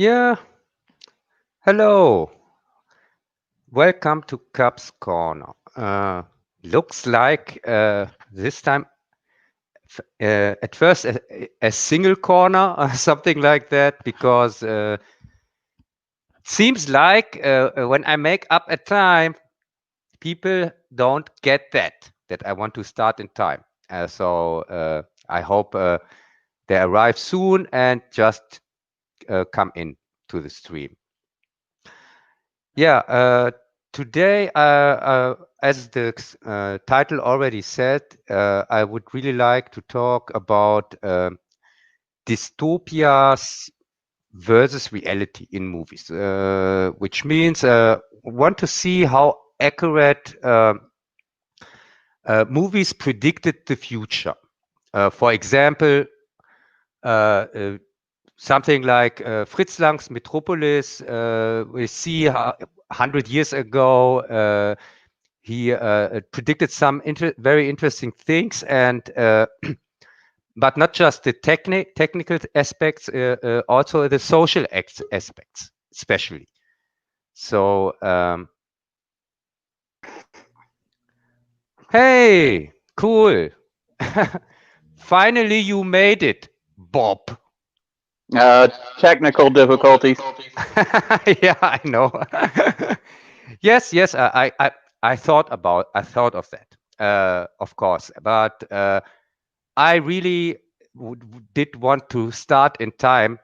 Yeah, hello. Welcome to Cubs Corner. Looks like this time at first a single corner or something like that, because seems like when I make up a time, people don't get that I want to start in time. So I hope they arrive soon and just come in to the stream. Yeah, today, as the title already said, I would really like to talk about dystopias versus reality in movies, which means want to see how accurate movies predicted the future. For example, something like Fritz Lang's Metropolis. We see how 100 years ago he predicted some very interesting things, and but not just the technical aspects, also the social aspects, especially. So, hey, cool! Finally, you made it, Bob. Uh, Technical difficulties. Yeah, I know. Yes, yes, I thought of that, of course, but I really did want to start in time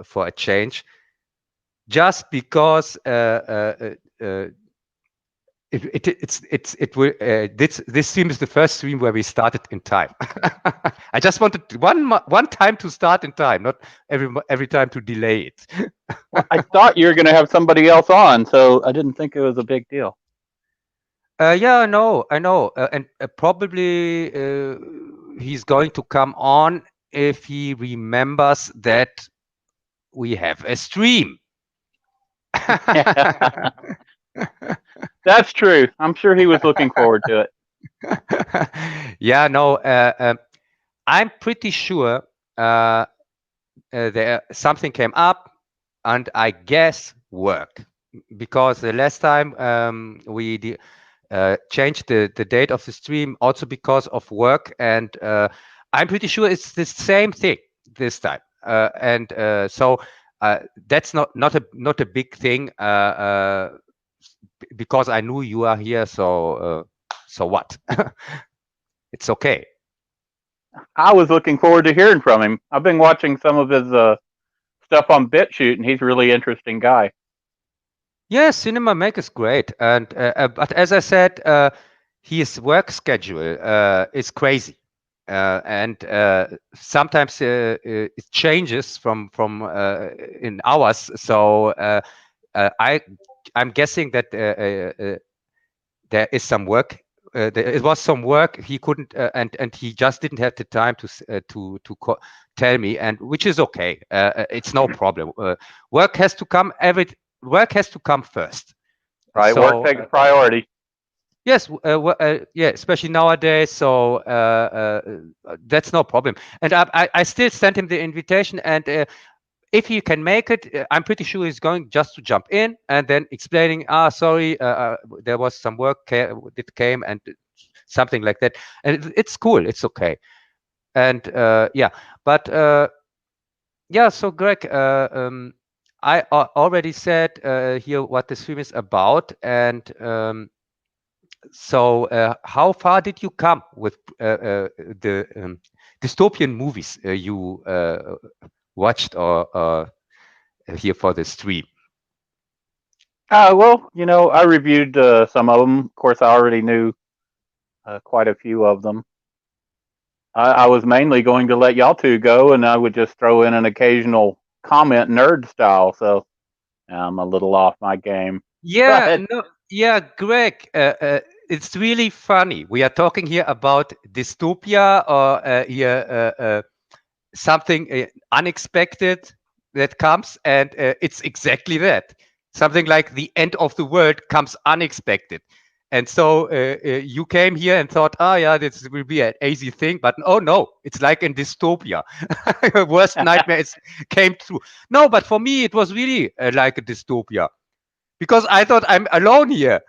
for a change, just because this stream is the first stream where we started in time. I just wanted one time to start in time, not every time to delay it. Well, I thought you were going to have somebody else on, so I didn't think it was a big deal. Yeah, I know, and probably he's going to come on if he remembers that we have a stream. That's true. I'm sure he was looking forward to it. Yeah, no, I'm pretty sure there something came up, and I guess work, because the last time we changed the date of the stream also because of work, and I'm pretty sure it's the same thing this time, and so that's not a big thing, because I knew you are here, so what? It's okay. I was looking forward to hearing from him. I've been watching some of his stuff on BitChute, and he's a really interesting guy. Yeah, Cinema Make is great, and but as I said, his work schedule is crazy, and sometimes it changes from in hours. So I'm guessing that there is some work. It was some work he couldn't, and he just didn't have the time to tell me, and which is okay. It's no problem. Work has to come work has to come first. Right, work So takes priority. yes, yeah, especially nowadays. So that's no problem. And I still sent him the invitation, and if he can make it, I'm pretty sure he's going just to jump in and then explaining, sorry, there was some work that came, and something like that. And it's cool. It's okay. And yeah, but yeah, so Greg, I already said here what the stream is about, and so how far did you come with the dystopian movies you watched or here for the stream? Well, I reviewed some of them. Of course, I already knew quite a few of them. I was mainly going to let y'all two go, and I would just throw in an occasional comment nerd style. So I'm a little off my game. Go Yeah, ahead. no, yeah, Greg, it's really funny. We are talking here about dystopia, or here something unexpected that comes, and it's exactly that. Something like the end of the world comes unexpected, And so you came here and thought, oh yeah, this will be an easy thing, but oh no, it's like in dystopia. Worst nightmare came true. No, but for me, it was really like a dystopia because I thought I'm alone here.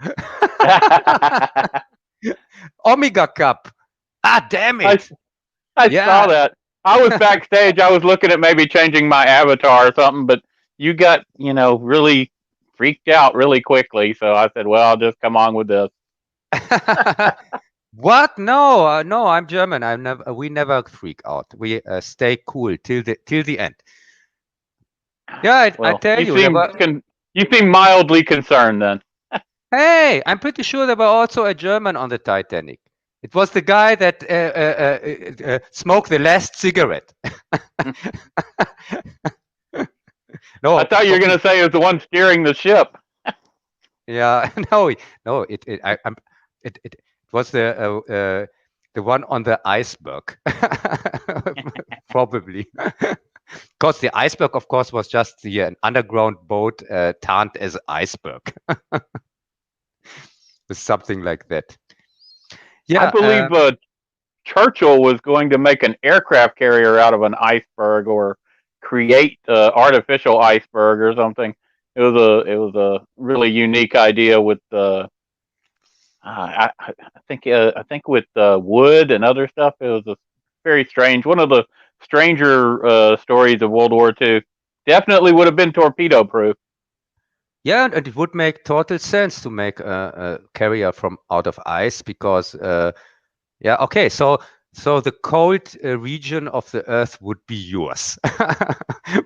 Omega Cup. Ah, damn I it. I saw Yeah. that. I was backstage. I was looking at maybe changing my avatar or something, but you got, really freaked out really quickly. So I said, well, I'll just come on with this. What? No, no, I'm German. We never freak out. We stay cool till the end. Yeah, I Well, tell you, there were. you seem mildly concerned then. Hey, I'm pretty sure there were also a German on the Titanic. It was the guy that smoked the last cigarette. I No, thought you were going okay. to say it was the one steering the ship. Yeah, no, no. It was the one on the iceberg, probably. Because the iceberg, of course, was just an underground boat turned as iceberg, something like that. I Yeah, believe Churchill was going to make an aircraft carrier out of an iceberg or create artificial iceberg or something. It was a really unique idea with I think with wood and other stuff. It was a very strange one of the stranger stories of World War II. Definitely would have been torpedo proof. yeah, and it would make total sense to make a carrier from out of ice because, yeah, okay, so the cold region of the Earth would be yours,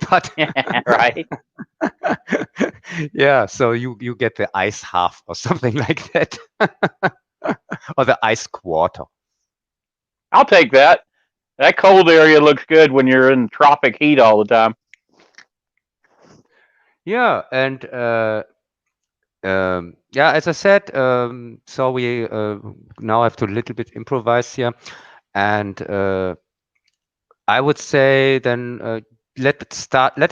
but Right. yeah, so you get the ice half or something like that, or the ice quarter. I'll take that. That cold area looks good when you're in tropic heat all the time. Yeah, and yeah, as I said, so we now have to a little bit improvise here, and I would say then let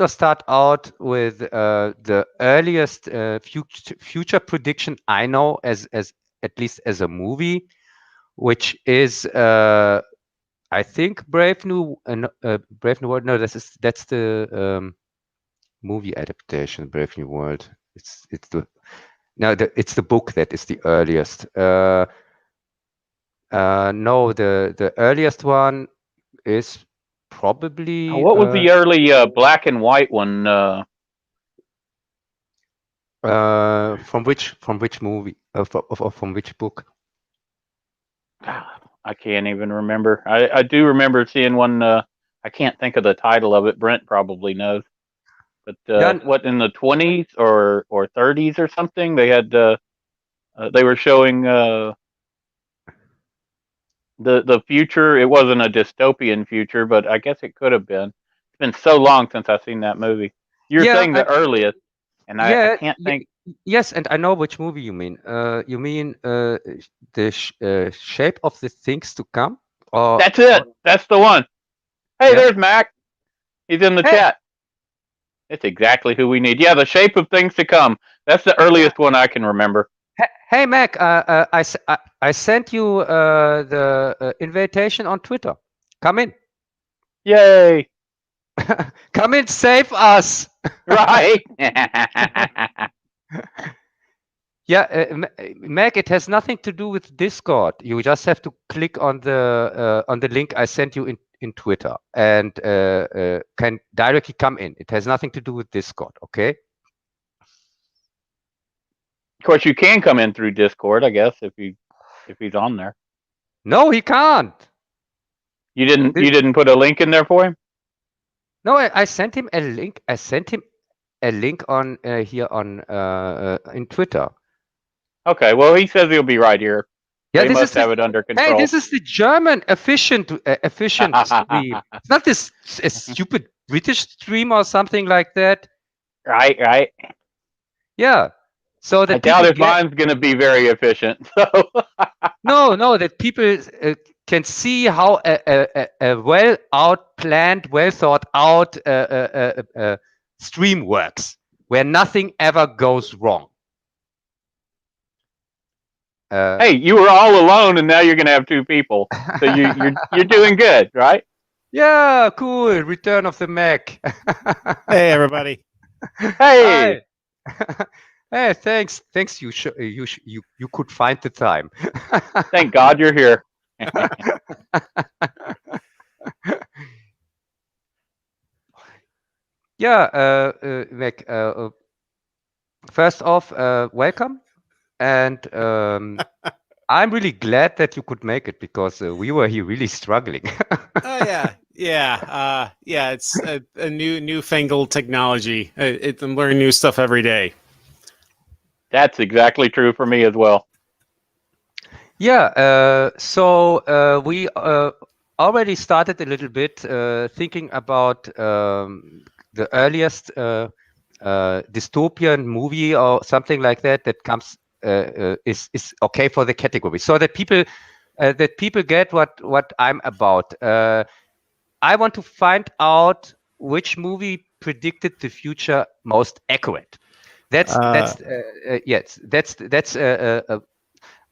us start out with the earliest future prediction I know as at least as a movie, which is I think Brave New World. No, that's the movie adaptation, Brave New World. It's the no, it's the book that is the earliest. No, the earliest one is probably What was the early black and white one? from which movie? From which book? I can't even remember. I do remember seeing one. I can't think of the title of it. Brent probably knows. But Yeah, what in the 20s or 30s or something? They were showing the future. It wasn't a dystopian future, but I guess it could have been. It's been so long since I've seen that movie. You're yeah, saying the earliest, and I yeah, can't think. yes, and I know which movie you mean. You mean the shape of the things to come? Or That's it. That's the one. Hey, yeah? there's Mac. He's in the Hey, chat. It's exactly who we need. Yeah, the shape of things to come. That's the earliest one I can remember. hey, Mac, I sent you the invitation on Twitter. Come in. Yay! Come in, save us. Right. Yeah, Mac, it has nothing to do with Discord. You just have to click on the link I sent you in Twitter and can directly come in. It has nothing to do with Discord, okay? Of course, you can come in through Discord, I guess, if he's on there. No, he can't. You didn't put a link in there for him? No, I sent him a link. I sent him a link on here on in Twitter. Okay, well, he says he'll be right here. Yeah, They must have it under hey, control. this is the German efficient stream. It's not this a stupid British stream or something like that. Right. Yeah. So I that doubt people if get mine's going to be very efficient. So no, that people can see how a well out planned, well thought out stream works, where nothing ever goes wrong. Hey, you were all alone, and now you're going to have two people. So you're doing good, right? Yeah, cool. Return of the Mac. Hey, everybody. Hey, Hi. Hey, thanks. You could find the time. thank God you're here. Yeah, Mac. First off, welcome, and I'm really glad that you could make it because we were here really struggling. Oh yeah. It's a newfangled technology. I'm learning new stuff every day. That's exactly true for me as well. Yeah, so we already started a little bit thinking about the earliest dystopian movie or something like that that comes is okay for the category, so that people get what I'm about. I want to find out which movie predicted the future most accurate. Yes,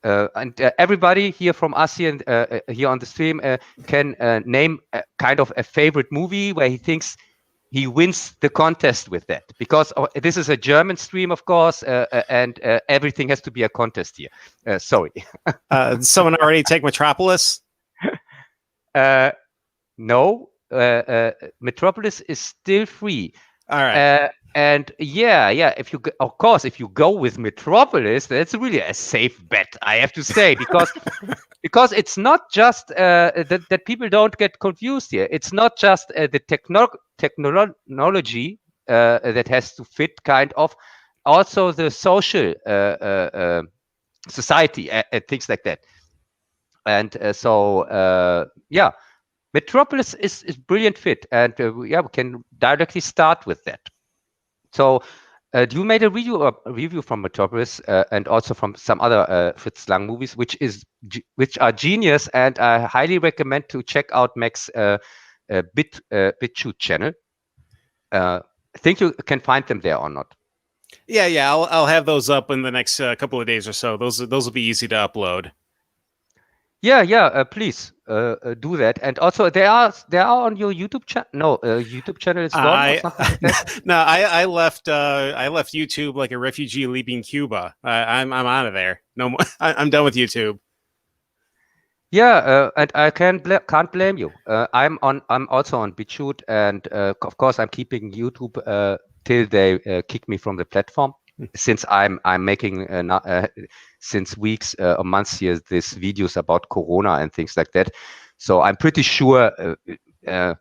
and everybody here from us here on the stream can name kind of a favorite movie where he thinks he wins the contest with that, because this is a German stream, of course, and everything has to be a contest here. Sorry. Someone already take Metropolis? No, Metropolis is still free. All right. And yeah, of course, if you go with Metropolis, that's really a safe bet, I have to say, because it's not just that people don't get confused here. It's not just the technology that has to fit, kind of, also the social society and things like that. And yeah, Metropolis is brilliant fit, and yeah, we can directly start with that. So you made a review from Metropolis and also from some other Fritz Lang movies, which are genius, and I highly recommend to check out Mack's BitChute channel. I think you can find them there or not. Yeah. I'll have those up in the next couple of days or so. Those will be easy to upload. Yeah, please do that. And also, they are on your YouTube channel. No, YouTube channel is gone or something like that. No, I left YouTube like a refugee leaving Cuba. I'm out of there. No more. I'm done with YouTube. Yeah, and I can't blame you. I'm also on BitChute, and of course I'm keeping YouTube till they kick me from the platform. Since I'm making since weeks or months here these videos about Corona and things like that, so I'm pretty sure I'm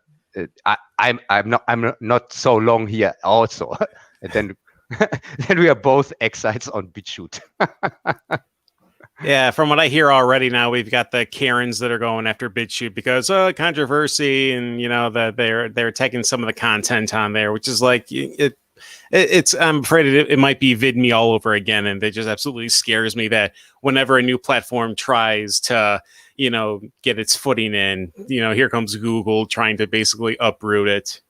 not so long here also, and then then we are both exiles on BitChute. Yeah, from what I hear already now, we've got the Karens that are going after BitChute because controversy, and that they're taking some of the content on there, which is like it's. I'm afraid it might be VidMe all over again, and it just absolutely scares me that whenever a new platform tries to get its footing in, here comes Google trying to basically uproot it.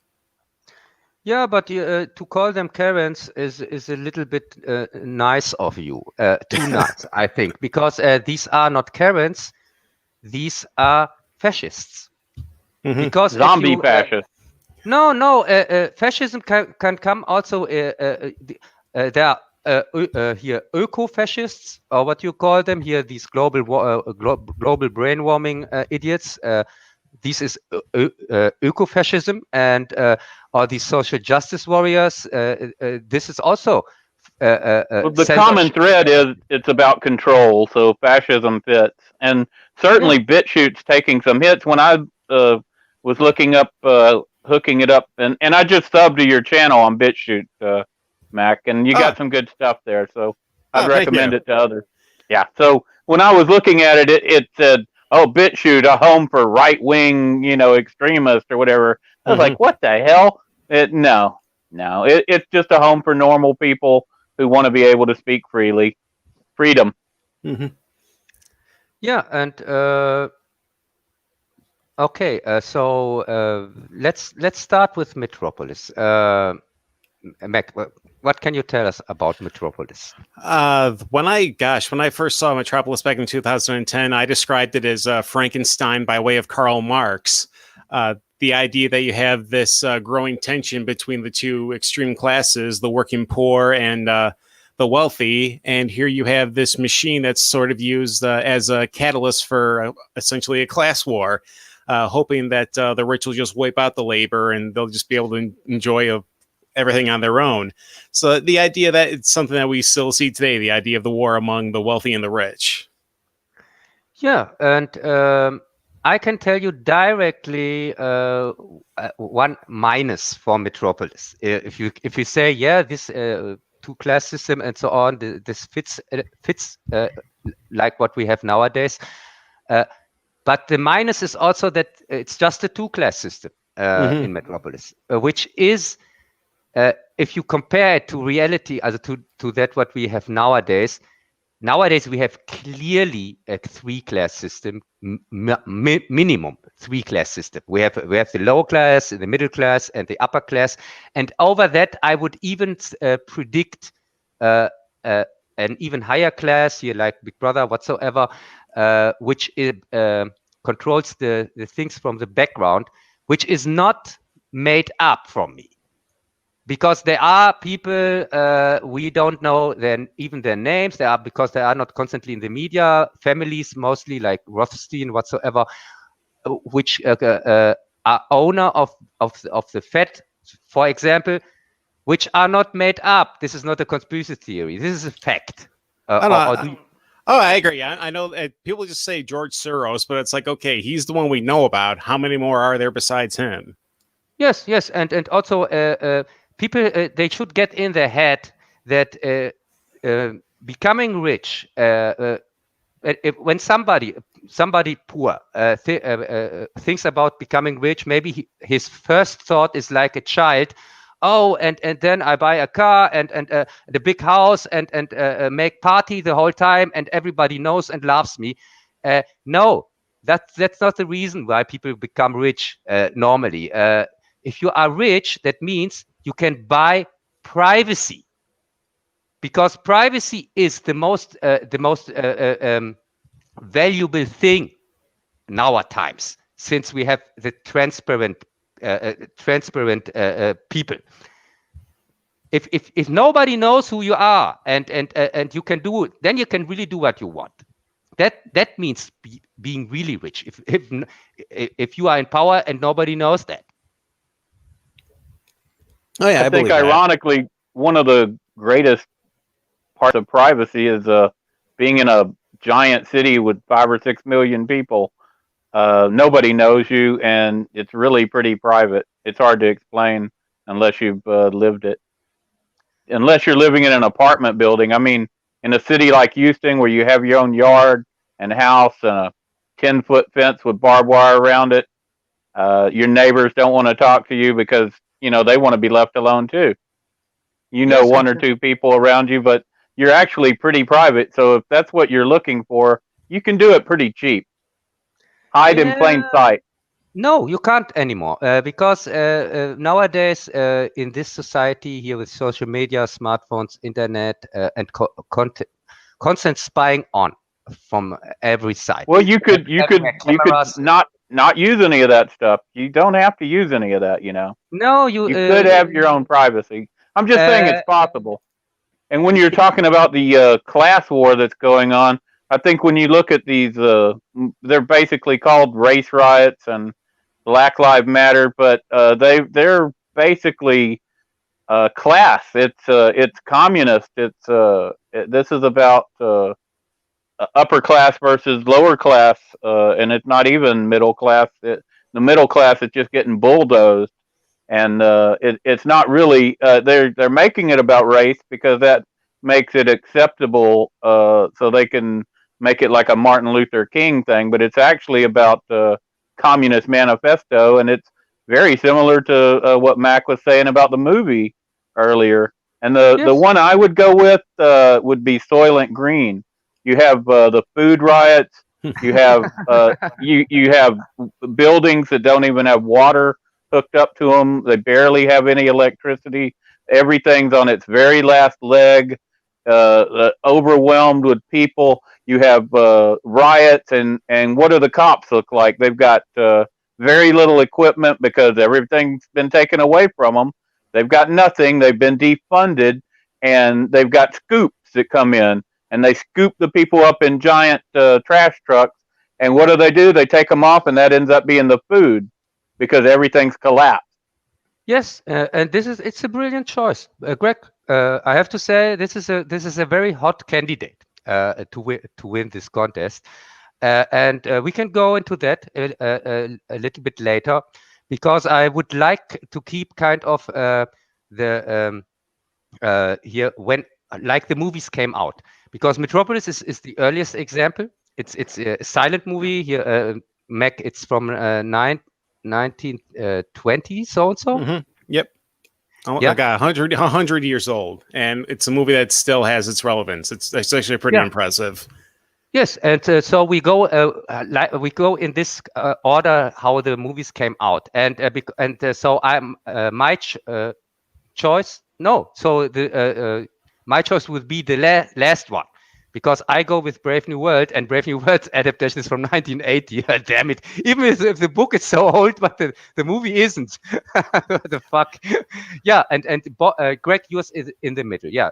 Yeah, but to call them Karens is a little bit nice of you. Too nice, I think, because these are not Karens; these are fascists. Mm-hmm. Because zombie fascists. No, fascism can come also. There are here eco-fascists, or what you call them here, these global brain warming idiots. This is eco-fascism, and or these social justice warriors. This is also Well, the common thread is it's about control, so fascism fits. And certainly BitChute's taking some hits. When I was looking up, hooking it up, and I just subbed to your channel on BitChute, Mac, and you got some good stuff there, so I'd recommend it to others. Yeah, so when I was looking at it, it said, oh, BitChute, a home for right-wing, extremists or whatever. I was like, what the hell? No, it's just a home for normal people who want to be able to speak freely. Freedom. Mm-hmm. Yeah, and okay, so let's start with Metropolis. Mac, what can you tell us about Metropolis? When I first saw Metropolis back in 2010, I described it as Frankenstein by way of Karl Marx. The idea that you have this growing tension between the two extreme classes, the working poor and the wealthy, and here you have this machine that's sort of used as a catalyst for essentially a class war, hoping that the rich will just wipe out the labor and they'll just be able to enjoy everything on their own. So the idea that it's something that we still see today, the idea of the war among the wealthy and the rich. Yeah, and I can tell you directly one minus for Metropolis. If you say, yeah, this two-class system and so on, this fits like what we have nowadays. But the minus is also that it's just a two-class system in Metropolis, which is, if you compare it to reality, to that what we have nowadays. Nowadays, we have clearly a three-class system, minimum three-class system. We have the lower class, the middle class, and the upper class. And over that, I would even predict an even higher class here, like Big Brother, whatsoever, which controls the things from the background, which is not made up from me. Because there are people we don't know even their names. Because they are not constantly in the media. Families mostly like Rothstein whatsoever, which are owner of the Fed, for example, which are not made up. This is not a conspiracy theory. This is a fact. I agree. I know people just say George Soros, but it's like, okay, he's the one we know about. How many more are there besides him? Yes, and also. People, they should get in their head that becoming rich, when somebody poor thinks about becoming rich, maybe his first thought is like a child. Oh, and then I buy a car and the big house and make party the whole time and everybody knows and loves me. No, that's not the reason why people become rich normally. If you are rich, that means you can buy privacy, because privacy is the most valuable thing in our times, since we have the transparent people. If nobody knows who you are and you can do it, then you can really do what you want. That means being really rich. If you are in power and nobody knows that. Oh yeah, I think ironically, one of the greatest parts of privacy is being in a giant city with 5 or 6 million people. Nobody knows you, and it's really pretty private. It's hard to explain unless you've lived it. Unless you're living in an apartment building. I mean, in a city like Houston, where you have your own yard and house and a 10-foot fence with barbed wire around it, your neighbors don't want to talk to you because they want to be left alone too. Yes, one or two people around you, but you're actually pretty private. So if that's what you're looking for, you can do it pretty cheap. Hide in plain sight. No, you can't anymore because nowadays in this society here with social media, smartphones, internet, and constant spying on from every side. Well, you could not use any of that stuff. You don't have to use any of that, No, you could have your own privacy. I'm just saying it's possible. And when you're talking about the class war that's going on, I think when you look at these, they're basically called race riots and Black Lives Matter, but they're basically class. It's communist. This is about upper class versus lower class, and it's not even middle class. The middle class is just getting bulldozed, and it's not really. They're making it about race because that makes it acceptable, so they can make it like a Martin Luther King thing. But it's actually about the Communist Manifesto, and it's very similar to what Mack was saying about the movie earlier. And the one I would go with would be Soylent Green. You have the food riots. You have you have buildings that don't even have water hooked up to them. They barely have any electricity. everything's on its very last leg, overwhelmed with people. You have riots, and what do the cops look like? They've got very little equipment because everything's been taken away from them. They've got nothing. They've been defunded, and they've got scoops that come in, and they scoop the people up in giant trash trucks. And what do? They take them off, and that ends up being the food because everything's collapsed. Yes, and it's a brilliant choice, Greg. I have to say this is a very hot candidate to win this contest, and we can go into that a little bit later, because I would like to keep kind of the here when like the movies came out, because Metropolis is the earliest example. It's a silent movie here. Mac, it's from 1920 so and so. Mm-hmm. Yep. Yeah. I got 100 years old, and it's a movie that still has its relevance. It's actually pretty impressive. Yes, and so we go in this order how the movies came out, and so I'm my choice. No, so the my choice would be the last one, because I go with Brave New World, and Brave New World's adaptation is from 1980. Damn it! Even if the book is so old, but the movie isn't. What the fuck? Yeah, and Greg, yours is in the middle. Yeah,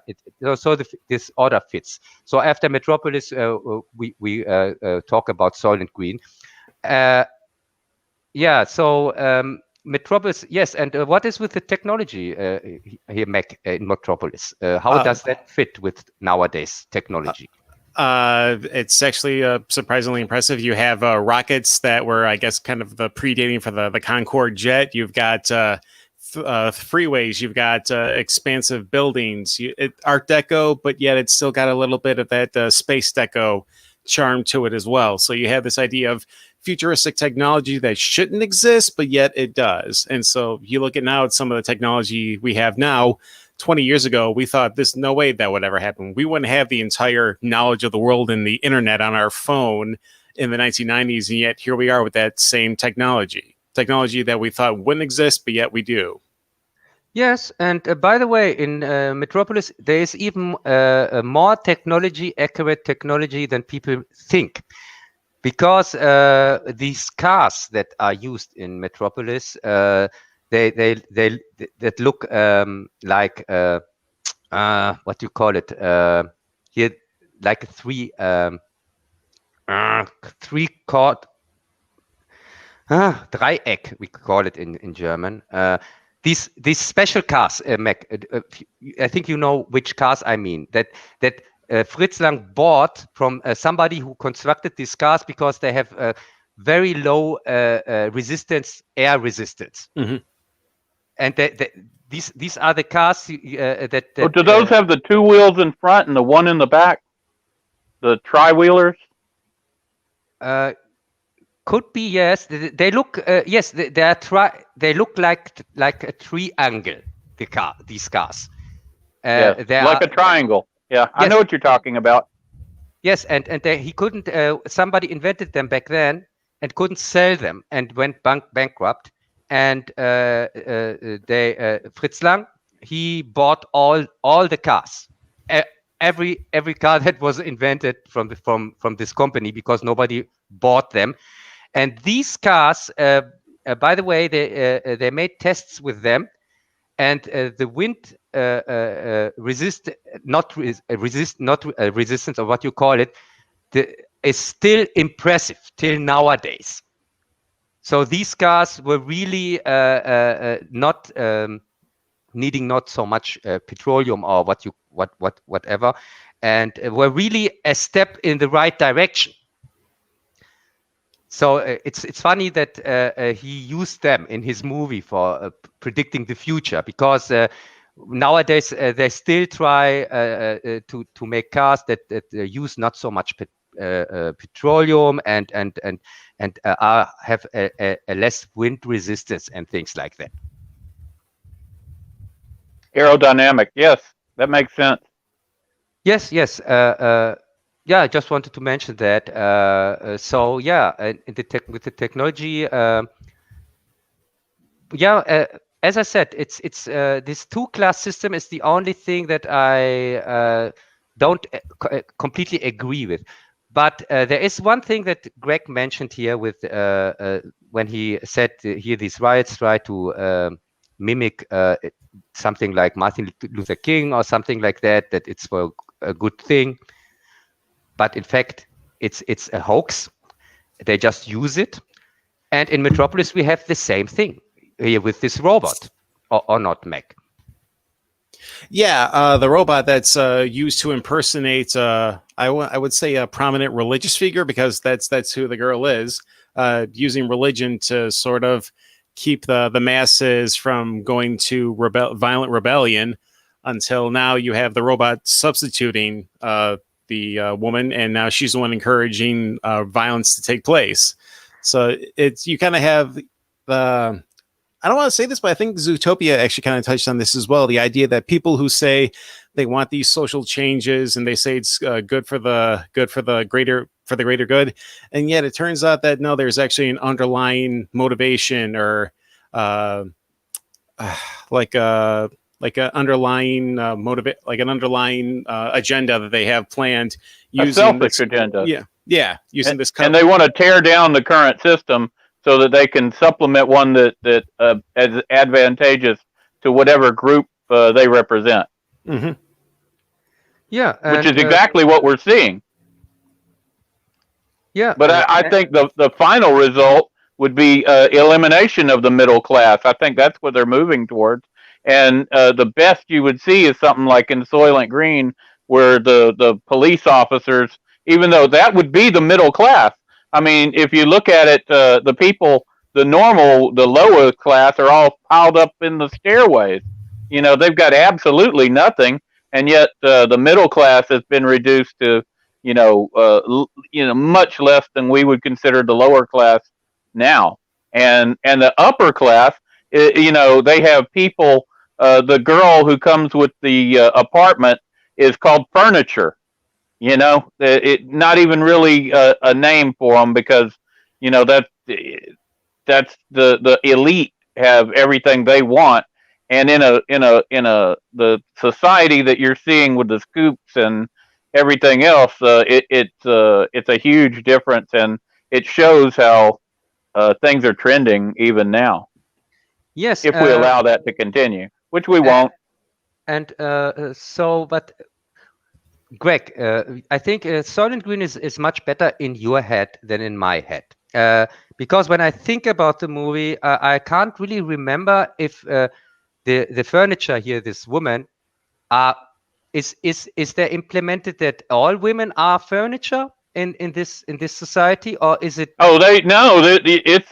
so this order fits. So after Metropolis, we talk about Soylent Green. Yeah. So Metropolis, yes. And what is with the technology here, Mac, in Metropolis? How does that fit with nowadays technology? It's actually surprisingly impressive. You have rockets that were, I guess, kind of the predating for the Concorde jet. You've got freeways. You've got expansive buildings. Art Deco, but yet it's still got a little bit of that space Deco charm to it as well. So you have this idea of futuristic technology that shouldn't exist, but yet it does. And so you look at now at some of the technology we have now. 20 years ago, we thought there's no way that would ever happen. We wouldn't have the entire knowledge of the world and the internet on our phone in the 1990s. And yet here we are with that same technology that we thought wouldn't exist, but yet we do. Yes, and by the way, in Metropolis, there is even more accurate technology than people think, because these cars that are used in Metropolis, they look like what do you call it here, like a three chord Dreieck, we call it in German. These special cars, Mac, I think you know which cars I mean, that Fritz Lang bought from somebody who constructed these cars, because they have very low air resistance. Mm-hmm. And these are the cars that do those have the two wheels in front and the one in the back? The tri-wheelers? Could be, yes. They look yes. They look like a triangle. These cars. Yes, like a triangle. Yeah, yes. I know what you're talking about. Yes, and he couldn't. Somebody invented them back then and couldn't sell them, and went bankrupt. And Fritz Lang, he bought all the cars, every car that was invented from this company, because nobody bought them. And these cars, by the way, they made tests with them, and the wind resistance, or what you call it, is still impressive till nowadays. So these cars were really not needing not so much petroleum or whatever, and were really a step in the right direction. So it's funny that he used them in his movie for predicting the future, because nowadays they still try to make cars that use not so much petroleum and have a less wind resistance and things like that. Aerodynamic, yes, that makes sense. Yes. Yeah, I just wanted to mention that. So yeah, with the technology, as I said, it's this two-class system is the only thing that I don't completely agree with. But there is one thing that Greg mentioned here with when he said here these riots try to mimic something like Martin Luther King or something like that, that it's for a good thing. But in fact, it's a hoax. They just use it. And in Metropolis, we have the same thing here with this robot, or not, Mac? Yeah, the robot that's used to impersonate, I would say, a prominent religious figure, because that's who the girl is, using religion to sort of keep the masses from going to violent rebellion, until now you have the robot substituting the woman, and now she's the one encouraging violence to take place. So it's, you kind of have the, I don't want to say this, but I think Zootopia actually kind of touched on this as well. The idea that people who say they want these social changes and they say it's good for the greater good, and yet it turns out that no, there's actually an underlying motivation, or like an underlying agenda that they have planned, using a selfish agenda. Yeah, using this, and they want to tear down the current system so that they can supplement one that is advantageous to whatever group they represent. Mm-hmm. Yeah, which is exactly what we're seeing. Yeah, but I think the final result would be elimination of the middle class. I think that's what they're moving towards. And the best you would see is something like in Soylent Green, where the police officers, even though that would be the middle class. I mean, if you look at it, the people, the lower class are all piled up in the stairways. You know, they've got absolutely nothing, and yet the middle class has been reduced to, much less than we would consider the lower class now. And the upper class, they have people. The girl who comes with the apartment is called furniture. It not even really a name for them, because that's the elite have everything they want, and in the society that you're seeing with the scoops and everything else, it's a huge difference, and it shows how things are trending even now. Yes, if we allow that to continue, which we won't. But Greg, I think Soylent Green is much better in your head than in my head. Because when I think about the movie, I can't really remember if the furniture here, this woman, is there implemented that all women are furniture in this society, or is it? Oh, it's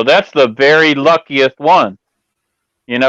that's the very luckiest one.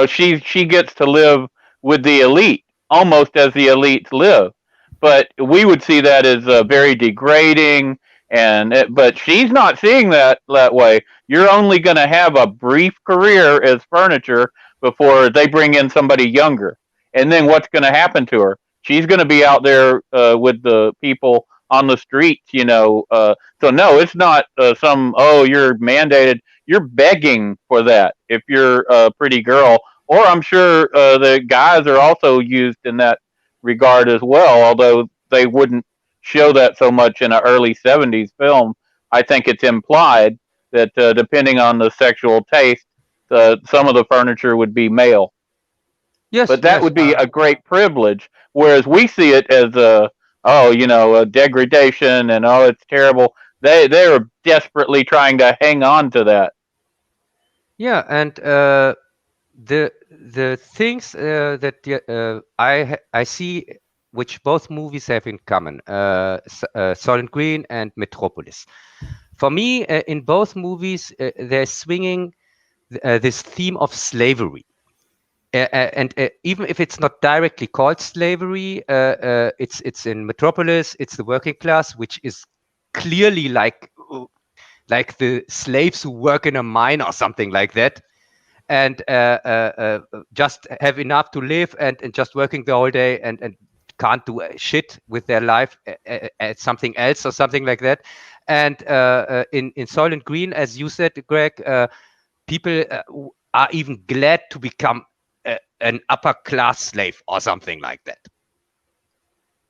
She gets to live with the elite, almost as the elites live. But we would see that as very degrading, but she's not seeing that way. You're only going to have a brief career as furniture before they bring in somebody younger. And then what's going to happen to her? She's going to be out there with the people on the streets, So no, it's not you're mandated. You're begging for that if you're a pretty girl. Or I'm sure the guys are also used in that regard as well, although they wouldn't show that so much in an early 70s film. I think it's implied that depending on the sexual taste, some of the furniture would be male. Yes, but that would be a great privilege, whereas we see it as a degradation, and it's terrible. They're desperately trying to hang on to that. Yeah, and the things that I see, which both movies have in common, Soylent Green and Metropolis. For me, in both movies, they're swinging this theme of slavery. And even if it's not directly called slavery, it's in Metropolis. It's the working class, which is clearly like the slaves who work in a mine or something like that, and just have enough to live and just working the whole day and can't do shit with their life at something else or something like that. And in Soylent Green, as you said, Greg, people are even glad to become an upper class slave or something like that.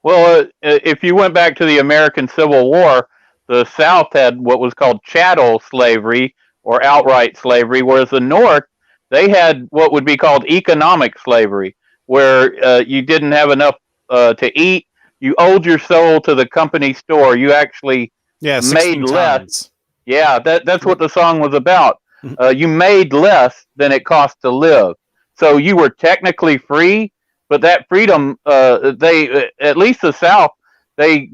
Well, if you went back to the American Civil War, the South had what was called chattel slavery or outright slavery, whereas the North, they had what would be called economic slavery, where you didn't have enough to eat. You owed your soul to the company store. You actually Yeah, made 16 less. tons. Yeah, that's what the song was about. You made less than it cost to live. So you were technically free, but that freedom, they at least the South, they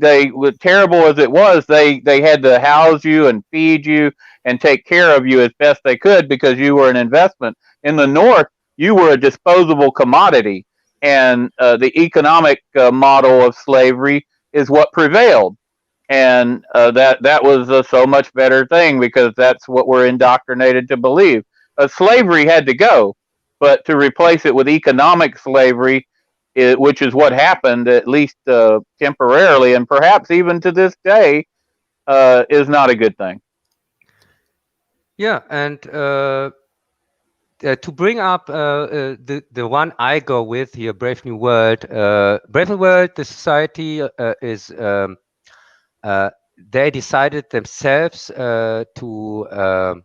terrible as it was, they had to house you and feed you and take care of you as best they could because you were an investment. In the North, you were a disposable commodity, and the economic model of slavery is what prevailed. And that was a so much better thing because that's what we're indoctrinated to believe. Slavery had to go, but to replace it with economic slavery, which is what happened at least temporarily, and perhaps even to this day, is not a good thing. Yeah, and to bring up the one I go with here, Brave New World. Brave New World, the society is they decided themselves to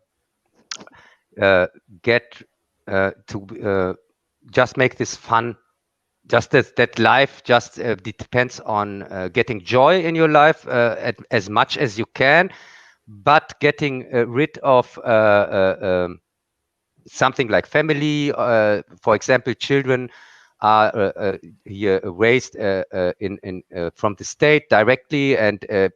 get to just make this fun. Just that life just depends on getting joy in your life as much as you can, but getting rid of something like family. For example, children are here raised in from the state directly, and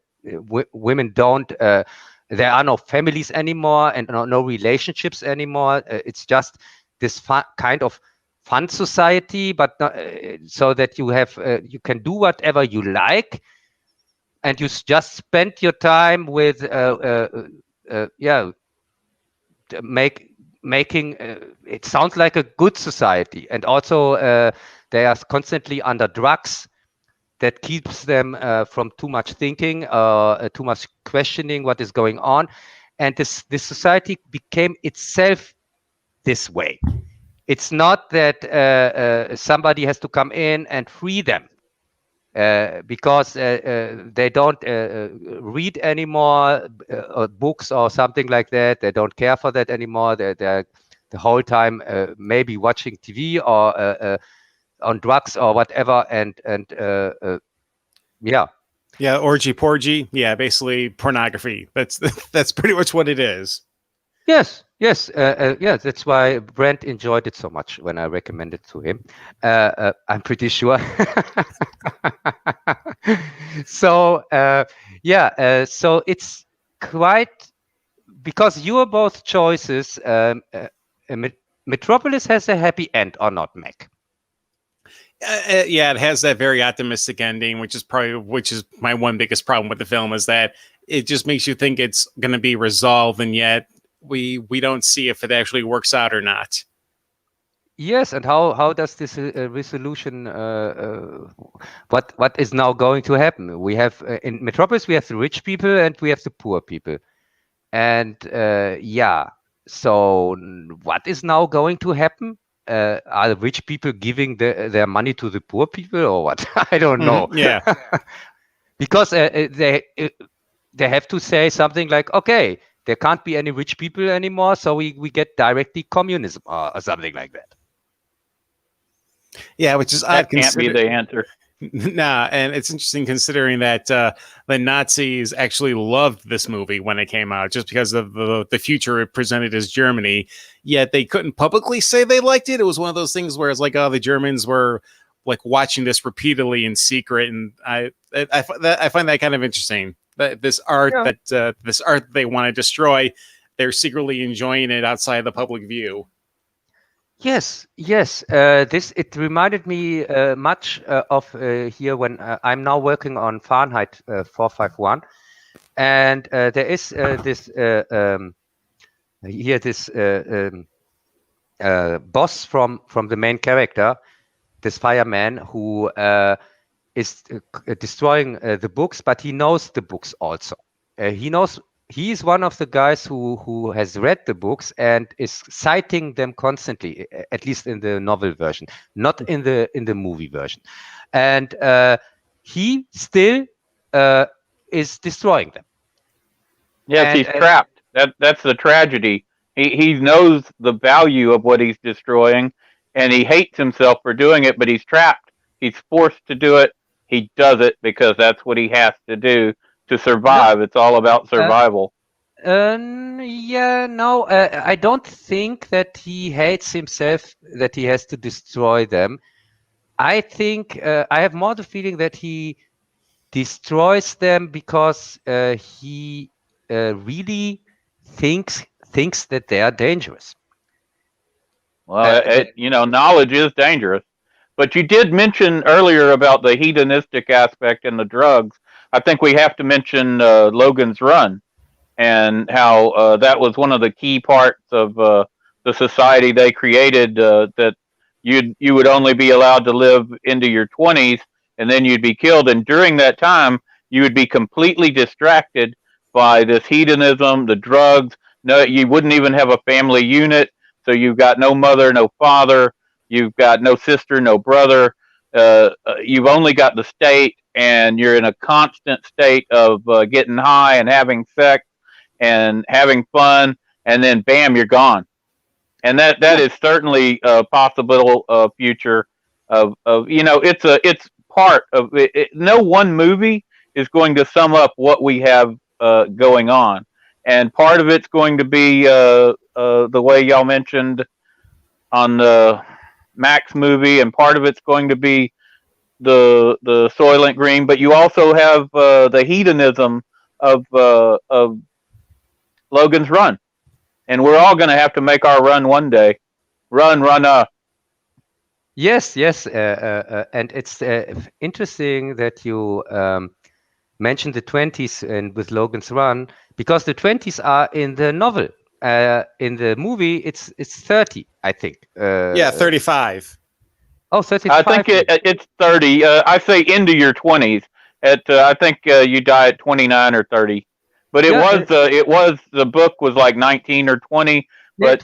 women don't. There are no families anymore and no relationships anymore. It's just this kind of fun society, but not, so that you have you can do whatever you like, and you just spend your time with yeah, making it sounds like a good society. And also they are constantly under drugs that keeps them from too much thinking, too much questioning what is going on. And this society became itself this way. It's not that somebody has to come in and free them, because they don't read anymore books or something like that. They don't care for that anymore. They're the whole time maybe watching TV or on drugs or whatever. And yeah. Yeah, orgy porgy. Yeah, basically pornography. That's pretty much what it is. Yes, yes, yeah. That's why Brent enjoyed it so much when I recommended to him. I'm pretty sure. So yeah, so it's quite because you are both choices. Metropolis has a happy end or not, Mac? Yeah, it has that very optimistic ending, which is my one biggest problem with the film is that it just makes you think it's going to be resolved, and yet we don't see if it actually works out or not. Yes, and how does this resolution? What is now going to happen? We have in Metropolis we have the rich people and we have the poor people, and yeah. So what is now going to happen? Are the rich people giving their money to the poor people or what? I don't know. Yeah, because they have to say something like, okay, there can't be any rich people anymore, so we get directly communism or something like that. Yeah, which is that can't be the answer. Nah, and it's interesting considering that the Nazis actually loved this movie when it came out, just because of the future it presented as Germany. Yet they couldn't publicly say they liked it. It was one of those things where it's like, oh, the Germans were like watching this repeatedly in secret, and I find that kind of interesting. That this art that they want to destroy, they're secretly enjoying it outside the public view. Yes, yes. It reminded me much of here when I'm now working on Fahrenheit 451, and there is this here this boss from the main character, this fireman who is destroying the books, but he knows the books also. He knows he's one of the guys who has read the books and is citing them constantly, at least in the novel version, not in the movie version, and he still is destroying them. Yes, And he's trapped. That's the tragedy. He knows the value of what he's destroying, and he hates himself for doing it. But he's trapped. He's forced to do it. He does it because that's what he has to do to survive. It's all about survival. No, I don't think that he hates himself, that he has to destroy them. I think I have more the feeling that he destroys them because he really thinks that they are dangerous. Well, knowledge is dangerous. But you did mention earlier about the hedonistic aspect and the drugs. I think we have to mention Logan's Run and how that was one of the key parts of the society they created. That you would only be allowed to live into your 20s, and then you'd be killed. And during that time, you would be completely distracted by this hedonism, the drugs. No, you wouldn't even have a family unit. So you've got no mother, no father. You've got no sister, no brother. You've only got the state, and you're in a constant state of getting high and having sex and having fun, and then bam, you're gone. And that is certainly a possible future of it's part of it. No one movie is going to sum up what we have going on, and part of it's going to be the way y'all mentioned on the Max movie, and part of it's going to be the Soylent Green, but you also have the hedonism of Logan's Run, and we're all going to have to make our run one day. Run. Yes, and it's interesting that you mentioned the 20s and with Logan's Run, because the 20s are in the novel. In the movie, it's 30, I think. 35. Oh, 35. I think it's 30. I say into your 20s. I think you die at 29 or 30. But it was the book was like 19 or 20, but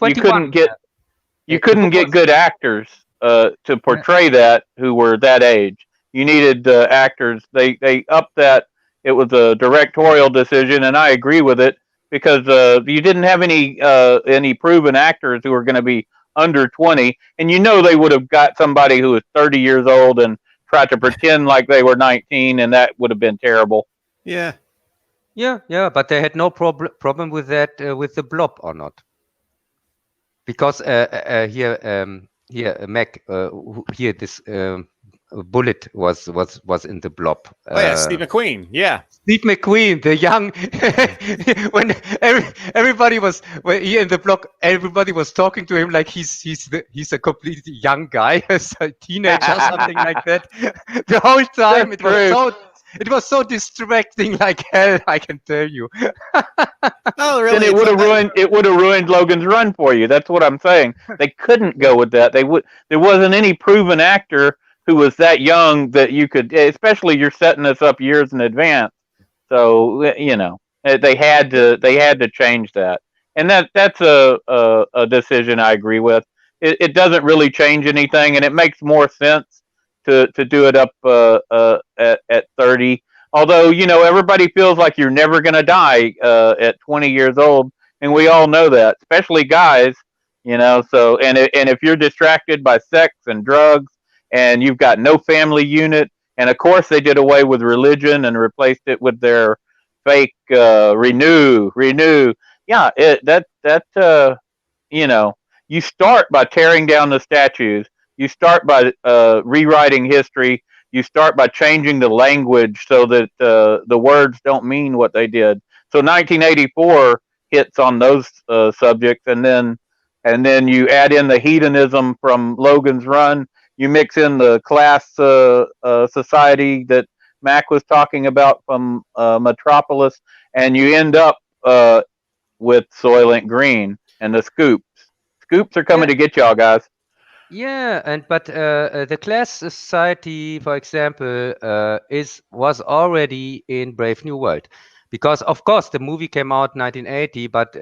you couldn't get good actors to portray that who were that age. You needed actors. They upped that. It was a directorial decision, and I agree with it, because you didn't have any proven actors who were going to be under 20, and they would have got somebody who was 30 years old and tried to pretend like they were 19, and that would have been terrible. Yeah, but they had no problem with that with the Blob or not, because here Mack here this Bullet was in the Blob. Steve McQueen. Yeah, Steve McQueen, the young when everybody was here in the Blob, everybody was talking to him like he's a completely young guy, a teenager, something like that. The whole time it was so distracting like hell, I can tell you. Oh, really? Then it would have ruined Logan's Run for you. That's what I'm saying. They couldn't go with that. There wasn't any proven actor who was that young that you could, especially you're setting this up years in advance. So they had to change that, and that's a decision I agree with. It doesn't really change anything, and it makes more sense to do it up at 30. Although everybody feels like you're never going to die at 20 years old, and we all know that, especially guys. So and if you're distracted by sex and drugs, and you've got no family unit, and of course they did away with religion and replaced it with their fake renew. Yeah, you start by tearing down the statues. You start by rewriting history. You start by changing the language so that the words don't mean what they did. So 1984 hits on those subjects, and then you add in the hedonism from Logan's Run. You mix in the class society that Mack was talking about from Metropolis, and you end up with Soylent Green and the Scoops. Scoops are coming to get y'all, guys. Yeah, but the class society, for example, was already in Brave New World, because of course the movie came out 1980, but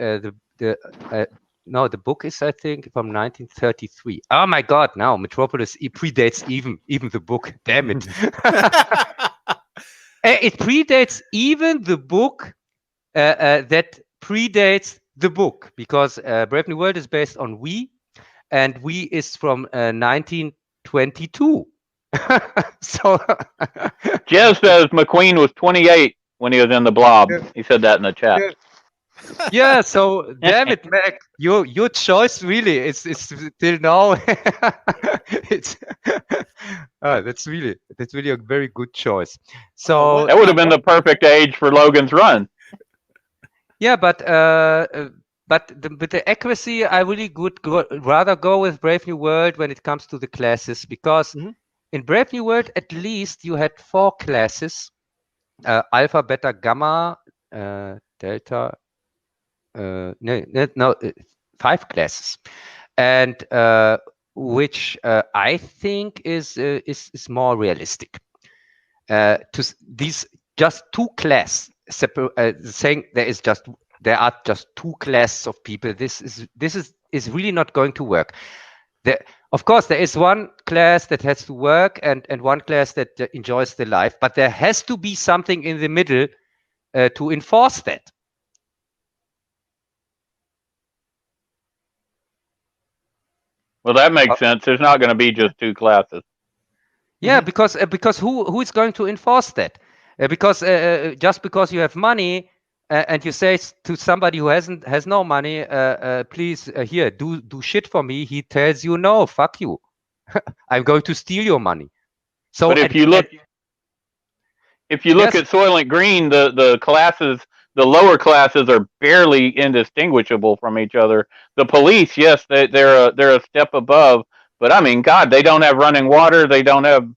no, the book is, I think, from 1933. Oh my God! Now Metropolis predates even the book. Damn it! It predates even the book that predates the book, because Brave New World is based on We, and We is from 1922. So Jeff says McQueen was 28 when he was in the Blob. He said that in the chat. yeah, so damn it, Mac, your choice really is till now. It's that's really a very good choice. So that would have been the perfect age for Logan's Run. yeah, but with the accuracy, I really would rather go with Brave New World when it comes to the classes, because in Brave New World, at least you had 4 classes: Alpha, Beta, Gamma, Delta. No, 5 classes, and which I think is more realistic. These just 2 class saying there are just 2 classes of people. This is really not going to work. Of course, there is one class that has to work and one class that enjoys the life, but there has to be something in the middle to enforce that. Well, that makes sense. There's not going to be just 2 classes. Yeah, because who is going to enforce that? Because just because you have money and you say to somebody who has no money, please here do shit for me, he tells you no, fuck you, I'm going to steal your money. So, but if you look at Soylent Green, the classes, the lower classes are barely indistinguishable from each other. The police, yes, they're a step above, but I mean, God, they don't have running water, they don't have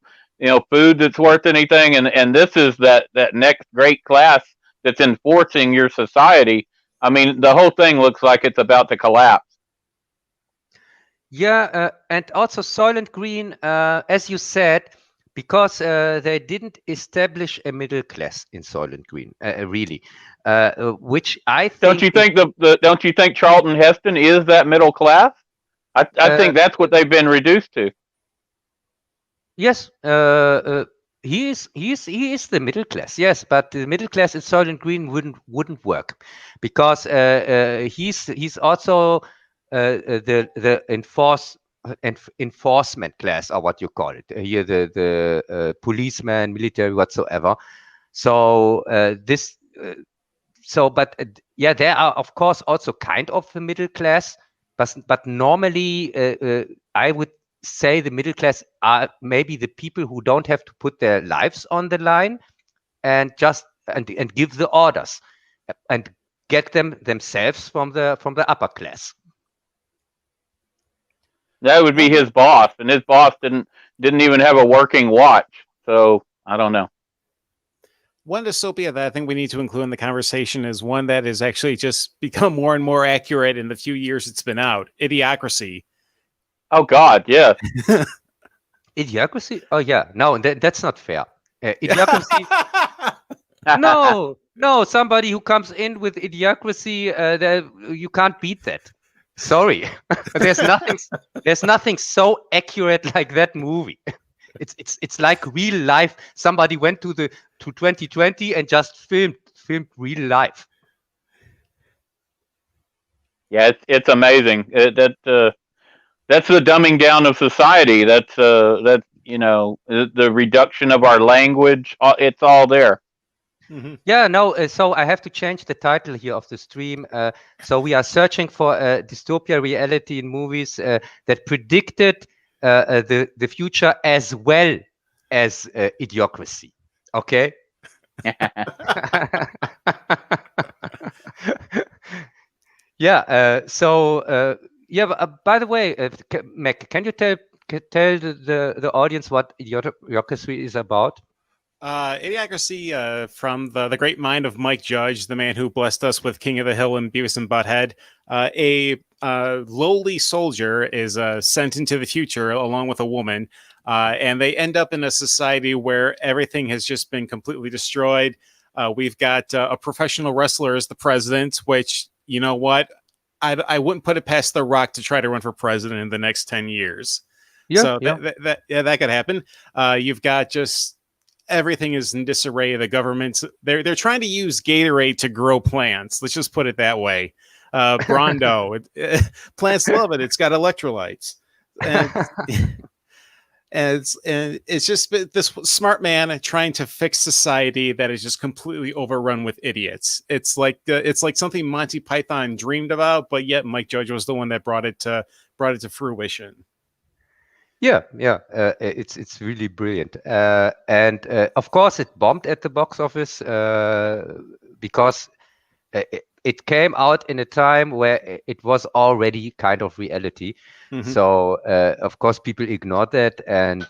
food that's worth anything, and this is that next great class that's enforcing your society. I mean, the whole thing looks like it's about to collapse. Yeah, and also Soylent Green, as you said, because they didn't establish a middle class in Soylent Green, really, which I think. Don't you think don't you think Charlton Heston is that middle class? I think that's what they've been reduced to. Yes, he is the middle class. Yes, but the middle class in Soylent Green wouldn't work, because he's also the enforcement class, or what you call it here, the policeman, military, whatsoever. So but yeah, there are of course also kind of the middle class, but normally I would say the middle class are maybe the people who don't have to put their lives on the line and just and give the orders and get themselves from the upper class. That would be his boss, and his boss didn't even have a working watch. So I don't know. One dystopia that I think we need to include in the conversation is one that has actually just become more and more accurate in the few years it's been out: Idiocracy. Oh God, yeah. Idiocracy? Oh yeah, no, that's not fair. Idiocracy. No, somebody who comes in with Idiocracy, you can't beat that. Sorry, there's nothing so accurate like that movie. It's like real life. Somebody went to 2020 and just filmed real life. Yeah, it's amazing. That's the dumbing down of society. That's the reduction of our language. It's all there. Mm-hmm. Yeah, no. So I have to change the title here of the stream. So we are searching for dystopia reality in movies that predicted the future as well as Idiocracy. Okay. Yeah. Yeah. By the way, Mack, can you tell the audience what Idiocracy is about? Idiocracy, from the great mind of Mike Judge, the man who blessed us with King of the Hill and Beavis and Butthead. A lowly soldier is sent into the future along with a woman, and they end up in a society where everything has just been completely destroyed. We've got a professional wrestler as the president, which, you know what? I wouldn't put it past The Rock to try to run for president in the next 10 years. Yeah, So yeah. that could happen. You've got just everything is in disarray. The government's they're trying to use Gatorade to grow plants. Let's just put it that way. Brondo, plants love it. It's got electrolytes, and and it's just this smart man trying to fix society that is just completely overrun with idiots. It's like something Monty Python dreamed about, but yet Mike Judge was the one that brought it to fruition. Yeah, yeah, it's really brilliant, and of course it bombed at the box office because it came out in a time where it was already kind of reality. Mhm. So of course people ignored that, and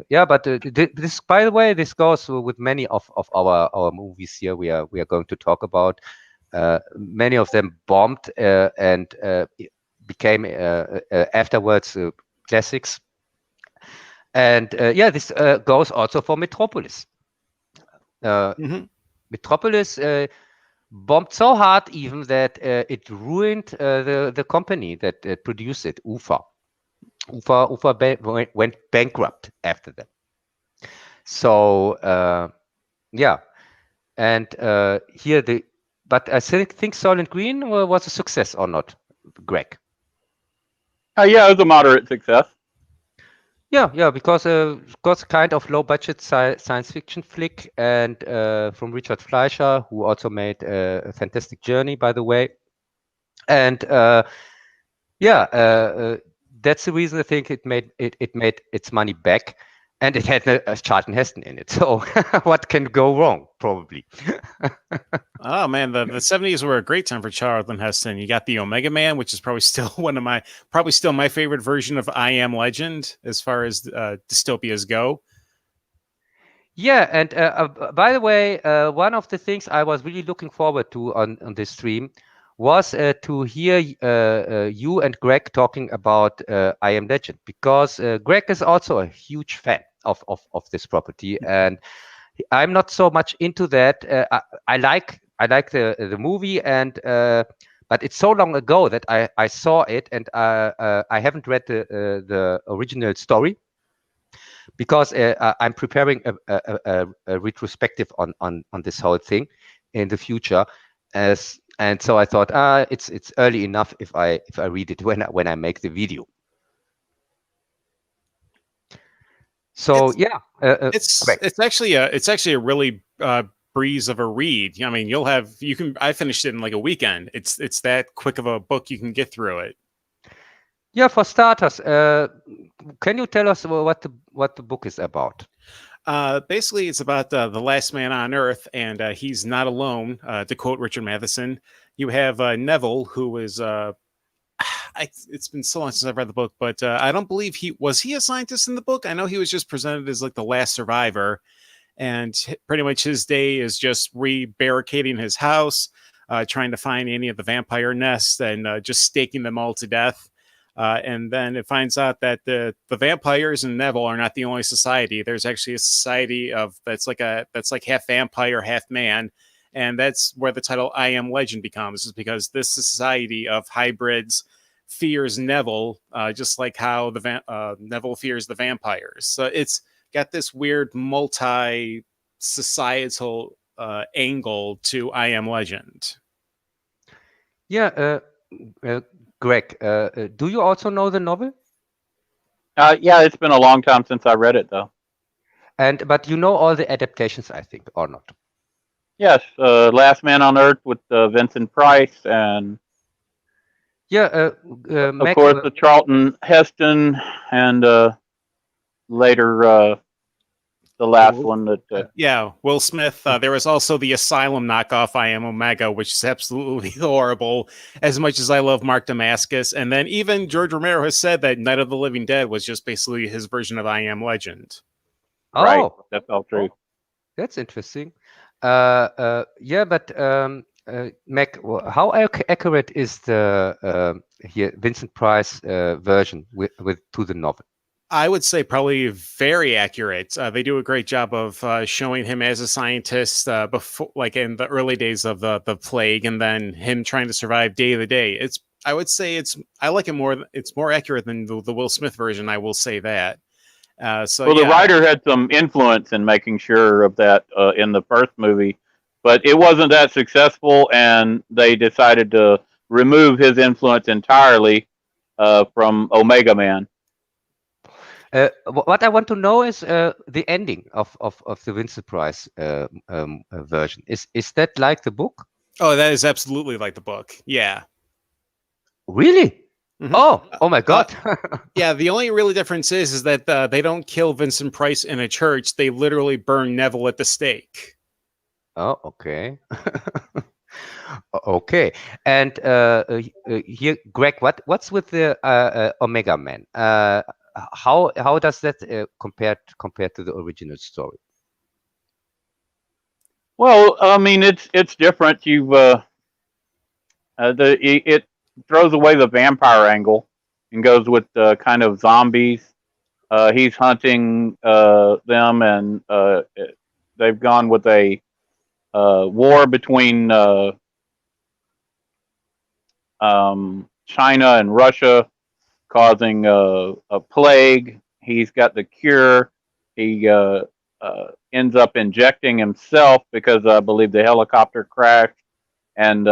yeah. But this, by the way, this goes with many of our movies here. We are going to talk about. Many of them bombed and became afterwards classics. And yeah, this goes also for Metropolis. Mhm. Metropolis bombed so hard even that it ruined the company that produced it, UFA. UFA went bankrupt after that. So yeah, and here but I think Soylent Green was a success or not, Greg? Yeah, it was a moderate success. Yeah, because kind of low budget science fiction flick, and from Richard Fleischer, who also made a fantastic Journey, by the way. And yeah, that's the reason I think it made its money back, and it had a Charlton Heston in it. So what can go wrong? Probably. Oh man, the 70s were a great time for Charlton Heston. You got the Omega Man, which is probably still my favorite version of I Am Legend as far as dystopias go. Yeah, and by the way, one of the things I was really looking forward to on this stream was to hear you and Greg talking about I Am Legend, because Greg is also a huge fan of this property, and I'm not so much into that. I like the movie, and but it's so long ago that I saw it, and I haven't read the original story, because I'm preparing a retrospective on this whole thing in the future, and so I thought it's early enough if I read it when I make the video. So it's actually a really breeze of a read. I mean, I finished it in like a weekend. It's that quick of a book, you can get through it. Yeah, for starters, can you tell us what the book is about? Basically, it's about the last man on Earth, and he's not alone. To quote Richard Matheson, you have Neville, who is it's been so long since I've read the book, but I don't believe he was a scientist in the book. I know he was just presented as like the last survivor, and pretty much his day is just re-barricading his house, trying to find any of the vampire nests, and just staking them all to death. And then it finds out that the vampires and Neville are not the only society. There's actually a society that's like half vampire, half man, and that's where the title "I Am Legend" becomes, is because this society of hybrids fears Neville, just like how Neville fears the vampires. So it's got this weird multi-societal angle to I Am Legend. Yeah, Greg, do you also know the novel? Yeah, it's been a long time since I read it, though. But you know all the adaptations, I think, or not? Yes, Last Man on Earth with Vincent Price, and yeah, of Mack, course the Charlton Heston, and later the last one that Will Smith. There was also the Asylum knockoff I Am Omega, which is absolutely horrible, as much as I love Mark Damascus. And then even George Romero has said that Night of the Living Dead was just basically his version of I Am Legend. Right, that's all true. That's interesting. Yeah, but Mack, how accurate is the here Vincent Price version with to the novel? I would say probably very accurate. They do a great job of showing him as a scientist before, like in the early days of the plague, and then him trying to survive day to day. I would say I like it more. It's more accurate than the Will Smith version. I will say that. So Well, the yeah, writer had some influence in making sure of that in the first movie, but it wasn't that successful, and they decided to remove his influence entirely from Omega Man. What I want to know is the ending of the Vincent Price version. Is that like the book? oh, that is absolutely like the book. Yeah. Really? Mhm. Oh my God. Yeah, the only really difference is that they don't kill Vincent Price in a church. They literally burn Neville at the stake. Oh, okay. Okay. And here, Greg, what's with the Omega Man? How does that compare to the original story? Well, I mean, it's different. It throws away the vampire angle and goes with kind of zombies. He's hunting them, and they've gone with a war between China and Russia, causing a plague. He's got the cure. He ends up injecting himself because I believe the helicopter crashed, and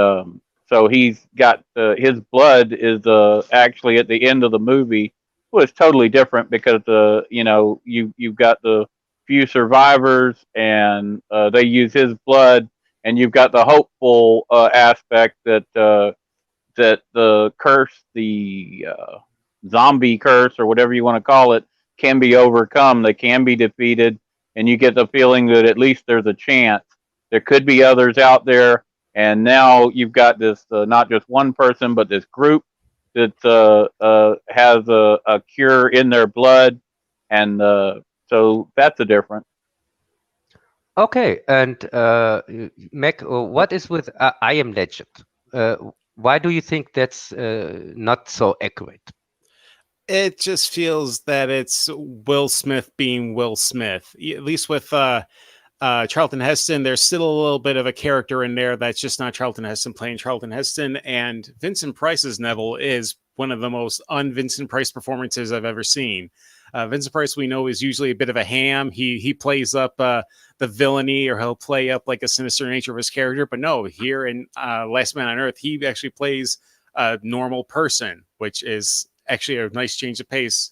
so he's got his blood is actually at the end of the movie was totally different because you've got the few survivors, and they use his blood, and you've got the hopeful aspect that the curse, the zombie curse, or whatever you want to call it, can be overcome. They can be defeated, and you get the feeling that at least there's a chance. There could be others out there, and now you've got this not just one person, but this group that has a cure in their blood, and so that's a difference. Okay. And Mac, what is with I Am Legend? Why do you think that's not so accurate? It just feels that it's Will Smith being Will Smith. At least with Charlton Heston, there's still a little bit of a character in there that's just not Charlton Heston playing Charlton Heston. And Vincent Price's Neville is one of the most un-Vincent Price performances I've ever seen. Vincent Price, we know, is usually a bit of a ham. He plays up the villainy, or he'll play up like a sinister nature of his character. But no, here in Last Man on Earth, he actually plays a normal person, which is actually a nice change of pace.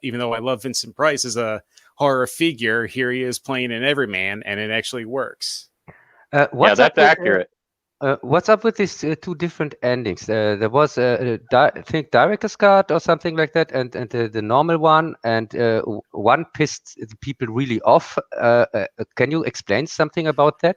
Even though I love Vincent Price as a horror figure, here he is playing an everyman, and it actually works. What's That's up with, accurate. what's up with these two different endings? There was I think director's cut or something like that, and the normal one, and one pissed the people really off. Can you explain something about that?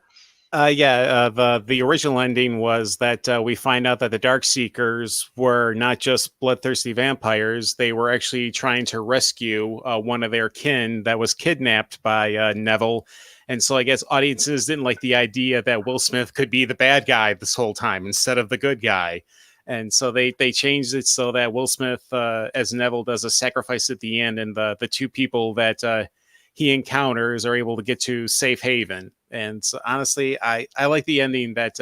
The original ending was that we find out that the Darkseekers were not just bloodthirsty vampires. They were actually trying to rescue one of their kin that was kidnapped by Neville. And so I guess audiences didn't like the idea that Will Smith could be the bad guy this whole time instead of the good guy. And so they changed it so that Will Smith, as Neville, does a sacrifice at the end, and the two people that he encounters are able to get to safe haven. And so, honestly, I like the ending that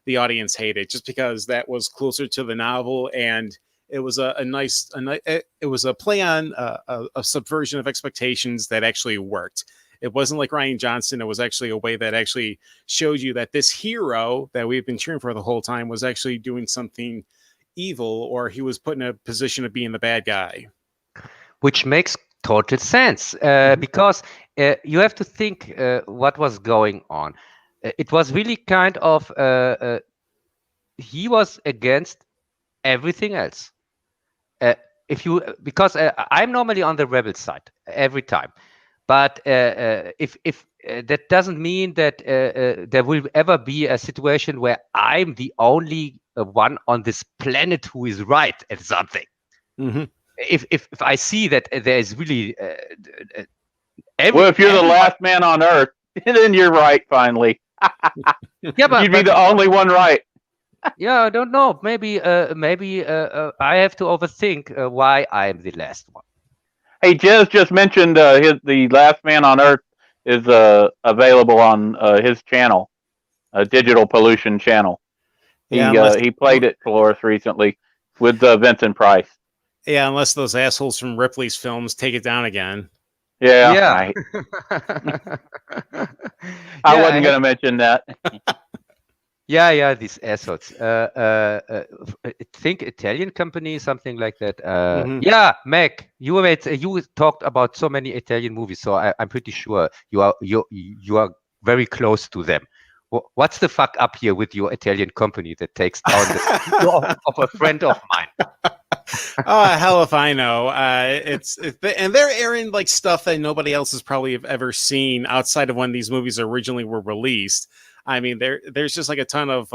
the audience hated, just because that was closer to the novel, and it was it was a play on a subversion of expectations that actually worked. It wasn't like Rian Johnson. It was actually a way that actually showed you that this hero that we've been cheering for the whole time was actually doing something evil, or he was put in a position of being the bad guy. Which makes total sense because you have to think what was going on. It was really kind of he was against everything else. Because I'm normally on the rebel side every time, but if that doesn't mean that there will ever be a situation where I'm the only one on this planet who is right at something. Mm-hmm. If I see that there is really well, if you're the last man on Earth, then you're right finally. Yeah, but you'd be the only one right. Yeah, I don't know. Maybe I have to overthink why I'm the last one. Hey, Jez just mentioned the Last Man on Earth is available on his channel, Digital Pollution channel. Yeah, unless He played it for us recently with Vincent Price. yeah, unless those assholes from Ripley's films take it down again. Yeah, Yeah. right. I Yeah, wasn't going to mention that. yeah, these assholes. I think Italian company, something like that. Mhm. Yeah, Mac, you talked about so many Italian movies, so I'm pretty sure you are very close to them. What's the fuck up here with your Italian company that takes down the studio of a friend of mine? Oh, hell if I know. And they're airing like stuff that nobody else has probably have ever seen outside of when these movies originally were released. I mean, there's just like a ton of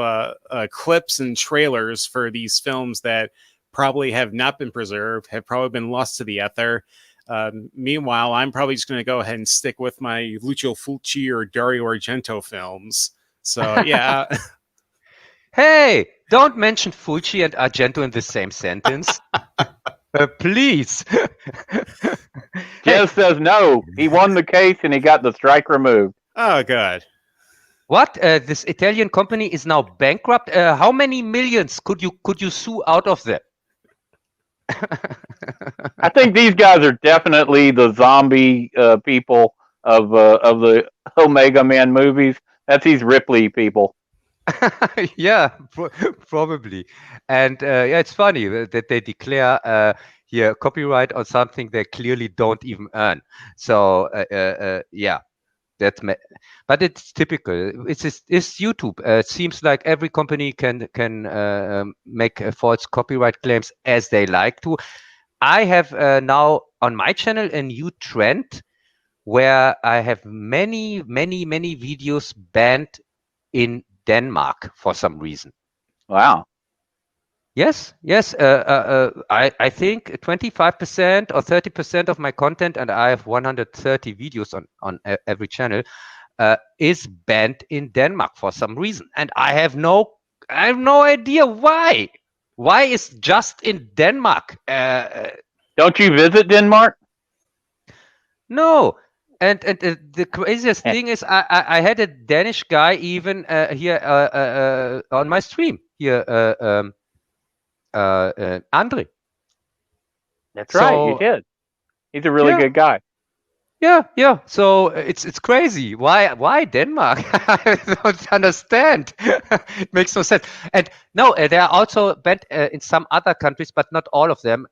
clips and trailers for these films that probably have not been preserved, have probably been lost to the ether. Meanwhile, I'm probably just going to go ahead and stick with my Lucio Fulci or Dario Argento films. So yeah. Hey, don't mention Fulci and Argento in the same sentence. Please. Jez says no. He won the case and he got the strike removed. Oh, good. What? This Italian company is now bankrupt. How many millions could you sue out of them? I think these guys are definitely the zombie people of the Omega Man movies. That's these Ripley people. Yeah, probably. And yeah, it's funny that they declare here copyright on something they clearly don't even earn. So yeah, but it's typical. It's YouTube. It seems like every company can make false copyright claims as they like to. I have now on my channel a new trend where I have many videos banned in Denmark for some reason. Wow. Yes. I think 25% or 30% of my content, and I have 130 videos on every channel, is banned in Denmark for some reason, and I have no idea why. Why is just in Denmark? Don't you visit Denmark? No. And the craziest thing is I had a Danish guy even here on my stream here, Andre. That's right, you did. He's a really good guy. Yeah. So it's crazy. Why Denmark? I don't understand. It makes no sense. And no, they are also banned in some other countries, but not all of them.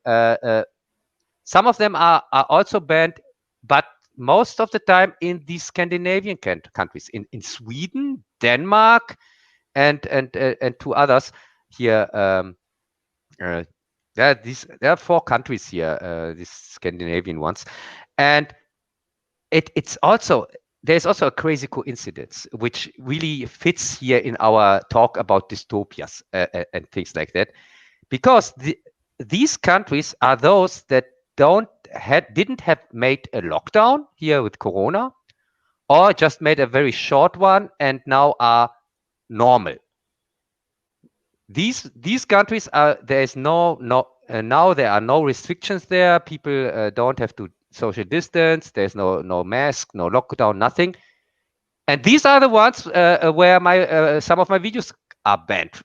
Some of them are also banned, but most of the time in the Scandinavian countries, in Sweden, Denmark, and two others here. There are 4 countries here, these Scandinavian ones, and it's also there's also a crazy coincidence which really fits here in our talk about dystopias and things like that, because these countries are those that didn't have made a lockdown here with Corona, or just made a very short one and now are normal. These countries are now there are no restrictions there. People don't have to social distance. There's no mask, no lockdown, nothing. And these are the ones where my some of my videos are banned.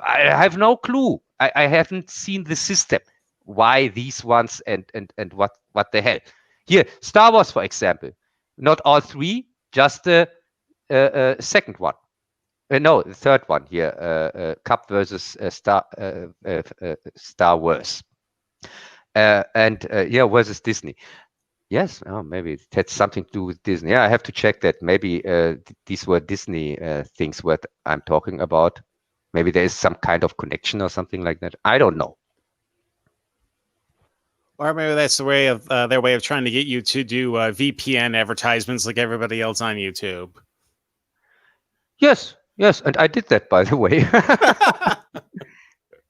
I have no clue. I haven't seen the system. Why these ones and what the hell? Here, Star Wars, for example. Not all 3, just the second one. No, the third one here. Cup versus Star Wars. And yeah, versus Disney. Yes, maybe it had something to do with Disney. Yeah, I have to check that. Maybe these were Disney things what I'm talking about. Maybe there is some kind of connection or something like that. I don't know. Or maybe that's the way of their way of trying to get you to do VPN advertisements like everybody else on YouTube. Yes, and I did that, by the way.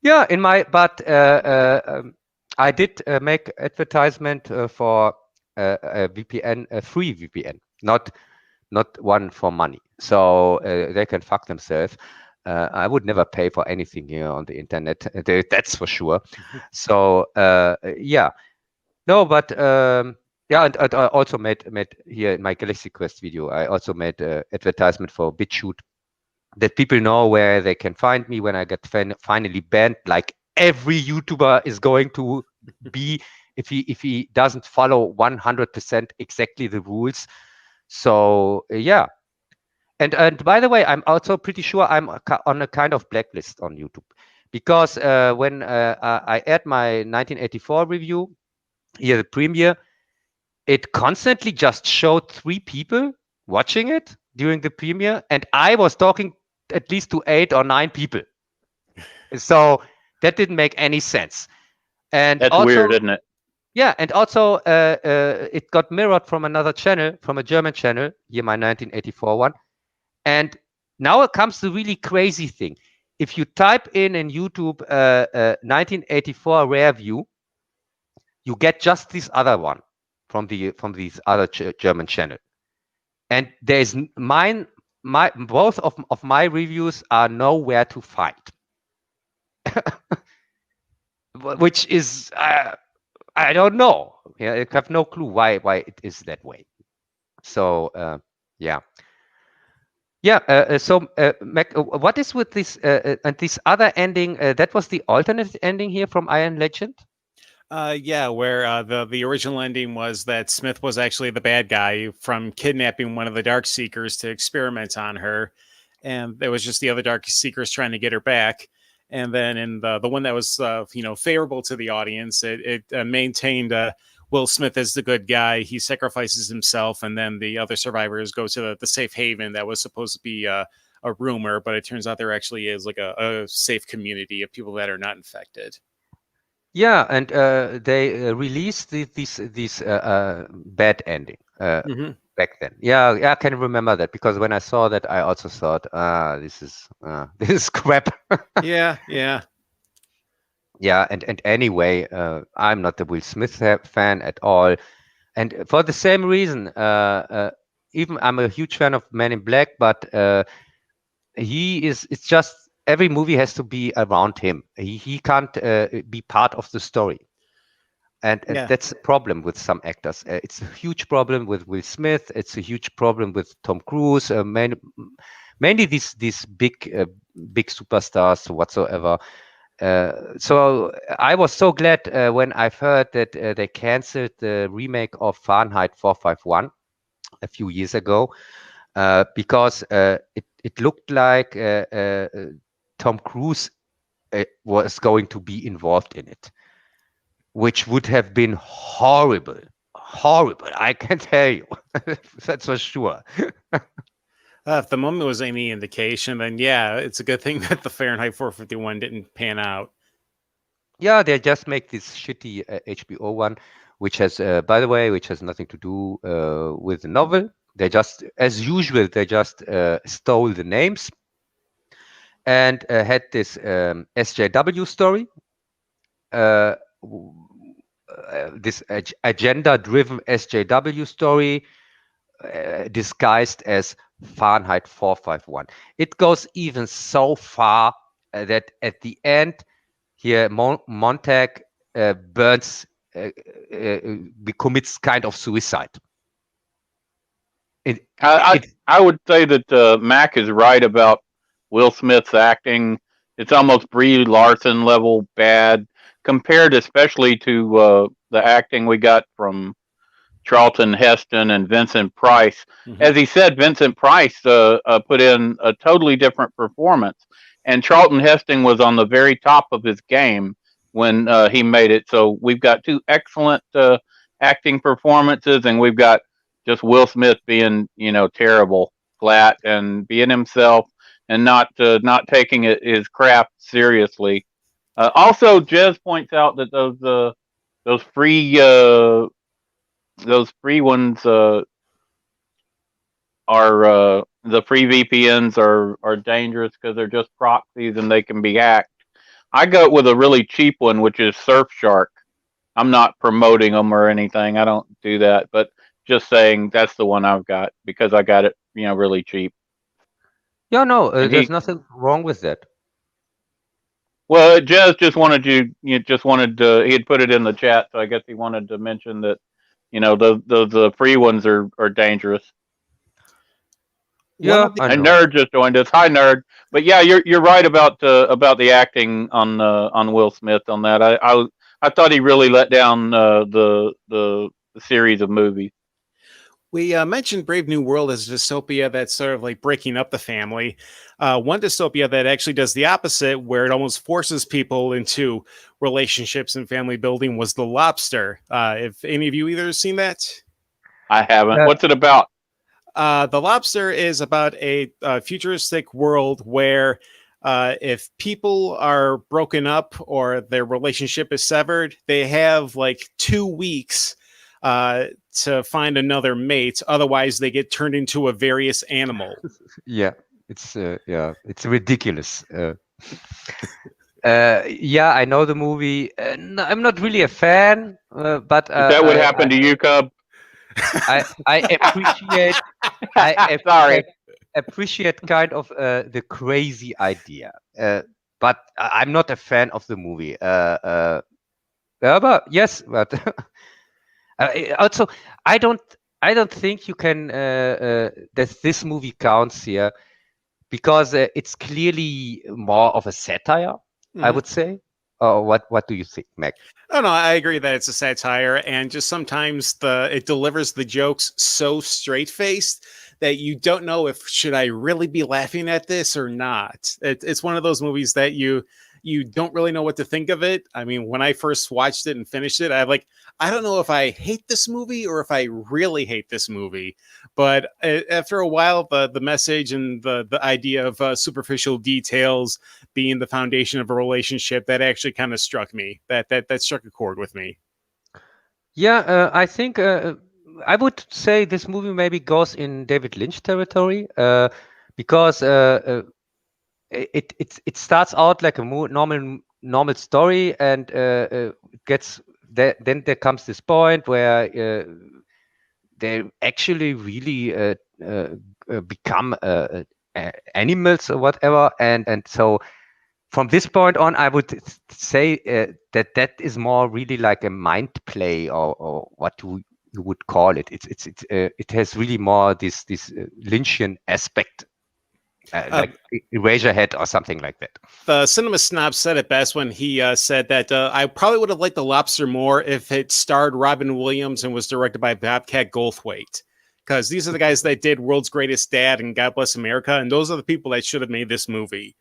Yeah, I did make advertisement for a VPN, a free VPN, not one for money. So they can fuck themselves. I would never pay for anything here on the internet. That's for sure. So yeah, No, but yeah, and I also made here in my Galaxy Quest video. I also made advertisement for BitChute, that people know where they can find me when I get finally banned. Like every YouTuber is going to be if he doesn't follow 100% exactly the rules. So yeah. And by the way, I'm also pretty sure I'm on a kind of blacklist on YouTube, because when I aired my 1984 review here, the premiere, it constantly just showed 3 people watching it during the premiere, and I was talking at least to 8 or 9 people. So that didn't make any sense. And That's also, weird, isn't it? yeah, and also it got mirrored from another channel, from a German channel, here my 1984 one. And now it comes the really crazy thing. If you type in YouTube 1984 rare view, you get just this other one from these other German channel. And there's my both of my reviews are nowhere to find, which is I don't know. Yeah, I have no clue why it is that way. So yeah. Yeah. So Mac, what is with this and this other ending? That was the alternate ending here from Iron Legend. Yeah, where the original ending was that Smith was actually the bad guy from kidnapping one of the Dark Seekers to experiment on her, and there was just the other Dark Seekers trying to get her back. And then in the one that was favorable to the audience, it maintained Will Smith as the good guy. He sacrifices himself, and then the other survivors go to the safe haven that was supposed to be a rumor, but it turns out there actually is like a safe community of people that are not infected. Yeah, and they released these bad ending back then. Yeah, I can remember that, because when I saw that, I also thought, this is this is crap. Yeah, yeah. Yeah, and anyway, I'm not a Will Smith fan at all, and for the same reason, even I'm a huge fan of Men in Black, but it's just every movie has to be around him. He can't be part of the story. And Yeah. that's a problem with some actors. It's a huge problem with Will Smith. It's a huge problem with Tom Cruise. Mainly these big superstars whatsoever. So I was so glad when I've heard that they canceled the remake of Fahrenheit 451 a few years ago, because it looked like Tom Cruise was going to be involved in it, which would have been horrible. Horrible, I can tell you. That's for sure. If the moment was any indication, then yeah, it's a good thing that the Fahrenheit 451 didn't pan out. Yeah, they just make this shitty HBO one, which has, by the way, which has nothing to do with the novel. They just, as usual, they just stole the names and had this SJW story, this agenda-driven SJW story, disguised as Fahrenheit 451. It goes even so far that at the end, here Montag burns, commits kind of suicide. I would say that Mack is right about Will Smith's acting. It's almost Brie Larson level bad, compared especially to the acting we got from Charlton Heston and Vincent Price. As he said, Vincent Price put in a totally different performance, and Charlton Heston was on the very top of his game when he made it. So we've got 2 excellent acting performances, and we've got just Will Smith being, terrible, flat, and being himself, and not taking his craft seriously. Also, Jez points out that those free ones are the free VPNs are dangerous because they're just proxies and they can be hacked. I go with a really cheap one, which is Surfshark. I'm not promoting them or anything. I don't do that, but just saying that's the one I've got because I got it, really cheap. Yeah, no, there's nothing wrong with that. Well, Jez just wanted he had put it in the chat, so I guess he wanted to mention that the free ones are dangerous. One Yeah, of the I And know. Nerd just joined us. Hi, Nerd. But yeah, you're right about the acting on Will Smith on that. I thought he really let down the series of movies. We mentioned Brave New World as a dystopia that's sort of like breaking up the family. One dystopia that actually does the opposite, where it almost forces people into relationships and family building, was The Lobster. If any of you either seen that, I haven't. Uh, What's it about? The Lobster is about a futuristic world where if people are broken up or their relationship is severed, they have like 2 weeks to find another mate. Otherwise, they get turned into a various animal. yeah, it's ridiculous. Yeah, I know the movie. I'm not really a fan, but Is that what happened to you, Cub? I appreciate Sorry. appreciate kind of the crazy idea, but I'm not a fan of the movie. But yes, but also I don't think you can that this movie counts here because it's clearly more of a satire, I would say. What do you think, Mac? Oh no, I agree that it's a satire, and just sometimes it delivers the jokes so straight faced that you don't know if should I really be laughing at this or not. It's one of those movies that you don't really know what to think of it. I mean, when I first watched it and finished it, I don't know if I hate this movie or if I really hate this movie. But after a while, the message and the idea of superficial details being the foundation of a relationship, that actually kind of struck me. That struck a chord with me. Yeah, I think I would say this movie maybe goes in David Lynch territory because it starts out like a normal story, and it gets there. Then there comes this point where they actually really become animals or whatever, and so from this point on, I would say that is more really like a mind play, or what you would call it. It has really more this Lynchian aspect, like Eraserhead or something like that. The Cinema Snob said it best when he said that I probably would have liked The Lobster more if it starred Robin Williams and was directed by Bobcat Goldthwait. Because these are the guys that did World's Greatest Dad and God Bless America, and those are the people that should have made this movie.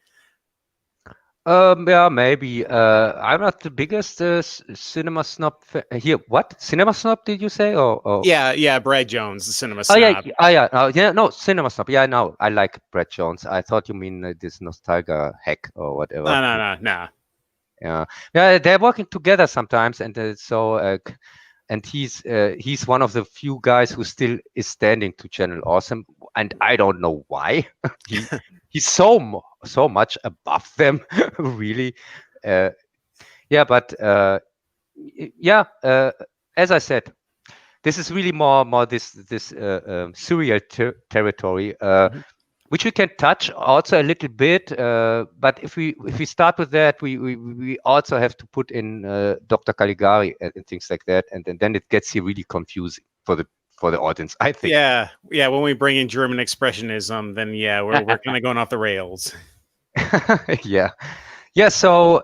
Yeah, maybe. I'm not the biggest cinema snob here. What cinema snob did you say? Or Yeah, Brad Jones, the Cinema oh yeah, Snob. yeah. No, cinema snob. Yeah, no, I like Brett Jones. I thought you mean this nostalgia hack or whatever. No. Yeah. They're working together sometimes, and and he's one of the few guys who still is standing to Channel Awesome, and I don't know why. He's so much above them, really. Yeah, but yeah, as I said, this is really more this surreal territory, which we can touch also a little bit. But if we start with that, we also have to put in Dr. Caligari and things like that, and then it gets here really confusing for the audience, I think. Yeah. When we bring in German expressionism, then yeah, we're kind of going off the rails. Yeah. So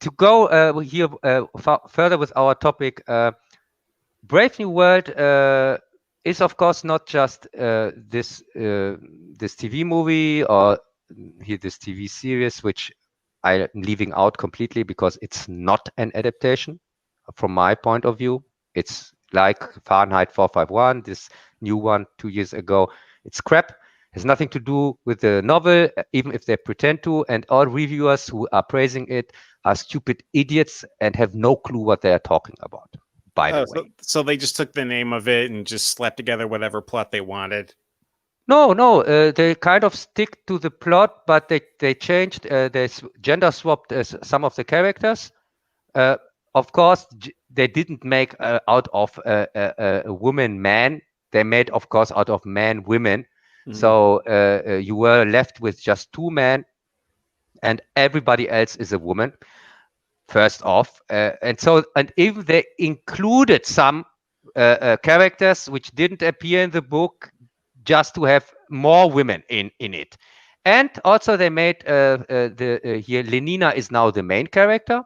to go here further with our topic, Brave New World is of course not just this TV movie or here this TV series, which I'm leaving out completely because it's not an adaptation from my point of view. It's like Fahrenheit 451, this new one 2 years ago. It's crap. Has nothing to do with the novel, even if they pretend to. And all reviewers who are praising it are stupid idiots and have no clue what they are talking about. By the way, so they just took the name of it and just slapped together whatever plot they wanted. No, they kind of stick to the plot, but they changed, they gender swapped some of the characters. Of course, they didn't make out of a woman man. They made, of course, out of man women. So you were left with just two men, and everybody else is a woman. First off, and even they included some characters which didn't appear in the book, just to have more women in it. And also they made here Lenina is now the main character,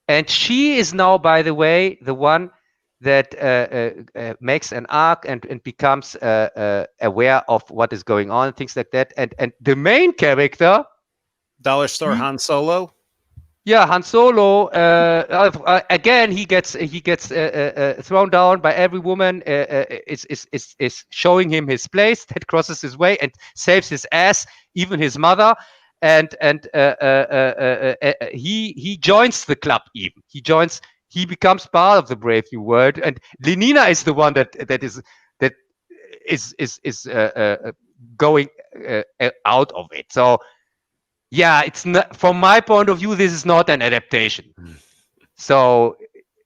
and she is now, by the way, the one that makes an arc and becomes aware of what is going on, things like that. And the main character, Dollar Store Han Solo. yeah, Han Solo. Again, he gets thrown down by every woman. Is showing him his place, that crosses his way and saves his ass, even his mother. And he joins the club. Even he becomes part of the Brave New World. And Lenina is the one that is going out of it. So. Yeah, it's not, from my point of view, this is not an adaptation. So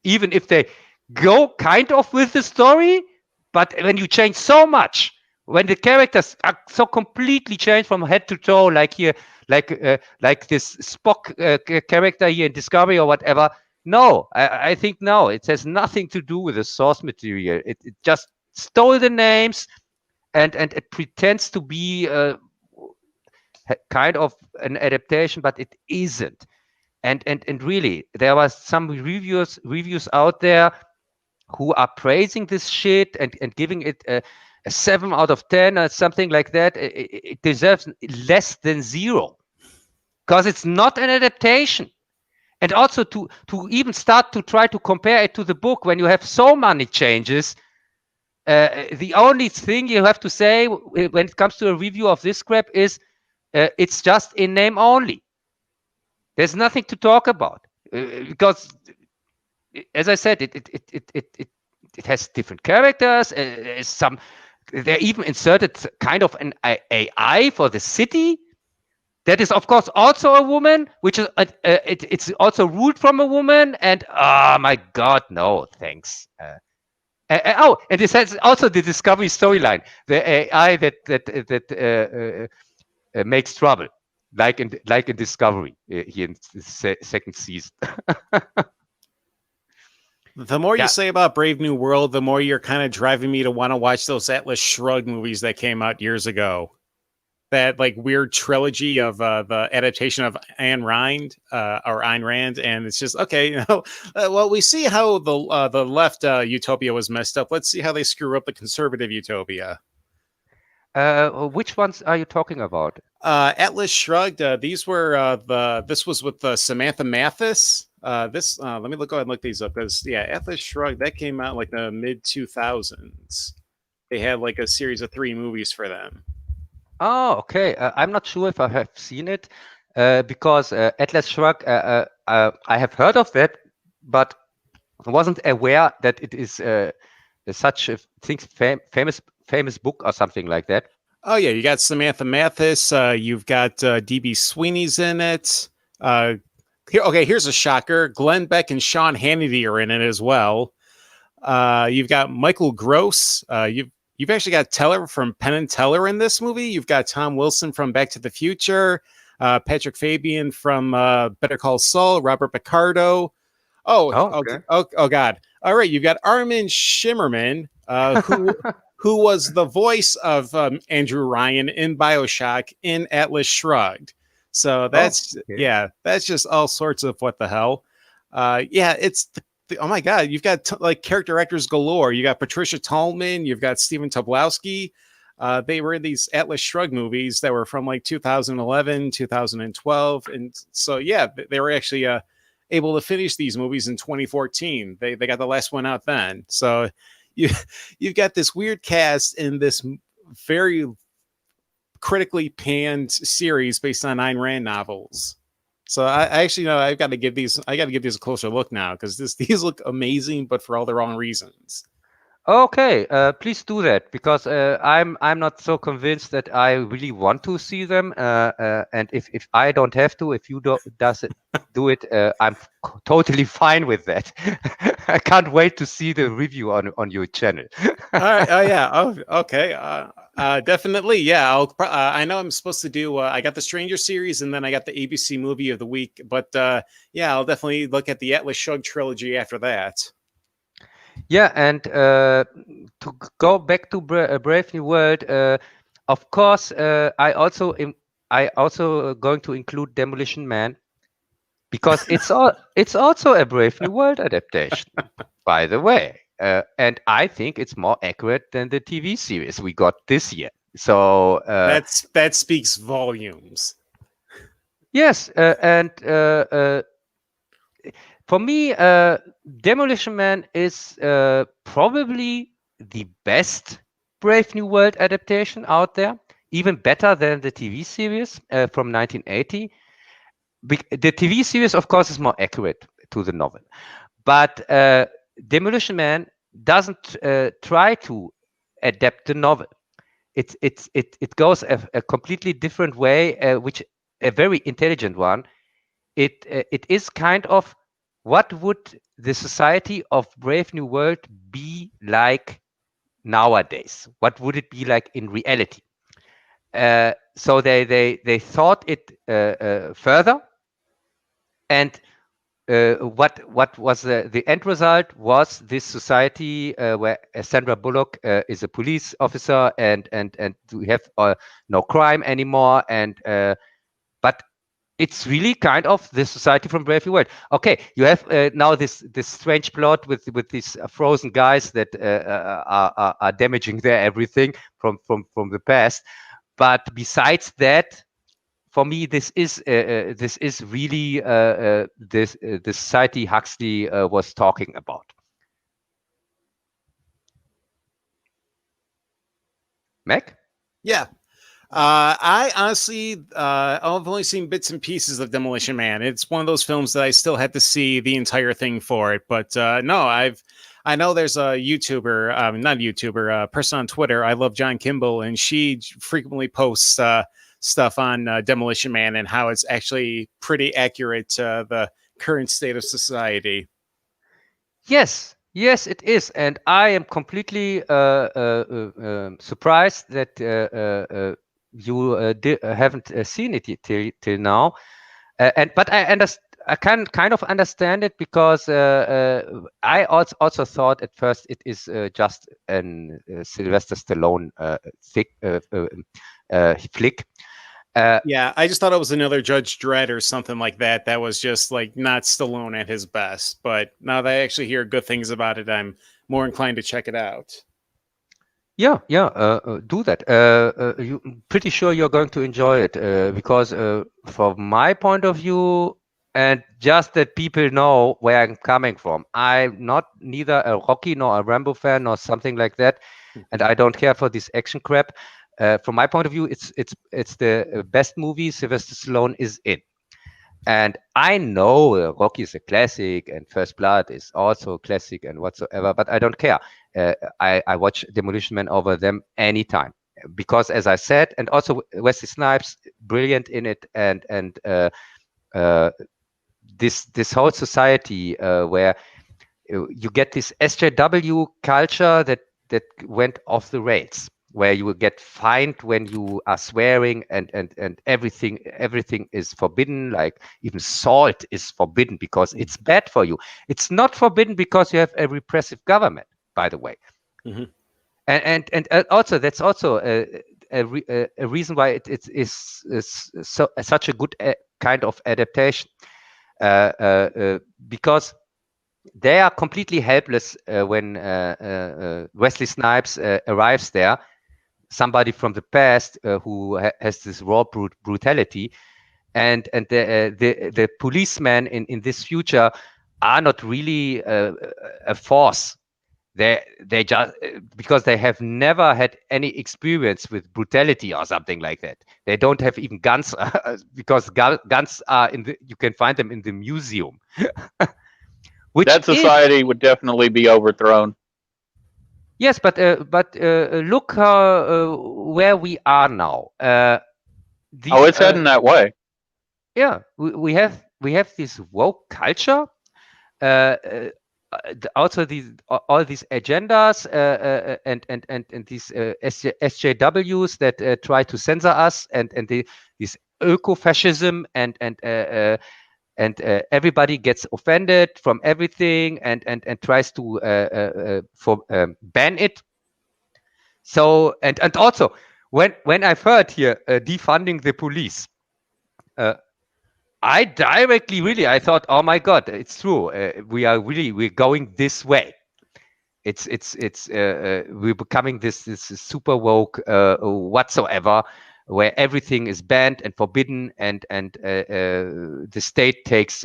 even if they go kind of with the story, but when you change so much, when the characters are so completely changed from head to toe, like here, like this Spock character here in Discovery or whatever, no, I think no, it has nothing to do with the source material. It just stole the names, and it pretends to be kind of an adaptation, but it isn't. And really, there was some reviews out there who are praising this shit and giving it a 7 out of 10 or something like that. It deserves less than 0 because it's not an adaptation. And also to even start to try to compare it to the book when you have so many changes, the only thing you have to say when it comes to a review of this crap is it's just in name only. There's nothing to talk about because, as I said, it has different characters. They even inserted kind of an AI for the city. That is, of course, also a woman, which is it's also ruled from a woman. And oh my God, no, thanks. And this has also the Discovery storyline, the AI that makes trouble, like in Discovery here in the second season. The more you say about Brave New World, the more you're kind of driving me to want to watch those Atlas Shrugged movies that came out years ago. That like weird trilogy of the adaptation of Ayn Rand, and it's just okay. Well, we see how the left utopia was messed up. Let's see how they screw up the conservative utopia. Which ones are you talking about? Atlas Shrugged. These were this was with Samantha Mathis. Let me go ahead and look these up because Atlas Shrugged that came out like the mid 2000s. They had like a series of 3 movies for them. Oh, okay. I'm not sure if I have seen it because Atlas Shrugged. I have heard of that, but I wasn't aware that it is such a famous book or something like that. Oh yeah, you got Samantha Mathis. You've got DB Sweeney's in it. Here's a shocker: Glenn Beck and Sean Hannity are in it as well. You've got Michael Gross. You've actually got Teller from Penn and Teller in this movie. You've got Tom Wilson from Back to the Future, Patrick Fabian from Better Call Saul, Robert Picardo. Okay. Oh God! All right, you've got Armin Shimmerman, who was the voice of Andrew Ryan in BioShock in Atlas Shrugged. So that's that's just all sorts of what the hell. It's oh my God, you've got like character actors galore. You got Patricia Tallman, you've got Stephen Tobolowsky. They were in these Atlas Shrugged movies that were from like 2011, 2012. And so, they were actually able to finish these movies in 2014. They got the last one out then. So you've got this weird cast in this very critically panned series based on Ayn Rand novels. So I actually know I've got to give these a closer look now because these look amazing, but for all the wrong reasons. Okay, please do that because I'm not so convinced that I really want to see them. And if I don't have to, if you do it, I'm totally fine with that. I can't wait to see the review on your channel. All right. Oh yeah. Oh, okay. Definitely. Yeah. I know I'm supposed to do. I got the Stranger series, and then I got the ABC movie of the week. But yeah, I'll definitely look at the Atlas Shrugged trilogy after that. Yeah, and to go back to Brave New World, of course, I also going to include Demolition Man because it's also a Brave New World adaptation, by the way, and I think it's more accurate than the TV series we got this year. So that speaks volumes. yes, and for me, Demolition Man is probably the best Brave New World adaptation out there, even better than the TV series from 1980. The TV series, of course, is more accurate to the novel, but Demolition Man doesn't try to adapt the novel. It goes a completely different way, which a very intelligent one. It is kind of what would the society of Brave New World be like nowadays? What would it be like in reality? So they thought it further, and what was the end result was this society where Sandra Bullock is a police officer, and we have no crime anymore, and but it's really kind of the society from Brave New World. Okay, you have now this strange plot with these frozen guys that are damaging their everything from the past. But besides that, for me, this is really the society Huxley was talking about. Mac? Yeah. I honestly, I've only seen bits and pieces of Demolition Man. It's one of those films that I still had to see the entire thing for it. But no, I know there's a YouTuber, not a YouTuber, person on Twitter. I love John Kimball, and she frequently posts stuff on Demolition Man and how it's actually pretty accurate to the current state of society. Yes, yes, it is, and I am completely surprised that you haven't seen it till now. And but I can kind of understand it because I also thought at first it is just an Sylvester Stallone flick. Yeah, I just thought it was another Judge Dredd or something like that. That was just like not Stallone at his best. But now that I actually hear good things about it, I'm more inclined to check it out. Yeah, do that. I'm pretty sure you're going to enjoy it because, from my point of view, and just that people know where I'm coming from, I'm not neither a Rocky nor a Rambo fan or something like that, and I don't care for this action crap. From my point of view, it's the best movie Sylvester Stallone is in. And I know Rocky is a classic and First Blood is also a classic and whatsoever, but I don't care. I watch Demolition Man over them anytime because, as I said, and also Wesley Snipes, brilliant in it, and uh, this whole society where you get this SJW culture that went off the rails, where you will get fined when you are swearing, and everything is forbidden. Like even salt is forbidden because it's bad for you. It's not forbidden because you have a repressive government, by the way. Mm-hmm. And also that's also a reason why it is such a good kind of adaptation, because they are completely helpless when Wesley Snipes arrives there, somebody from the past who has this raw brutality, and the policemen in this future are not really a force. They just because they have never had any experience with brutality or something like that. They don't have even guns because guns are you can find them in the museum. That society would definitely be overthrown. Yes, but look where we are now. Oh, These it's heading that way. Yeah, we have this woke culture. Uh, Also these all these agendas and these SJWs that try to censor us, and this eco-fascism, and everybody gets offended from everything, and tries to ban it. So and also when I've heard here defunding the police, uh, I directly really I thought, oh my God, it's true. We're going this way. We're becoming this super woke whatsoever, where everything is banned and forbidden, and the state takes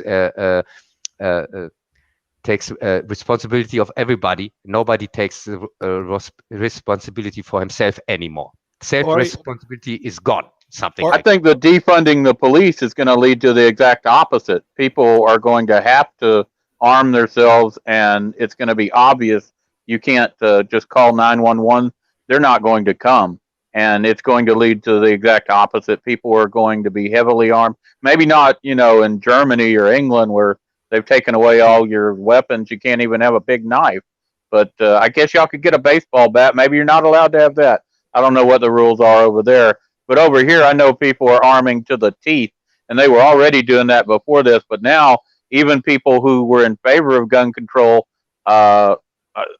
responsibility of everybody. Nobody takes responsibility for himself anymore. Self Or responsibility is gone. Something Or- I like think the defunding the police is going to lead to the exact opposite. People are going to have to arm themselves, and it's going to be obvious. You can't just call 911. They're not going to come. And it's going to lead to the exact opposite. People are going to be heavily armed. Maybe not, in Germany or England where they've taken away all your weapons. You can't even have a big knife. But I guess y'all could get a baseball bat. Maybe you're not allowed to have that. I don't know what the rules are over there, but over here, I know people are arming to the teeth, and they were already doing that before this. But now, even people who were in favor of gun control uh,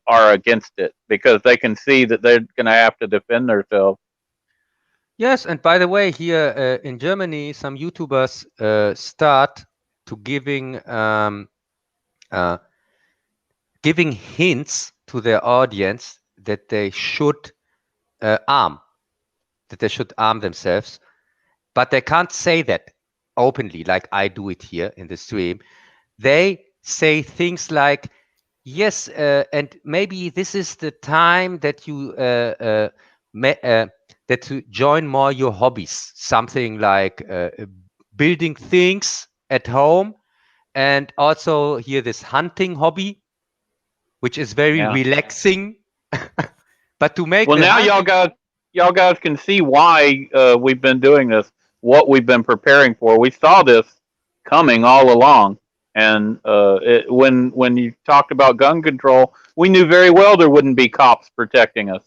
are against it because they can see that they're going to have to defend themselves. Yes, and by the way, here in Germany, some YouTubers start to uh, giving hints to their audience that they should arm, that they should arm themselves, but they can't say that openly like I do it here in the stream. They say things like, yes, and maybe this is the time that you that to join more your hobbies, something like building things at home, and also here this hunting hobby, which is very Yeah. relaxing. But to make Well, the now hunting, y'all guys can see why we've been doing this, what we've been preparing for. We saw this coming all along, and when you talked about gun control, we knew very well there wouldn't be cops protecting us.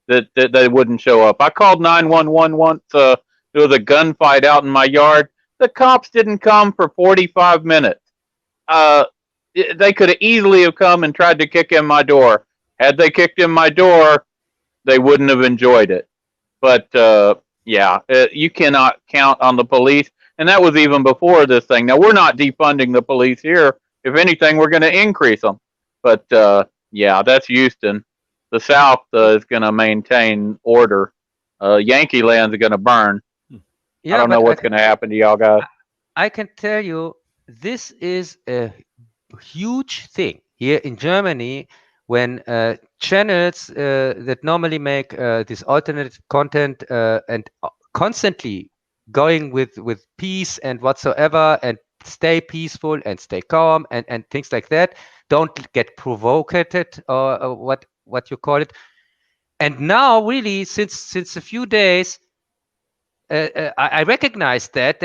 That they wouldn't show up. I called 911 once. There was a gunfight out in my yard. The cops didn't come for 45 minutes. Uh, they could have easily have come and tried to kick in my door. Had they kicked in my door, they wouldn't have enjoyed it. But yeah, you cannot count on the police, and that was even before this thing. Now we're not defunding the police here. If anything, we're going to increase them. But yeah, that's Houston. The South is going to maintain order. Yankee Land's going to burn. I yeah, don't know but what's going to happen to y'all guys. I can tell you this is a huge thing here in Germany when channels that normally make this alternate content and constantly going with peace and whatsoever, and stay peaceful and stay calm, and things like that, don't get provoked, or what you call it. And now really since a few days I recognize that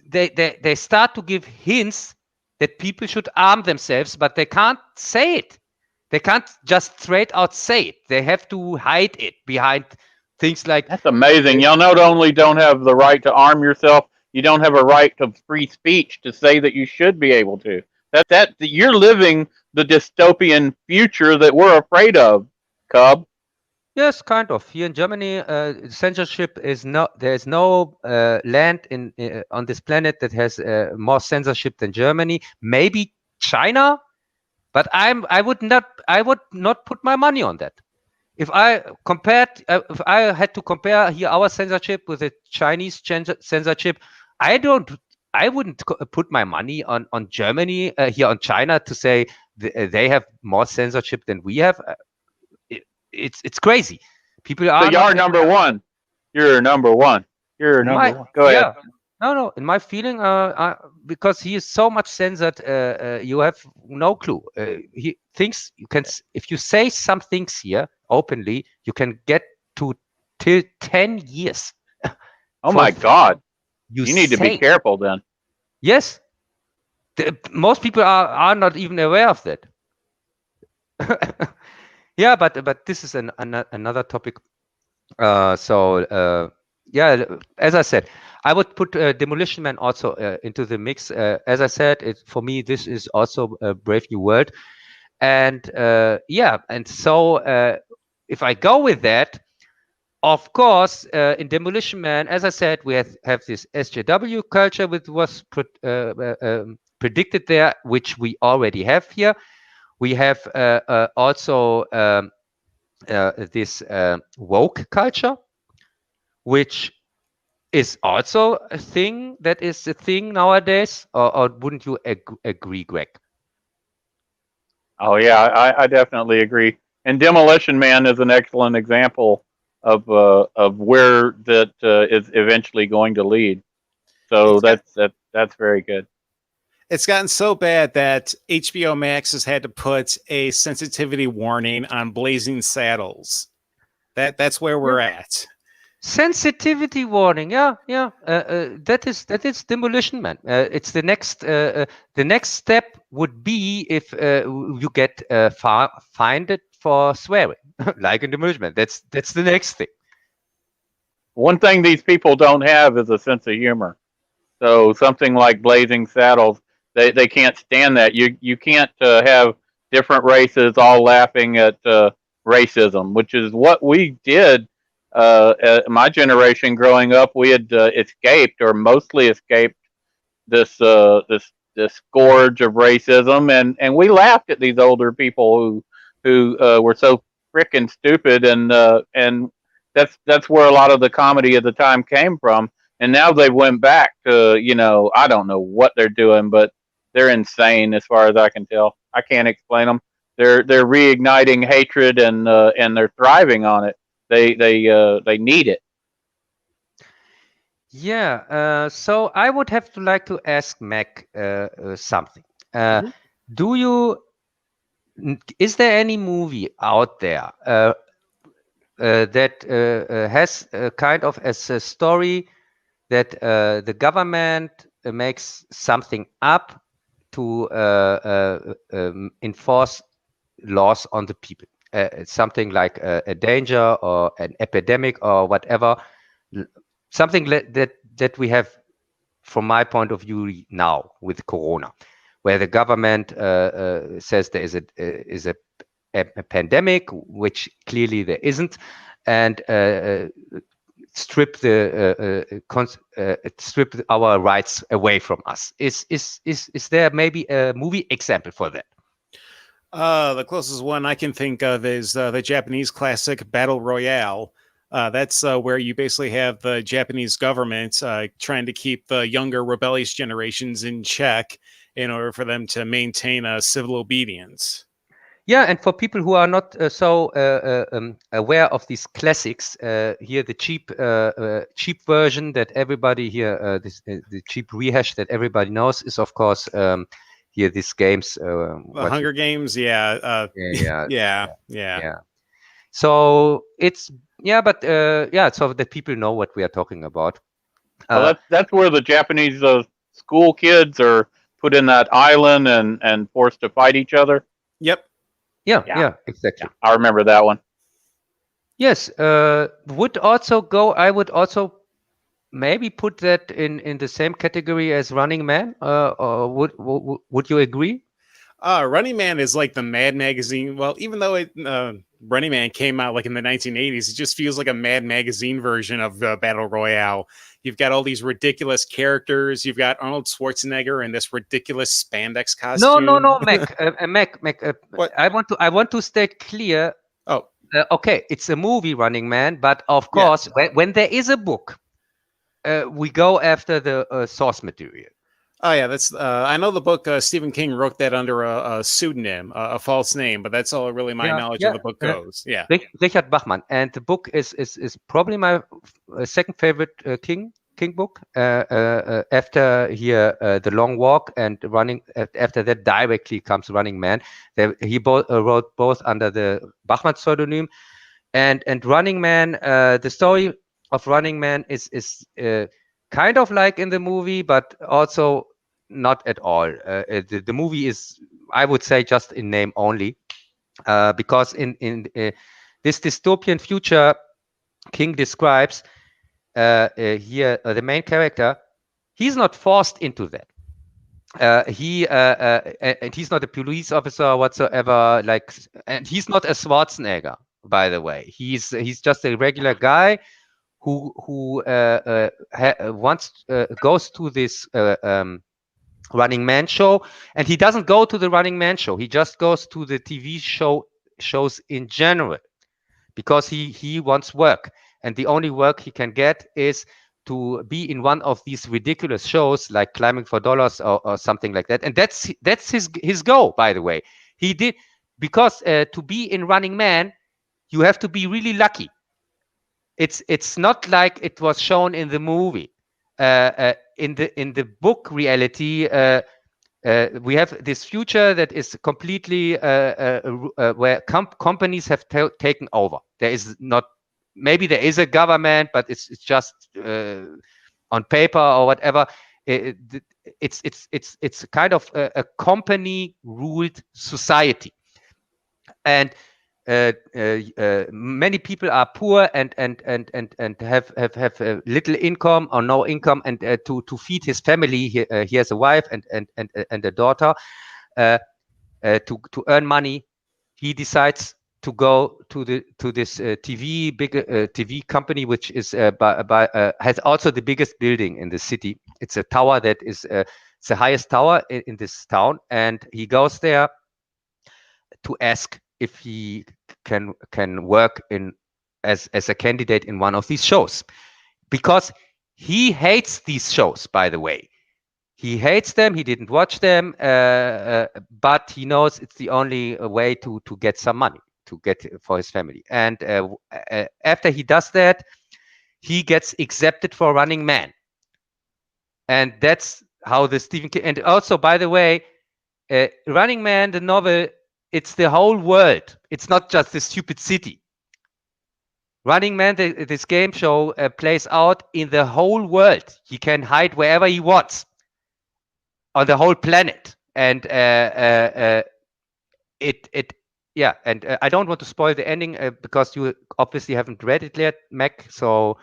they start to give hints that people should arm themselves, but they can't say it. They can't just straight out say it. They have to hide it behind things like That's amazing. Y'all not only don't have the right to arm yourself, you don't have a right to free speech to say that you should be able to. That you're living the dystopian future that we're afraid of, Cub. yes, kind of. Here in Germany, censorship is not. There is no land in on this planet that has more censorship than Germany. Maybe China, but I would not put my money on that. If I had to compare here our censorship with the Chinese censorship, I don't. I wouldn't put my money on Germany here on China to say they have more censorship than we have. It's crazy. People So are y'all not are number one. You're number one. You're number my one. Go ahead. yeah. No. In my feeling, because he is so much censored, you have no clue. He thinks you can, if you say some things here openly, you can get to till 10 years. Oh for my God! you You need to be say careful then. yes. Most people are not even aware of that. Yeah, but this is another topic. Yeah, as I said, I would put Demolition Man also into the mix. As I said, for me this is also a Brave New World, and yeah, and so if I go with that, of course, in Demolition Man, as I said, we have this SJW culture, which was predicted there, which we already have here. We have also this woke culture, which is also a thing that is a thing nowadays, or wouldn't you agree, Greg? Oh yeah, I definitely agree. And Demolition Man is an excellent example of where that is eventually going to lead. So It's got that's very good. it's gotten so bad that HBO Max has had to put a sensitivity warning on Blazing Saddles. That's where we're at. Sensitivity warning. Yeah. That is Demolition Man. It's the next step would be if you get fined for swearing, like in Demolition Man. That's the next thing. One thing these people don't have is a sense of humor. So something like Blazing Saddles, they can't stand that. You can't have different races all laughing at racism, which is what we did. My generation growing up, we had escaped or mostly escaped this scourge of racism, and we laughed at these older people who were so freaking stupid, and that's where a lot of the comedy at the time came from. And now they went back to, I don't know what they're doing, but they're insane as far as I can tell. I can't explain them. They're reigniting hatred, and they're thriving on it. They need it. Yeah. So I would have to like to ask Mac something. Mhm. Do you? Is there any movie out there that has kind of as a story that the government makes something up to enforce laws on the people? Something like a danger or an epidemic or whatever, something that we have, from my point of view now with Corona, where the government says there is a pandemic, which clearly there isn't, and strip strip our rights away from us. Is there maybe a movie example for that? The closest one I can think of is the Japanese classic Battle Royale. That's where you basically have the Japanese government trying to keep the younger rebellious generations in check in order for them to maintain civil obedience. Yeah, and for people who are not so aware of these classics, here the cheap version that everybody here, the cheap rehash that everybody knows is, of course, here these games. The Hunger Games, yeah, yeah, yeah. yeah. So it's but yeah, so that people know what we are talking about. Well, that's where the Japanese school kids are put in that island and forced to fight each other. Yep. Yeah, exactly. I remember that one. Yes, would also go. I would also maybe put that in the same category as Running Man. Or would you agree? Running Man is like the Mad Magazine. Well, even though Running Man came out like in the 1980s, it just feels like a Mad Magazine version of Battle Royale. You've got all these ridiculous characters. You've got Arnold Schwarzenegger in this ridiculous spandex costume. No, Mac. Mac. What? I want to state clear. Oh, okay, it's a movie, Running Man, but of course, when there is a book, we go after the source material. Oh yeah, that's. I know the book. Stephen King wrote that under a pseudonym, a false name, but that's all really my knowledge of the book goes. Yeah, Richard Bachman, and the book is probably my second favorite King King book. After here, The Long Walk and Running. After that, directly comes Running Man. He wrote both under the Bachmann pseudonym, and Running Man. The story of Running Man is kind of like in the movie, but also not at all. The movie is, I would say, just in name only, because in this dystopian future King describes, here, the main character, he's not forced into that. And he's not a police officer whatsoever, like, and he's not a Schwarzenegger, by the way. He's just a regular guy who once goes to this Running Man show, and he doesn't go to the Running Man show. He just goes to the TV shows in general, because he wants work, and the only work he can get is to be in one of these ridiculous shows like Climbing for Dollars or something like that. And that's his goal, by the way. He did, because to be in Running Man, you have to be really lucky. It's not like it was shown in the movie. In the book reality, we have this future that is completely where companies have taken over. There is not, maybe there is a government, but it's just on paper or whatever. It's kind of a company ruled society, and many people are poor and have little income or no income, and to feed his family, he has a wife and a daughter. To earn money, he decides to go to this big TV company, which is has also the biggest building in the city. It's a tower that is it's the highest tower in this town, and he goes there to ask if he can work in as a candidate in one of these shows, because he hates these shows, by the way. He hates them. He didn't watch them, but he knows it's the only way to get some money to get for his family. And after he does that, he gets accepted for Running Man, and that's how the Stephen King. And also, by the way, Running Man, the novel, it's the whole world. It's not just the stupid city. Running Man, this game show, plays out in the whole world. He can hide wherever he wants on the whole planet, and yeah. And I don't want to spoil the ending because you obviously haven't read it yet, Mac. So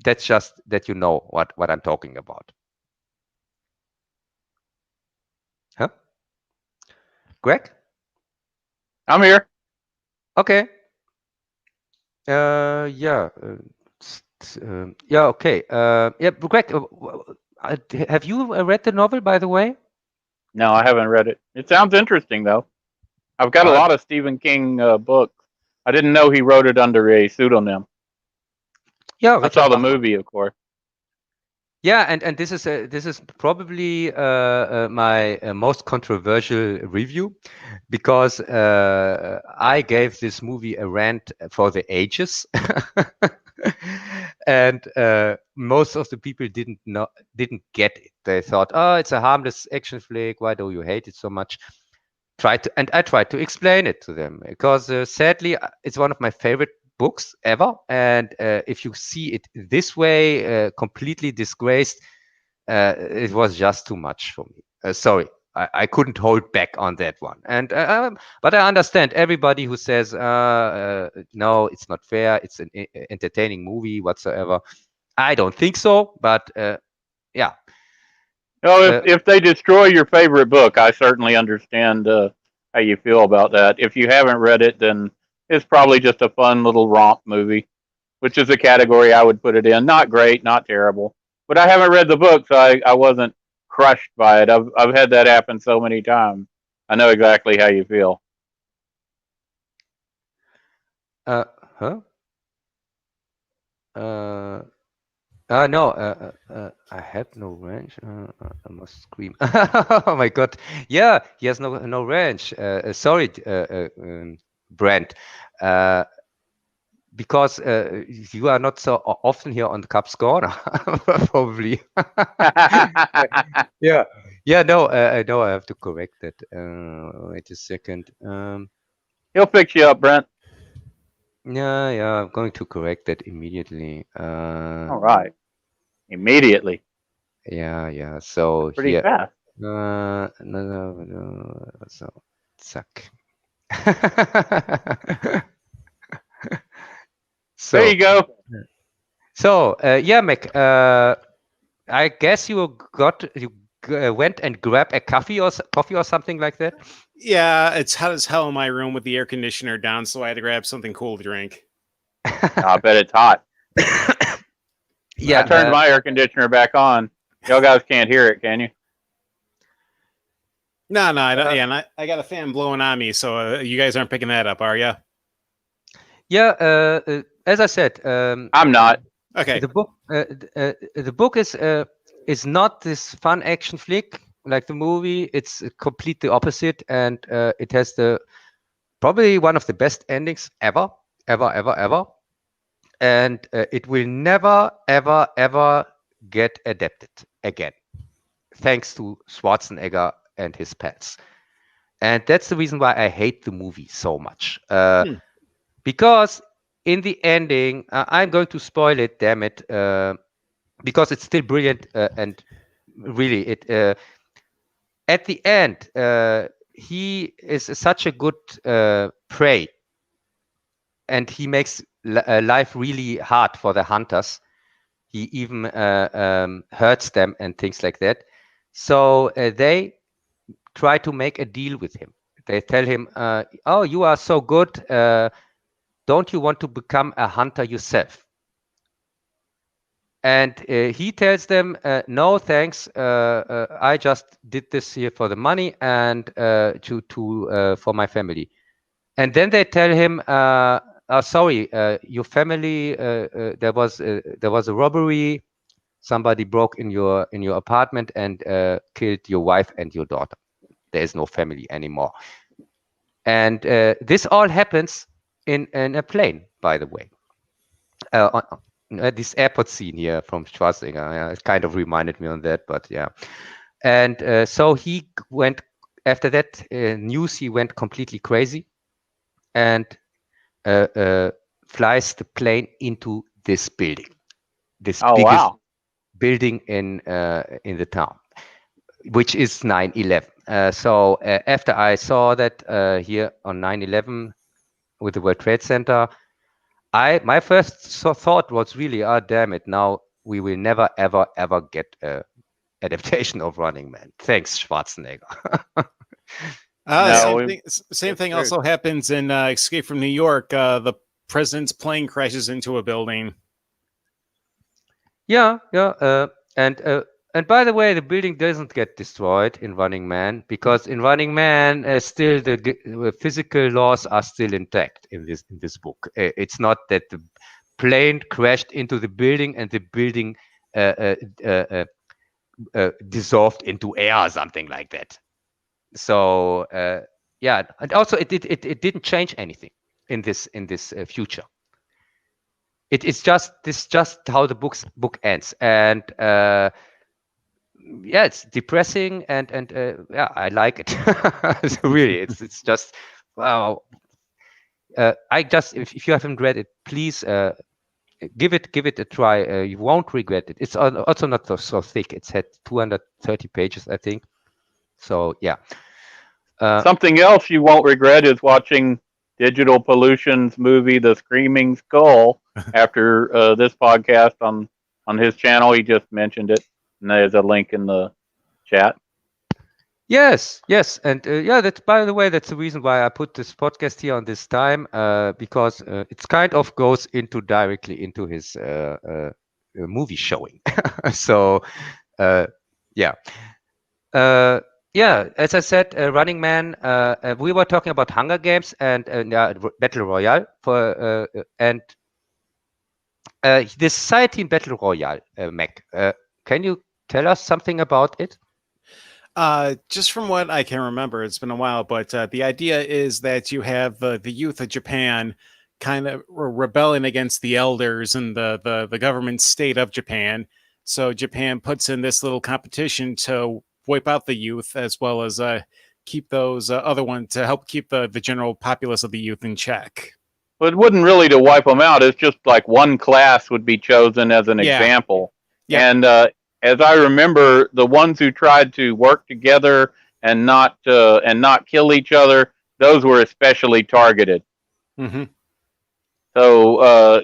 that's just that you know what I'm talking about. Huh? Greg? I'm here. Okay. Yeah. Yeah. Okay. Yeah, Greg, have you read the novel, by the way? No, I haven't read it. It sounds interesting, though. I've got a lot of Stephen King books. I didn't know he wrote it under a pseudonym. Yeah, I saw the movie, of course. Yeah, and this is probably my most controversial review, because I gave this movie a rant for the ages, and most of the people didn't get it. They thought, oh, it's a harmless action flick. Why do you hate it so much? I tried to explain it to them, because sadly, it's one of my favorite books ever, and if you see it this way, completely disgraced, it was just too much for me. Sorry, I couldn't hold back on that one. And but I understand everybody who says no, it's not fair, it's an entertaining movie whatsoever. I don't think so, but yeah. No, if they destroy your favorite book, I certainly understand how you feel about that. If you haven't read it, then it's probably just a fun little romp movie, which is a category I would put it in. Not great, not terrible, but I haven't read the book, so I wasn't crushed by it. I've had that happen so many times. I know exactly how you feel. Huh? No, I have no range. I must scream. Oh my God! Yeah, he has no range. Sorry, Brent. because you are not so often here on the Cubs corner, probably. Yeah, yeah. No, I know I have to correct that. Wait a second. He'll fix you up, Brent. Yeah, yeah. I'm going to correct that immediately. All right. Immediately. Yeah, yeah. So Pretty here. fast. No. So, zack. There you So, go. yeah, Mac. I guess went and grabbed a coffee or something like that. Yeah, it's hot as hell in my room with the air conditioner down, so I had to grab something cool to drink. I bet it's hot. Yeah, I turned my air conditioner back on. Y'all guys can't hear it, can you? No, I don't. Yeah, and I got a fan blowing on me, so you guys aren't picking that up, are you? Yeah. As I said, I'm not. Okay. The book is not this fun action flick like the movie. It's completely opposite, and it has probably one of the best endings ever. And it will never, ever get adapted again, thanks to Schwarzenegger and his pets. And that's the reason why I hate the movie so much. Because in the ending, I'm going to spoil it, damn it, because it's still brilliant and really at the end, he is such a good prey, and he makes life really hard for the hunters. He even hurts them and things like that. So they try to make a deal with him. They tell him, "Oh, you are so good. Don't you want to become a hunter yourself?" And he tells them, "No, thanks. I just did this here for the money and for my family." And then they tell him, "Oh, sorry, your family. There was a robbery. Somebody broke in your apartment and killed your wife and your daughter. There is no family anymore." And this all happens in a plane, by the way. This airport scene here from Schwarzenegger, it kind of reminded me on that, but yeah. And so he went, after that news, he went completely crazy and flies the plane into this building, this biggest building in the town, which is 9/11. So after I saw that here on 9/11 with the World Trade Center, my first thought was really, damn it, now we will never, ever get a adaptation of Running Man. Thanks, Schwarzenegger. Same thing also happens in Escape from New York. The president's plane crashes into a building. Yeah. And by the way, the building doesn't get destroyed in Running Man, because in Running Man, still the physical laws are still intact in this book. It's not that the plane crashed into the building and the building dissolved into air or something like that. So yeah, and also it didn't change anything in this future. It's just how the book ends, and yeah, it's depressing, and yeah, I like it. So really, it's just wow. I just, if you haven't read it, please give it a try. You won't regret it. It's also not so thick. It's had 230 pages, I think. So yeah. Something else you won't regret is watching Digital Pollution's movie, The Screaming Skull, after this podcast on his channel. He just mentioned it, and there's a link in the chat. Yes, and yeah, that's, by the way, that's the reason why I put this podcast here on this time, because it's kind of goes directly into his movie showing. So yeah. Yeah, as I said, Running Man. We were talking about Hunger Games and Battle Royale and the society in Battle Royale. Mac, can you tell us something about it? Just from what I can remember, it's been a while, but the idea is that you have the youth of Japan kind of rebelling against the elders and the government state of Japan. So Japan puts in this little competition to wipe out the youth, as well as keep those other ones to help keep the general populace of the youth in check. But it wouldn't really to wipe them out. It's just like one class would be chosen as an example. Yeah. And as I remember, the ones who tried to work together and not kill each other, those were especially targeted. Mm-hmm. So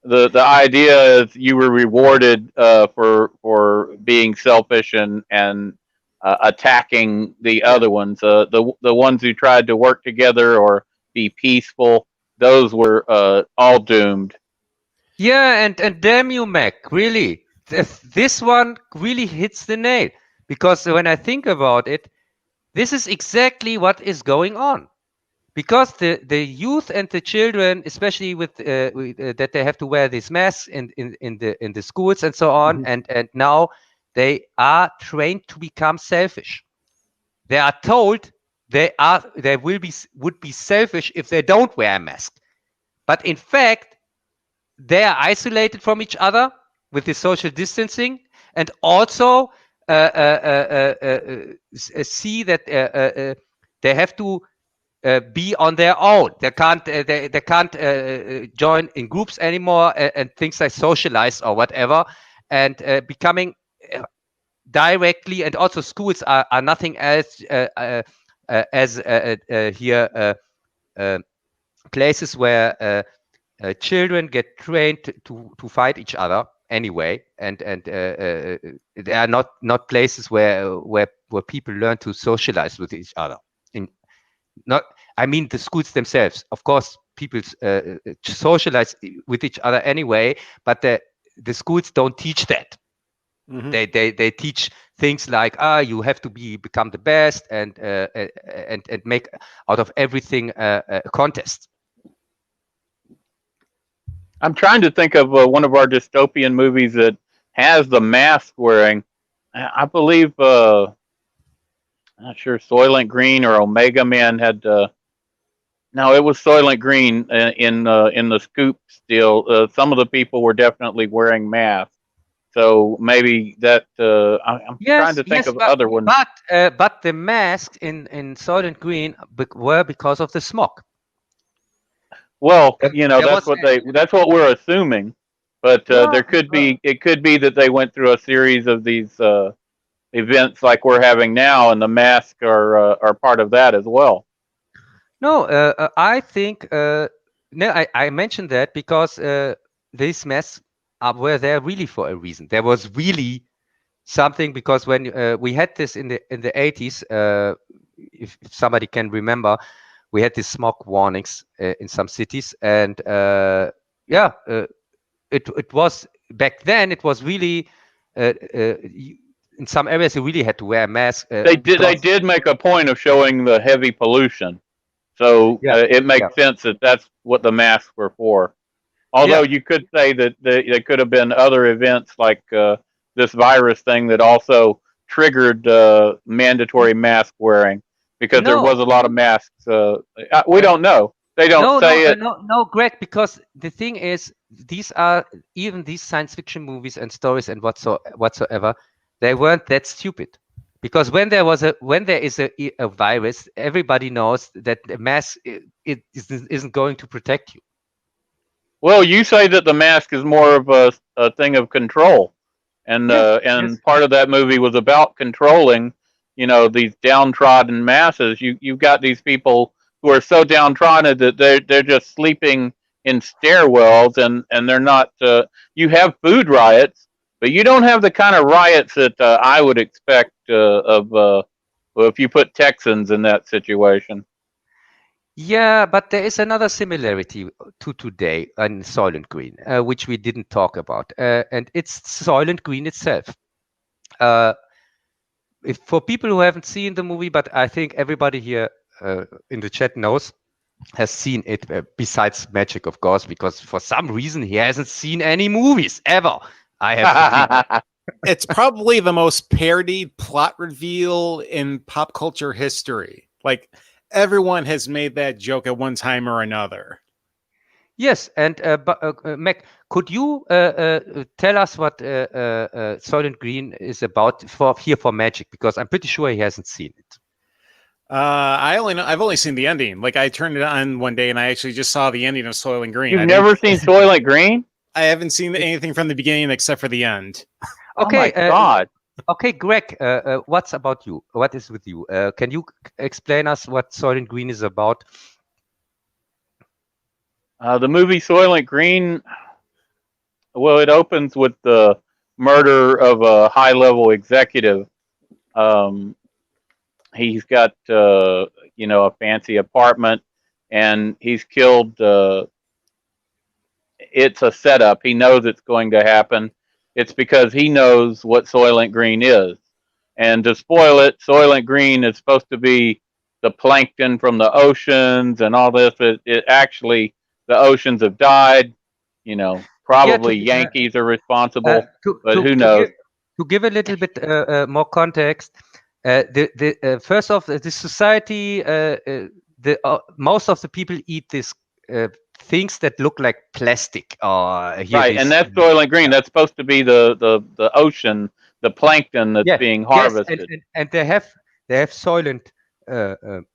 the idea is you were rewarded for being selfish and attacking the other ones. The ones who tried to work together or be peaceful, those were all doomed. Yeah, and damn you, Mac, really. This one really hits the nail. Because when I think about it, this is exactly what is going on. Because the youth and the children, especially with that they have to wear these masks in the schools and so on, and now they are trained to become selfish. They are told would be selfish if they don't wear a mask. But in fact, they are isolated from each other with the social distancing, and also see that they have to be on their own. They can't join in groups anymore and things like socialize or whatever, and becoming directly. And also schools are nothing else as here places where children get trained to fight each other anyway, and they are not places where people learn to socialize with each other. I mean the schools themselves. Of course, people socialize with each other anyway, but the schools don't teach that. Mm-hmm. They teach things like you have to become the best and make out of everything a contest. I'm trying to think of one of our dystopian movies that has the mask wearing. I believe, I'm not sure, Soylent Green or Omega Man had. No, it was Soylent Green in the Scoop still. Some of the people were definitely wearing masks. So maybe that I'm trying to think of other ones. But the masks in Soylent Green were because of the smog. Well, that's what we're assuming, but it could be that they went through a series of these events like we're having now, and the masks are part of that as well. No, I think I mentioned that because these masks were there really for a reason. There was really something, because when we had this in the 80s, if somebody can remember, we had these smog warnings in some cities, and it was back then. It was really in some areas you really had to wear a mask. They did make a point of showing the heavy pollution, so it makes sense that that's what the masks were for. Although you could say that there could have been other events like this virus thing that also triggered mandatory mask wearing. Because there was a lot of masks. We don't know. They don't say it. No, Greg, because the thing is, these science fiction movies and stories and whatsoever, they weren't that stupid. Because when there is a virus, everybody knows that the mask isn't going to protect you. Well, you say that the mask is more of a thing of control, and part of that movie was about controlling. These downtrodden masses. You've got these people who are so downtrodden that they're just sleeping in stairwells, and they're not. You have food riots, but you don't have the kind of riots that I would expect if you put Texans in that situation. Yeah, but there is another similarity to today in Soylent Green, which we didn't talk about, and it's Soylent Green itself. For people who haven't seen the movie, but I think everybody here in the chat has seen it, besides Magic, of course, because for some reason he hasn't seen any movies ever. I have. It's probably the most parodied plot reveal in pop culture history. Like, everyone has made that joke at one time or another. Yes, and Mac, could you tell us what Soylent Green is about for Magic? Because I'm pretty sure he hasn't seen it. I've only seen the ending. Like, I turned it on one day and I actually just saw the ending of Soylent Green. You've never seen Soylent Green? I haven't seen anything from the beginning except for the end. Okay, oh my God. Okay, Greg, what's about you? What is with you? Can you explain us what Soylent Green is about? The movie Soylent Green, well, it opens with the murder of a high-level executive. He's got, a fancy apartment, and he's killed. It's a setup. He knows it's going to happen. It's because he knows what Soylent Green is. And to spoil it, Soylent Green is supposed to be the plankton from the oceans and all this. It actually, the oceans have died. Probably Yankees are responsible, but who knows? To give a little bit more context, first off, the society, most of the people eat these things that look like plastic. Right, and that's Soylent Green. That's supposed to be the ocean, the plankton that's being harvested. Yes, and they have Soylent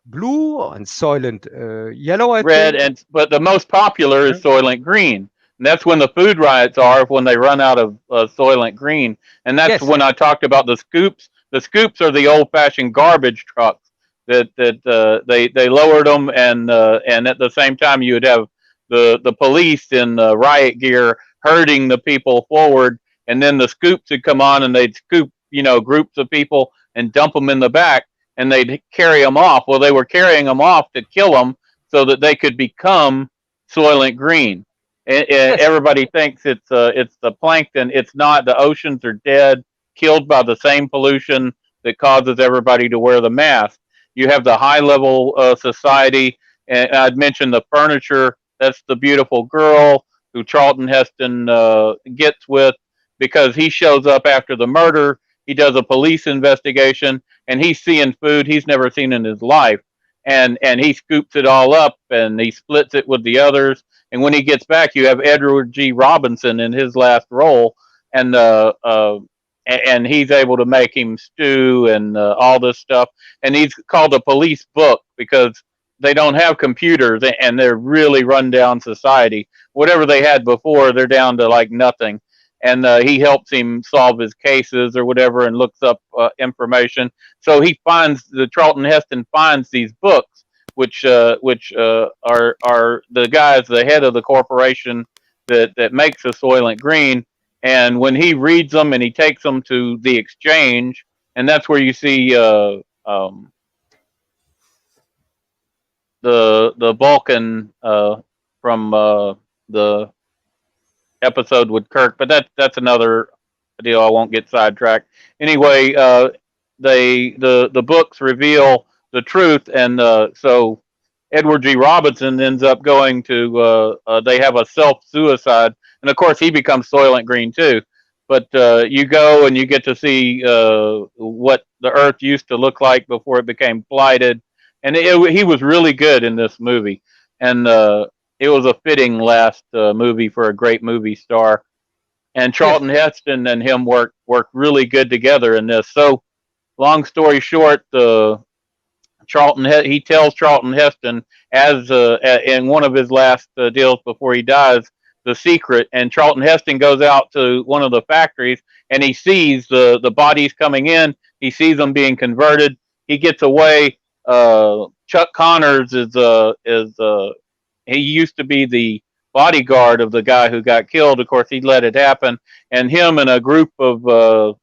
blue and Soylent yellow, red, but the most popular is Soylent Green. And that's when the food riots are, when they run out of Soylent Green. And that's when I talked about the scoops. The scoops are the old-fashioned garbage trucks that they lowered them, and at the same time you would have the police in riot gear herding the people forward, and then the scoops would come on and they'd scoop groups of people and dump them in the back, and they'd carry them off. Well, they were carrying them off to kill them so that they could become Soylent Green. And everybody thinks it's the plankton. It's not. The oceans are dead, killed by the same pollution that causes everybody to wear the mask. You have the high level society, and I'd mentioned the furniture. That's the beautiful girl who Charlton Heston gets with, because he shows up after the murder. He does a police investigation, and he's seeing food he's never seen in his life. And he scoops it all up and he splits it with the others. And when he gets back, you have Edward G. Robinson in his last role, and he's able to make him stew and all this stuff. And he's called a police book because they don't have computers and they're really run down society. Whatever they had before, they're down to like nothing. And he helps him solve his cases or whatever and looks up information. So Charlton Heston finds these books, which are the guys, the head of the corporation that makes the Soylent Green. And when he reads them and he takes them to the exchange, and that's where you see the Vulcan from the episode with Kirk, but that's another deal. I won't get sidetracked. Anyway, the books reveal the truth, and so Edward G. Robinson ends up going to. They have a self-suicide, and of course he becomes Soylent Green too. But you go and you get to see what the Earth used to look like before it became blighted, and he was really good in this movie, and it was a fitting last movie for a great movie star. And Charlton Heston and him work really good together in this. So, long story short, he tells Charlton Heston as in one of his last deals before he dies, the secret. And Charlton Heston goes out to one of the factories and he sees the bodies coming in. He sees them being converted. He gets away. Chuck Connors he used to be the bodyguard of the guy who got killed. Of course, he let it happen, and him and a group of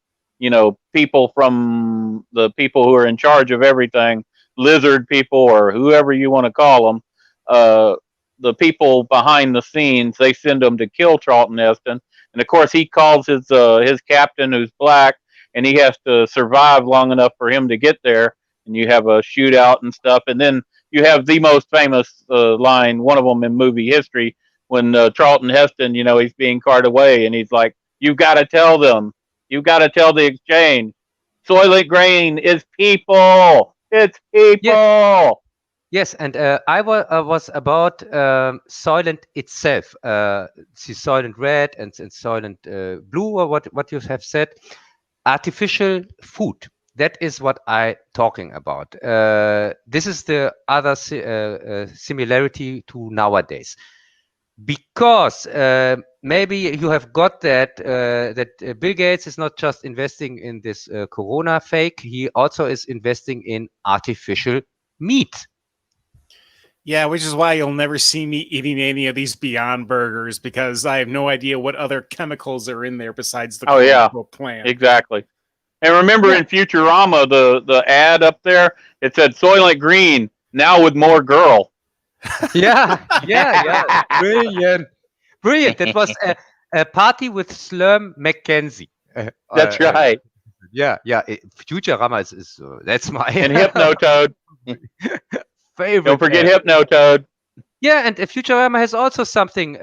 people from the people who are in charge of everything, lizard people or whoever you want to call them, the people behind the scenes, they send them to kill Charlton Heston, and of course he calls his captain, who's black, and he has to survive long enough for him to get there, and you have a shootout and stuff, and then you have the most famous line, one of them in movie history, when Charlton Heston, he's being carted away, and he's like, "You've got to tell them. You've got to tell the exchange. Soylent Green is people. It's people." Yes, and I was about Soylent itself, the Soylent Red and Soylent Blue, or what you have said. Artificial food. That is what I talking about. This is the other similarity to nowadays, because maybe you have got that Bill Gates is not just investing in this Corona fake. He also is investing in artificial meat. Yeah, which is why you'll never see me eating any of these Beyond Burgers, because I have no idea what other chemicals are in there besides the Oh yeah, plant. exactly. And remember Yeah. in Futurama, the ad up there, it said Soylent Green, now with more girl. Yeah. Brilliant. That was a party with Slurm Mackenzie. That's right. Yeah. Futurama is that's my And Hypnotoad. favorite. Don't forget Hypnotoad. Yeah, and Futurama has also something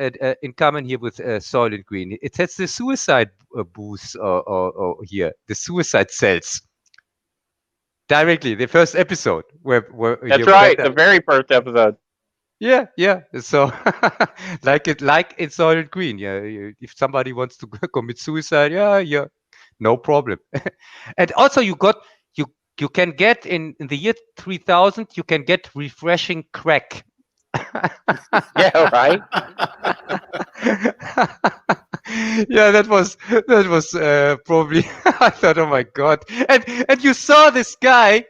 in common here with Soylent Green. It has the suicide booths or here, the suicide cells. Directly, the first episode where That's here, right. The very first episode. Yeah. So like in Soylent Green, yeah. If somebody wants to commit suicide, yeah, no problem. And also you can get in the year 3000, you can get refreshing crack. Yeah, right. Yeah, that was probably. I thought, oh my god! And you saw this guy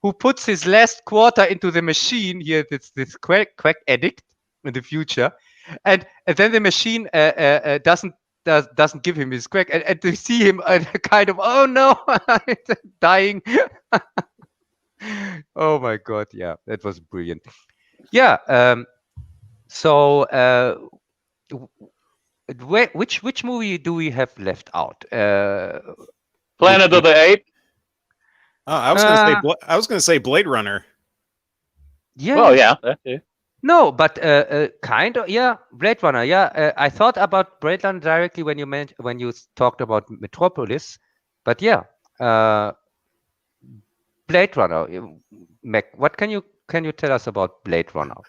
who puts his last quarter into the machine here. This quack addict in the future, and then the machine doesn't give him his crack, and to see him kind of, oh no, dying. Oh my god! Yeah, that was brilliant. Yeah. So which movie do we have left out? Planet of the Apes. Oh, I was gonna say Blade Runner. Yeah. Well, yeah, that's it. No, but kind of, yeah. Blade Runner, yeah. I thought about Blade Runner directly when you talked about Metropolis, but yeah, Blade Runner. Mac, what can you tell us about Blade Runner?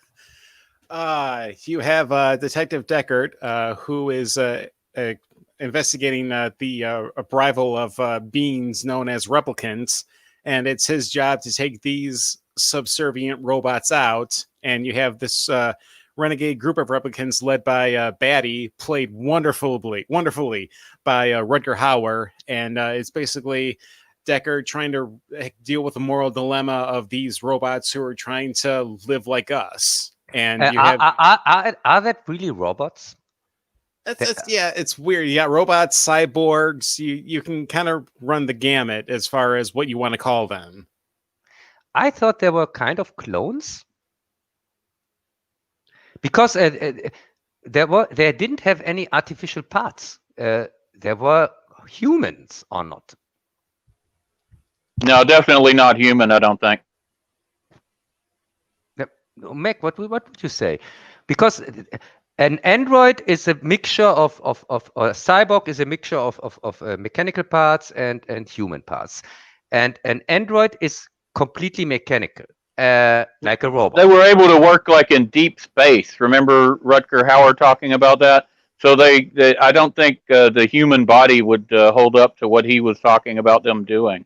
You have Detective Deckard, who is investigating the arrival of beings known as replicants, and it's his job to take these subservient robots out. And you have this renegade group of replicants led by Batty, played wonderfully by Rutger Hauer, and it's basically Deckard trying to deal with the moral dilemma of these robots who are trying to live like us. And you have are that really robots? it's weird. You got robots, cyborgs. You can kind of run the gamut as far as what you want to call them. I thought they were kind of clones, because they didn't have any artificial parts. They were humans or not? No, definitely not human. I don't think. Mac, what would you say? Because an android is a mixture of or a cyborg is a mixture of mechanical parts and human parts, and an android is completely mechanical, like a robot. They were able to work like in deep space. Remember Rutger Hauer talking about that? So they I don't think the human body would hold up to what he was talking about them doing.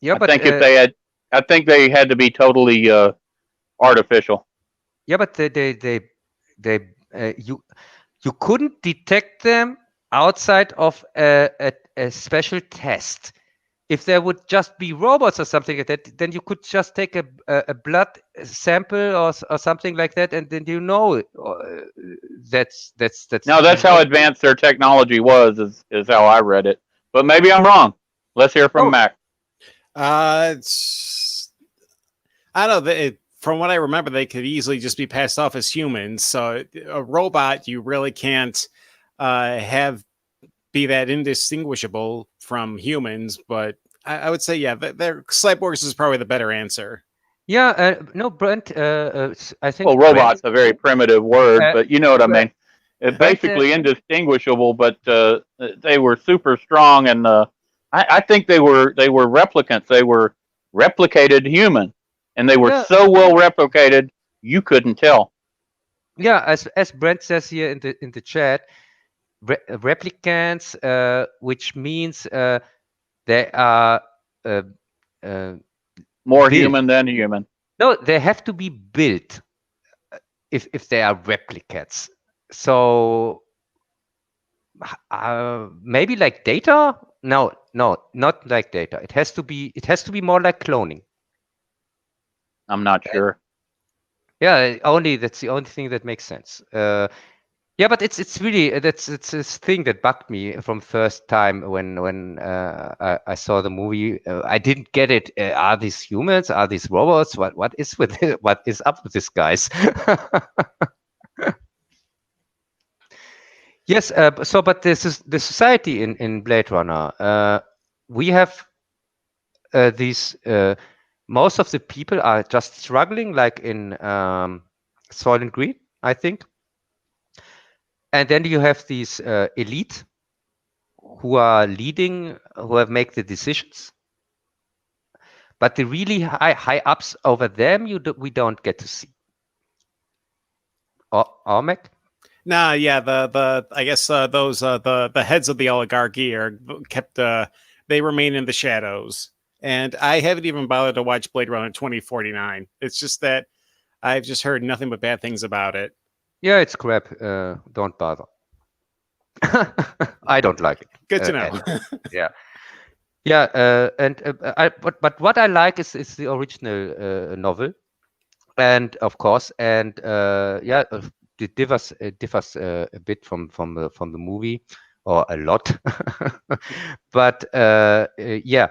Yeah, I think if they had, I think they had to be totally artificial. Yeah, but you couldn't detect them outside of a special test. If there would just be robots or something like that, then you could just take a blood sample or something like that, and then that's. No, that's how advanced their technology was. Is how I read it. But maybe I'm wrong. Let's hear from Mac. I don't know. From what I remember, they could easily just be passed off as humans. So a robot, you really can't have be that indistinguishable from humans. But I would say, yeah, their cyborgs is probably the better answer. Yeah, no, Brent. I think. Well, robot's a very primitive word, but you know what I mean. It's basically indistinguishable, but they were super strong, and I think they were replicants. They were replicated human. and they were Yeah, so well replicated you couldn't tell. yeah. As Brent says here in the chat, replicants, which means they are uh, uh, More built. human than human. No, they have to be built if they are replicates. So maybe like data? No, not like data. It has to be more like cloning. I'm not sure. Yeah, that's the only thing that makes sense. Yeah, but it's really it's this thing that bugged me from first time when I saw the movie. I didn't get it. Are these humans? Are these robots? What is with it? What is up with these guys? Yes. But this is the society in Blade Runner. We have these. Most of the people are just struggling, like in Soylent Green, I think. And then you have these elite who are leading, who have make the decisions. But the really high ups over them, we don't get to see. Or Mac? Nah, yeah, the I guess those the heads of the oligarchy are kept. They remain in the shadows, and I haven't even bothered to watch Blade Runner 2049. It's just that I've just heard nothing but bad things about it. Yeah, it's crap. Don't bother. I don't like it. Good to know. Yeah. Yeah, but what I like is the original novel, and of course, and yeah, it differs a bit from the movie, or a lot. But yeah,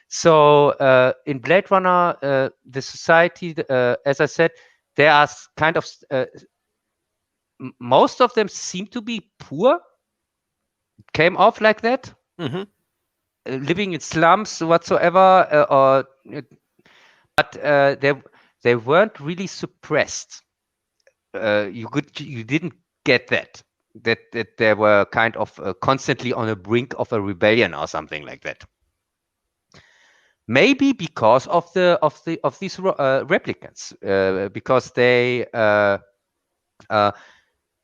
so in Blade Runner, the society, as I said, there are kind of most of them seem to be poor. Came off like that. Mm-hmm. Living in slums whatsoever, but they weren't really suppressed. You didn't get that they were kind of constantly on the brink of a rebellion or something like that. Maybe because of these replicants, because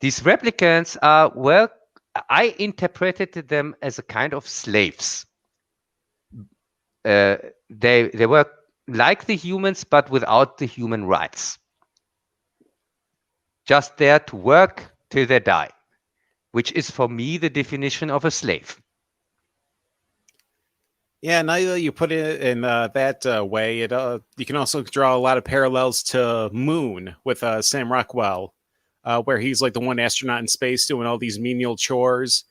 these replicants are, well, I interpreted them as a kind of slaves. They were like the humans, but without the human rights. Just there to work till they die, which is for me the definition of a slave. Yeah, now that you put it in that way, you can also draw a lot of parallels to Moon with Sam Rockwell, where he's like the one astronaut in space doing all these menial chores.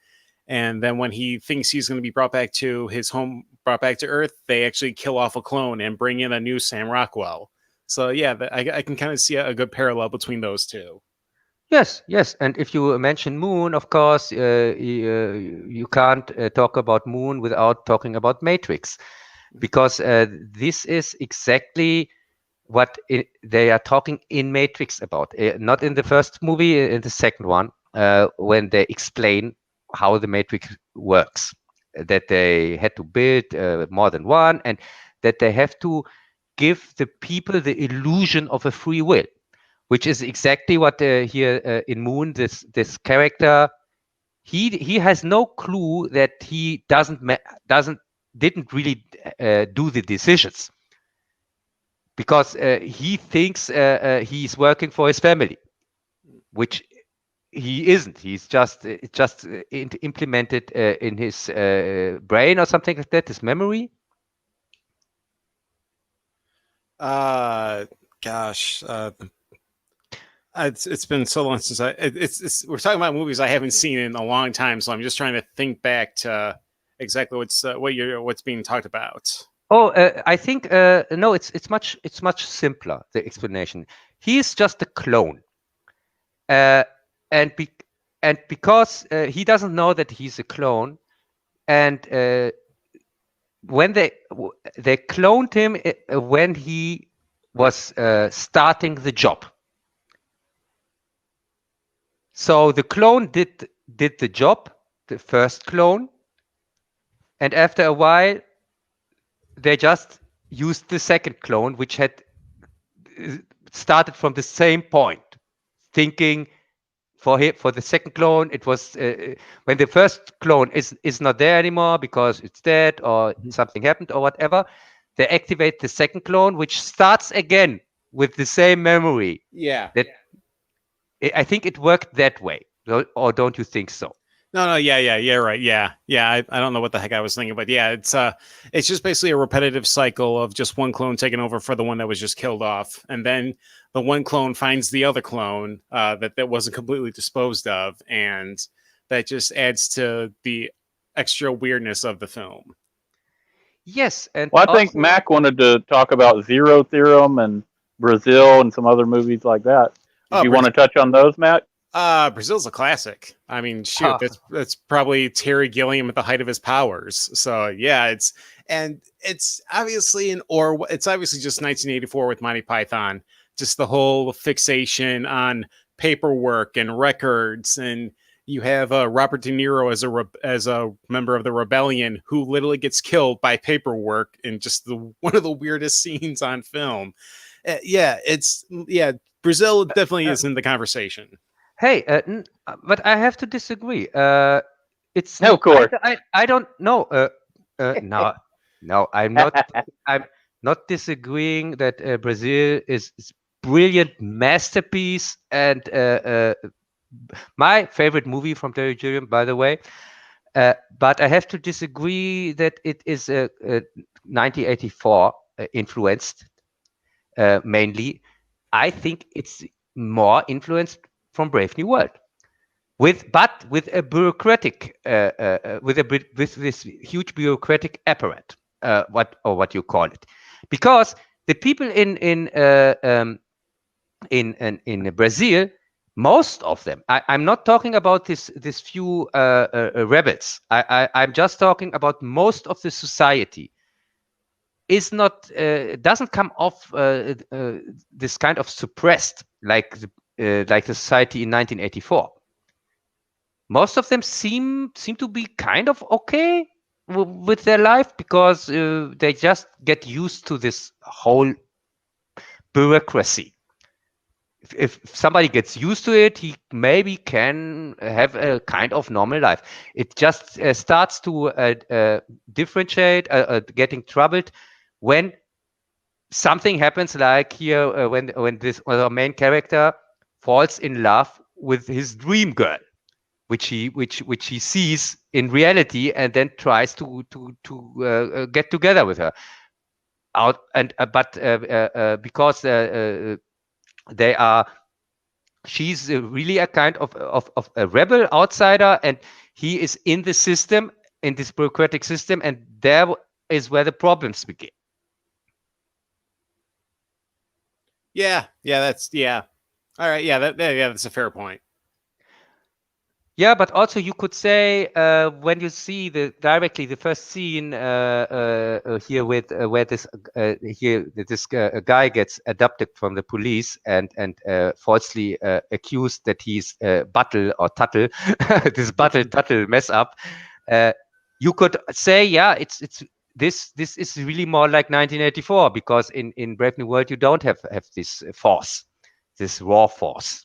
And then when he thinks he's going to be brought back to his home, brought back to Earth, they actually kill off a clone and bring in a new Sam Rockwell. So yeah, I can kind of see a good parallel between those two. Yes, and if you mention Moon, of course, you can't talk about Moon without talking about Matrix, because this is exactly what they are talking in Matrix about. Not in the first movie, in the second one, when they explain how the Matrix works, that they had to build more than one, and that they have to give the people the illusion of a free will, which is exactly what here in Moon, this character, he has no clue that he didn't really do the decisions, because he thinks he's working for his family, which he isn't. He's just implemented in his brain or something like that, his memory. Gosh, it's been so long since we're talking about movies I haven't seen in a long time, so I'm just trying to think back to exactly what's being talked about. Oh, I think no. It's much simpler. The explanation. He is just a clone, and because he doesn't know that he's a clone, and when they cloned him when he was starting the job. So the clone did the job, the first clone, and after a while, they just used the second clone, which had started from the same point, thinking for the second clone, it was when the first clone is not there anymore because it's dead or something happened or whatever. They activate the second clone, which starts again with the same memory. Yeah. That I think it worked that way, or don't you think so? No, yeah, right, yeah. I don't know what the heck I was thinking, but yeah, it's just basically a repetitive cycle of just one clone taking over for the one that was just killed off, and then the one clone finds the other clone that wasn't completely disposed of, and that just adds to the extra weirdness of the film. Yes, and Well, I think also, Mack wanted to talk about Zero Theorem and Brazil and some other movies like that. Did Oh, you want to touch on those, Matt? Brazil's a classic. I mean, shoot, that's probably Terry Gilliam at the height of his powers. So yeah, it's obviously it's obviously just 1984 with Monty Python. Just the whole fixation on paperwork and records, and you have Robert De Niro as a member of the rebellion who literally gets killed by paperwork in just one of the weirdest scenes on film. Brazil definitely is in the conversation. hey, but I have to disagree. It's No, of course. I don't know. No, I'm not disagreeing that Brazil is brilliant masterpiece and my favorite movie from Terry Gilliam, by the way. But I have to disagree that it is 1984 influenced mainly. I think it's more influenced from Brave New World, with a bureaucratic with this huge bureaucratic apparatus, what you call it, because the people in Brazil, most of them, I'm not talking about this few rebels. I'm just talking about most of the society is not doesn't come off this kind of suppressed like the society in 1984. Most of them seem to be kind of okay with their life because they just get used to this whole bureaucracy. If somebody gets used to it, he maybe can have a kind of normal life. It just starts to differentiate, getting troubled when something happens, like here when this our main character falls in love with his dream girl, which he sees in reality, and then tries to get together with her. Because they are, she's really a kind of a rebel outsider, and he is in the system, in this bureaucratic system, and there is where the problems begin. Yeah, all right, that's a fair point. Yeah, but also you could say when you see directly the first scene here with where this guy gets adopted from the police and falsely accused that he's Buttle or Tuttle, this Buttle Tuttle mess up. You could say, yeah, it's this is really more like 1984, because in Brave New World you don't have this force, this raw force.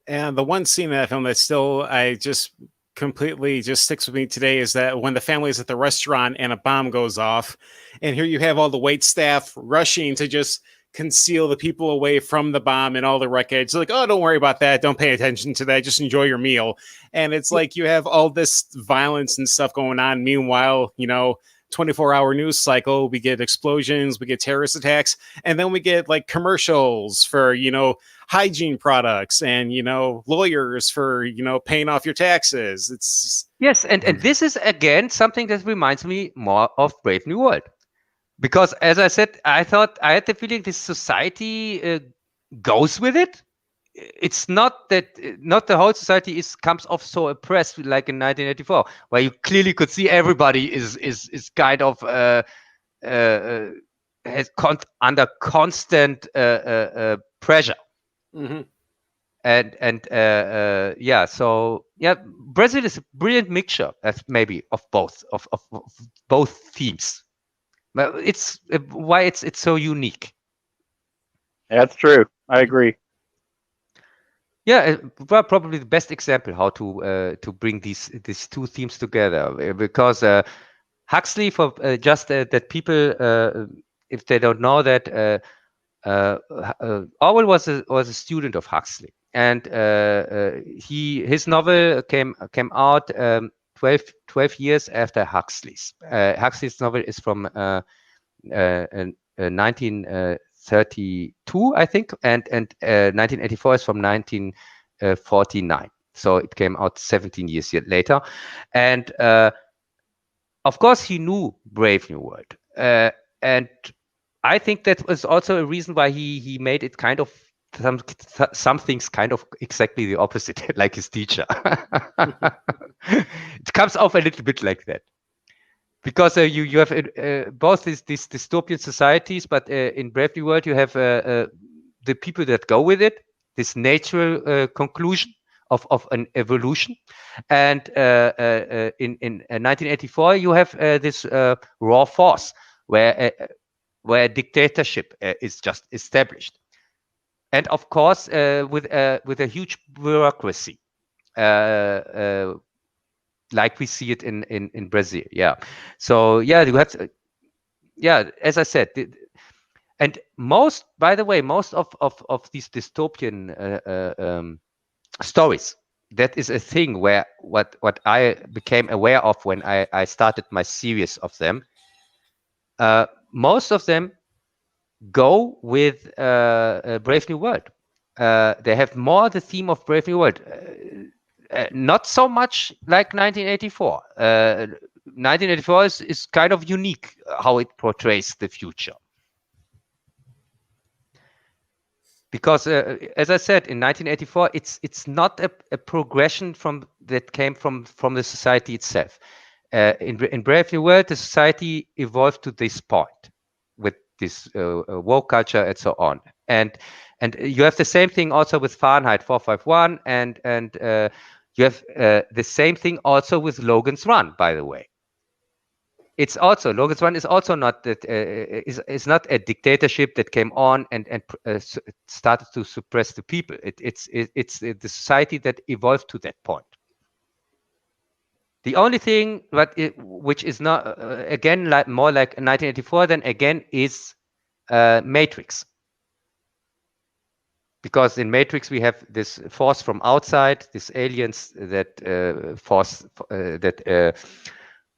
And the one scene in that film that still I just completely just sticks with me today is that when the family's at the restaurant and a bomb goes off, and here you have all the wait staff rushing to just conceal the people away from the bomb and all the wreckage. Like, oh, don't worry about that. Don't pay attention to that. Just enjoy your meal. And it's like you have all this violence and stuff going on. Meanwhile, 24-hour news cycle, we get explosions, we get terrorist attacks, and then we get like commercials for hygiene products and lawyers for paying off your taxes. It's yes, and this is again something that reminds me more of Brave New World, because as I said, I had the feeling this society goes with it. It's not that not the whole society comes off so oppressed like in 1984, where you clearly could see everybody is kind of under constant pressure. Mm-hmm. Yeah, so yeah, Brazil is a brilliant mixture, maybe of both of both themes. But it's why it's so unique. That's true. I agree. Yeah, well, probably the best example how to bring these two themes together, because Huxley, for just that people, if they don't know that, Orwell was a student of Huxley, and his novel came out 12 years after Huxley's. Huxley's novel is from 1932, I think, and 1984 is from 1949. So it came out 17 years later, and of course he knew Brave New World, and I think that was also a reason why he made it kind of some things kind of exactly the opposite, like his teacher. It comes off a little bit like that. Because you have both these dystopian societies, but in Brave New World you have the people that go with it, this natural conclusion of an evolution, and in 1984 you have this raw force where dictatorship is just established, and of course with a huge bureaucracy. Like we see it in Brazil, yeah. So yeah, you have to, yeah, as I said, and by the way, most of these dystopian stories, that is a thing where what I became aware of when I started my series of them. Most of them go with Brave New World. They have more the theme of Brave New World. Not so much like 1984. 1984 is kind of unique how it portrays the future. Because, as I said, in 1984, it's not a progression that came from the society itself. In Brave New World, the society evolved to this point with this woke culture and so on. And you have the same thing also with Fahrenheit 451, and you have the same thing also with Logan's Run, by the way. It's also Logan's Run is also not that is not a dictatorship that came on and started to suppress the people. It's the society that evolved to that point. The only thing which is not again more like 1984 then again is Matrix. Because in Matrix we have this force from outside, these aliens that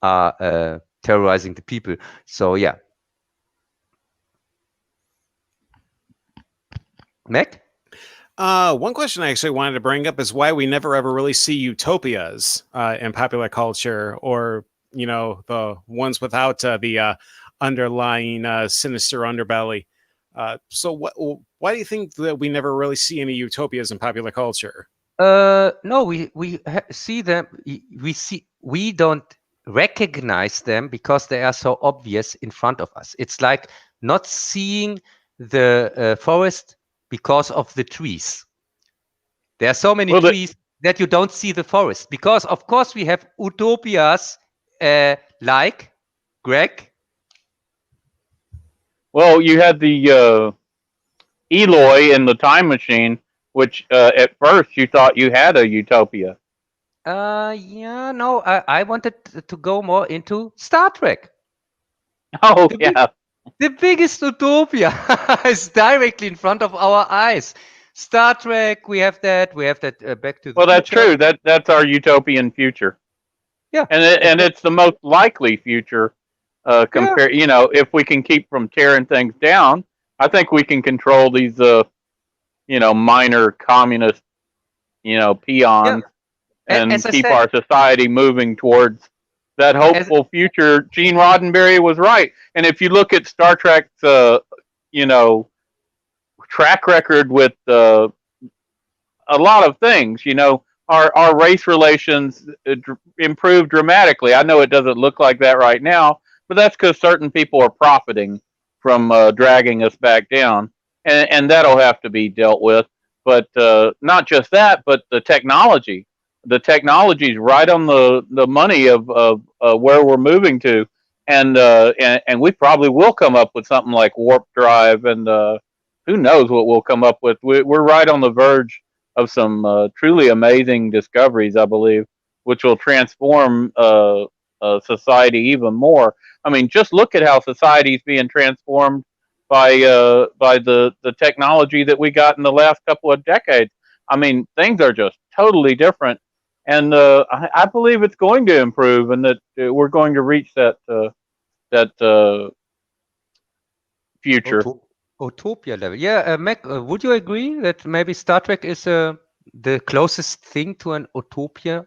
are terrorizing the people. So yeah. Mack? One question I actually wanted to bring up is why we never ever really see utopias in popular culture, or the ones without the underlying sinister underbelly. So why do you think that we never really see any utopias in popular culture? No, we see them. We don't recognize them because they are so obvious in front of us. It's like not seeing the forest because of the trees. There are so many trees that you don't see the forest, because of course we have utopias like Greg. Well, you had the Eloy in the Time Machine, which at first you thought you had a utopia. Yeah, no, I wanted to go more into Star Trek. Oh, yeah. The biggest utopia is directly in front of our eyes. Star Trek, we have that. We have that Back to the Well, that's Future. true. That's our utopian future. Yeah, and it's the most likely future. Compare, if we can keep from tearing things down, I think we can control these, minor communist, peons, and keep our society moving towards that hopeful future. Gene Roddenberry was right. And if you look at Star Trek's, track record with a lot of things, our race relations improved dramatically. I know it doesn't look like that right now, but that's because certain people are profiting from dragging us back down, and that'll have to be dealt with. But not just that, but the technology. The technology's right on the money of where we're moving to, and we probably will come up with something like warp drive, and who knows what we'll come up with. We're right on the verge of some truly amazing discoveries, I believe, which will transform society even more. I mean, just look at how society is being transformed by the technology that we got in the last couple of decades. I mean, things are just totally different, and I believe it's going to improve, and that we're going to reach that future. Utopia level. Yeah, Mac, would you agree that maybe Star Trek is the closest thing to an utopia?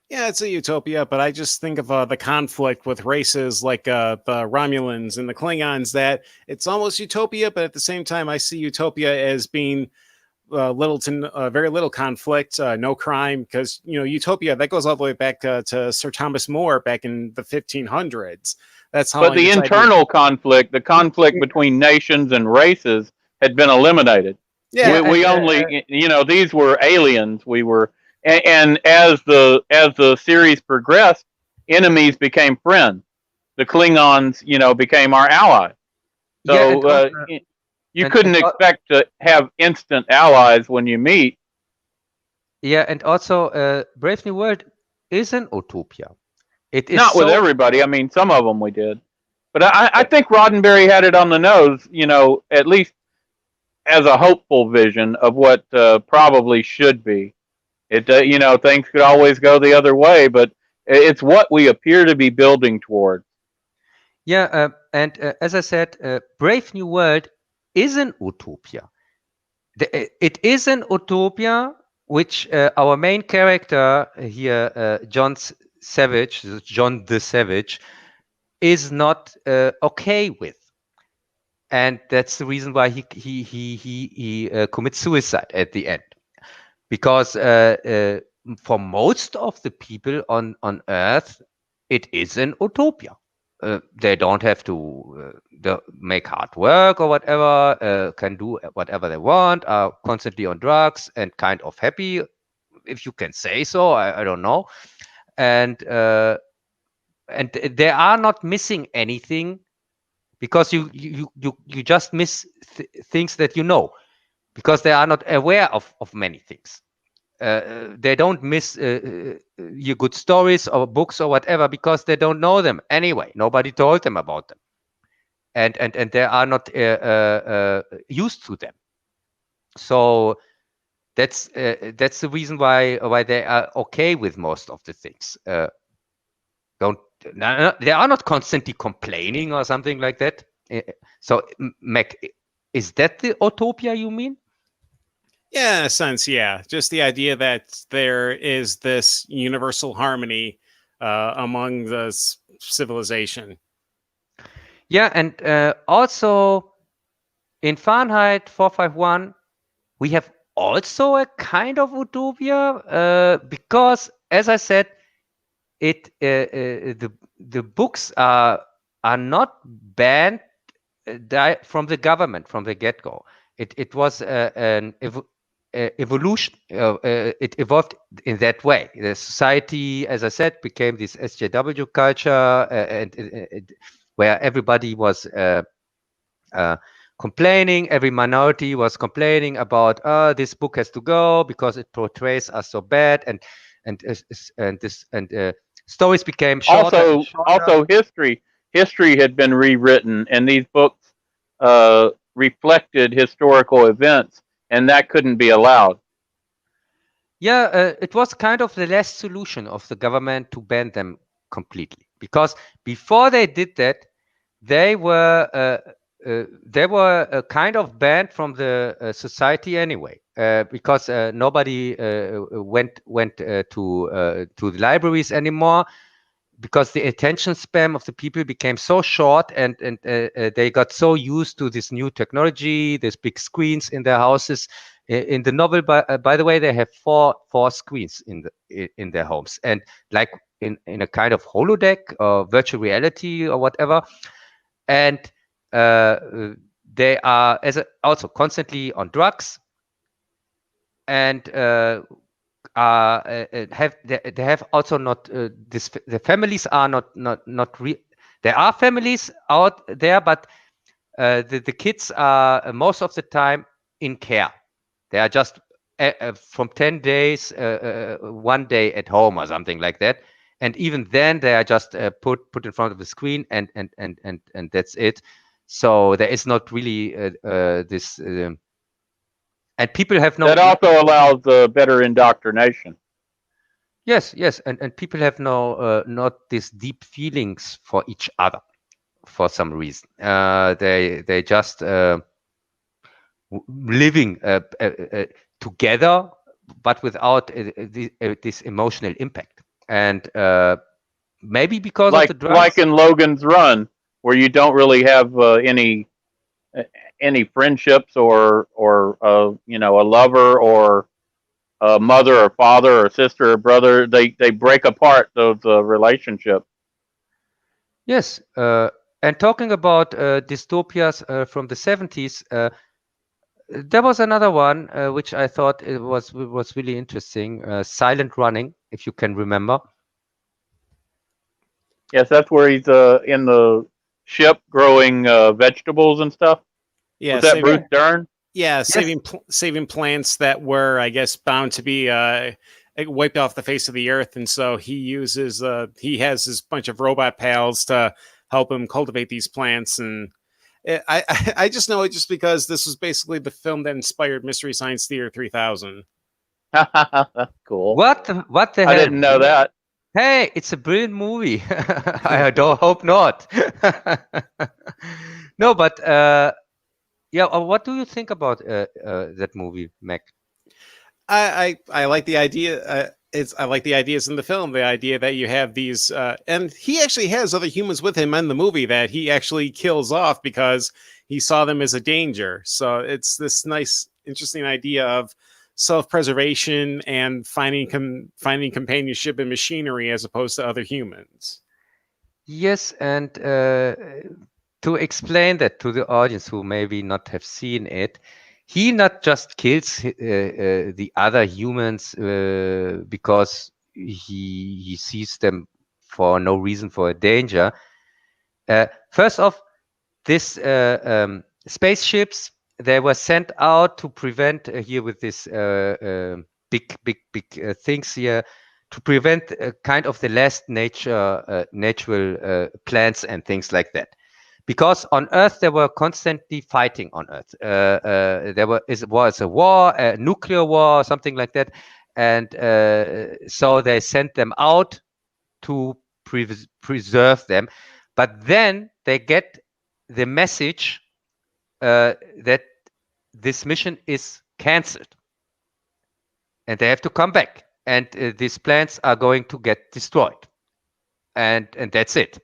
Yeah, it's a utopia, but I just think of the conflict with races like the Romulans and the Klingons, that it's almost utopia, but at the same time, I see utopia as being very little conflict, no crime, because utopia that goes all the way back to Sir Thomas More back in the 1500s. That's how. But the internal conflict, the conflict between nations and races, had been eliminated. Yeah, we only, these were aliens. We were, and as the series progressed, enemies became friends. The Klingons, became our allies. So you couldn't expect to have instant allies when you meet. Yeah, and also Brave New World is an utopia. It is not with everybody. I mean, some of them we did, but I think Roddenberry had it on the nose. At least as a hopeful vision of what probably should be. It things could always go the other way, but it's what we appear to be building toward. Yeah, and as I said, Brave New World is an utopia. It is an utopia which our main character here, John the Savage, is not okay with, and that's the reason why he commits suicide at the end, because for most of the people on Earth, it is an utopia. They don't have to make hard work or whatever, can do whatever they want, are constantly on drugs and kind of happy, if you can say so. I don't know. And they are not missing anything, because you just miss things that because they are not aware of many things. They don't miss your good stories or books or whatever, because they don't know them anyway. Nobody told them about them, and they are not used to them. So that's the reason why they are okay with most of the things. They are not constantly complaining or something like that. So, Mac, is that the utopia you mean? Yeah, in a sense, yeah. Just the idea that there is this universal harmony among the civilization. Yeah, and also in Fahrenheit 451, we have also a kind of utopia, because, as I said, the books are not banned from the government from the get-go. It was an evolution. It evolved in that way. The society, as I said, became this SJW culture, where everybody was complaining. Every minority was complaining about, this book has to go because it portrays us so bad, and stories became shorter. Also, history had been rewritten, and these books reflected historical events, and that couldn't be allowed. Yeah, it was kind of the last solution of the government to ban them completely, because before they did that, they were kind of banned from the society anyway, because nobody went to the libraries anymore, because the attention span of the people became so short, and they got so used to this new technology, these big screens in their houses. In the novel, by the way, they have four screens in their homes, and like in a kind of holodeck or virtual reality or whatever. And they are also constantly on drugs, and they have also not the families are not real. There are families out there, but the kids are most of the time in care. They are just from 10 days, 1 day at home or something like that. And even then, they are just put in front of the screen, and that's it. So there is not really this, and people have That also allows better indoctrination. Yes, and people have not these deep feelings for each other for some reason. They just living together, but without this emotional impact. And maybe because of the drugs. Like in Logan's Run, where you don't really have any friendships or you know, a lover or a mother or father or sister or brother. They break apart those relationships. Yes, and talking about dystopias from the 70s, there was another one which I thought it was really interesting. Silent Running, if you can remember. Yes, that's where he's in the ship growing vegetables and stuff. Yeah, was that Bruce Dern? Yeah, Yes. saving plants that were, I guess, bound to be wiped off the face of the earth, and so he has his bunch of robot pals to help him cultivate these plants. And I just know it just because this was basically the film that inspired Mystery Science Theater 3000. That's cool. What the hell? I didn't know that. Hey, it's a brilliant movie. I don't hope not. No, but yeah. What do you think about that movie, Mac? I like the idea. I like the ideas in the film. The idea that you have these, and he actually has other humans with him in the movie that he actually kills off because he saw them as a danger. So it's this nice, interesting idea of self-preservation and finding companionship in machinery as opposed to other humans. Yes, and to explain that to the audience who maybe not have seen it, he not just kills the other humans because he sees them for no reason for a danger. First off, this spaceships, they were sent out to prevent here with this big things here, to prevent kind of the last natural plants and things like that. Because on Earth they were constantly fighting on Earth. There was a war, a nuclear war, something like that, and so they sent them out to preserve them. But then they get the message that this mission is cancelled, and they have to come back, and these plants are going to get destroyed, and that's it.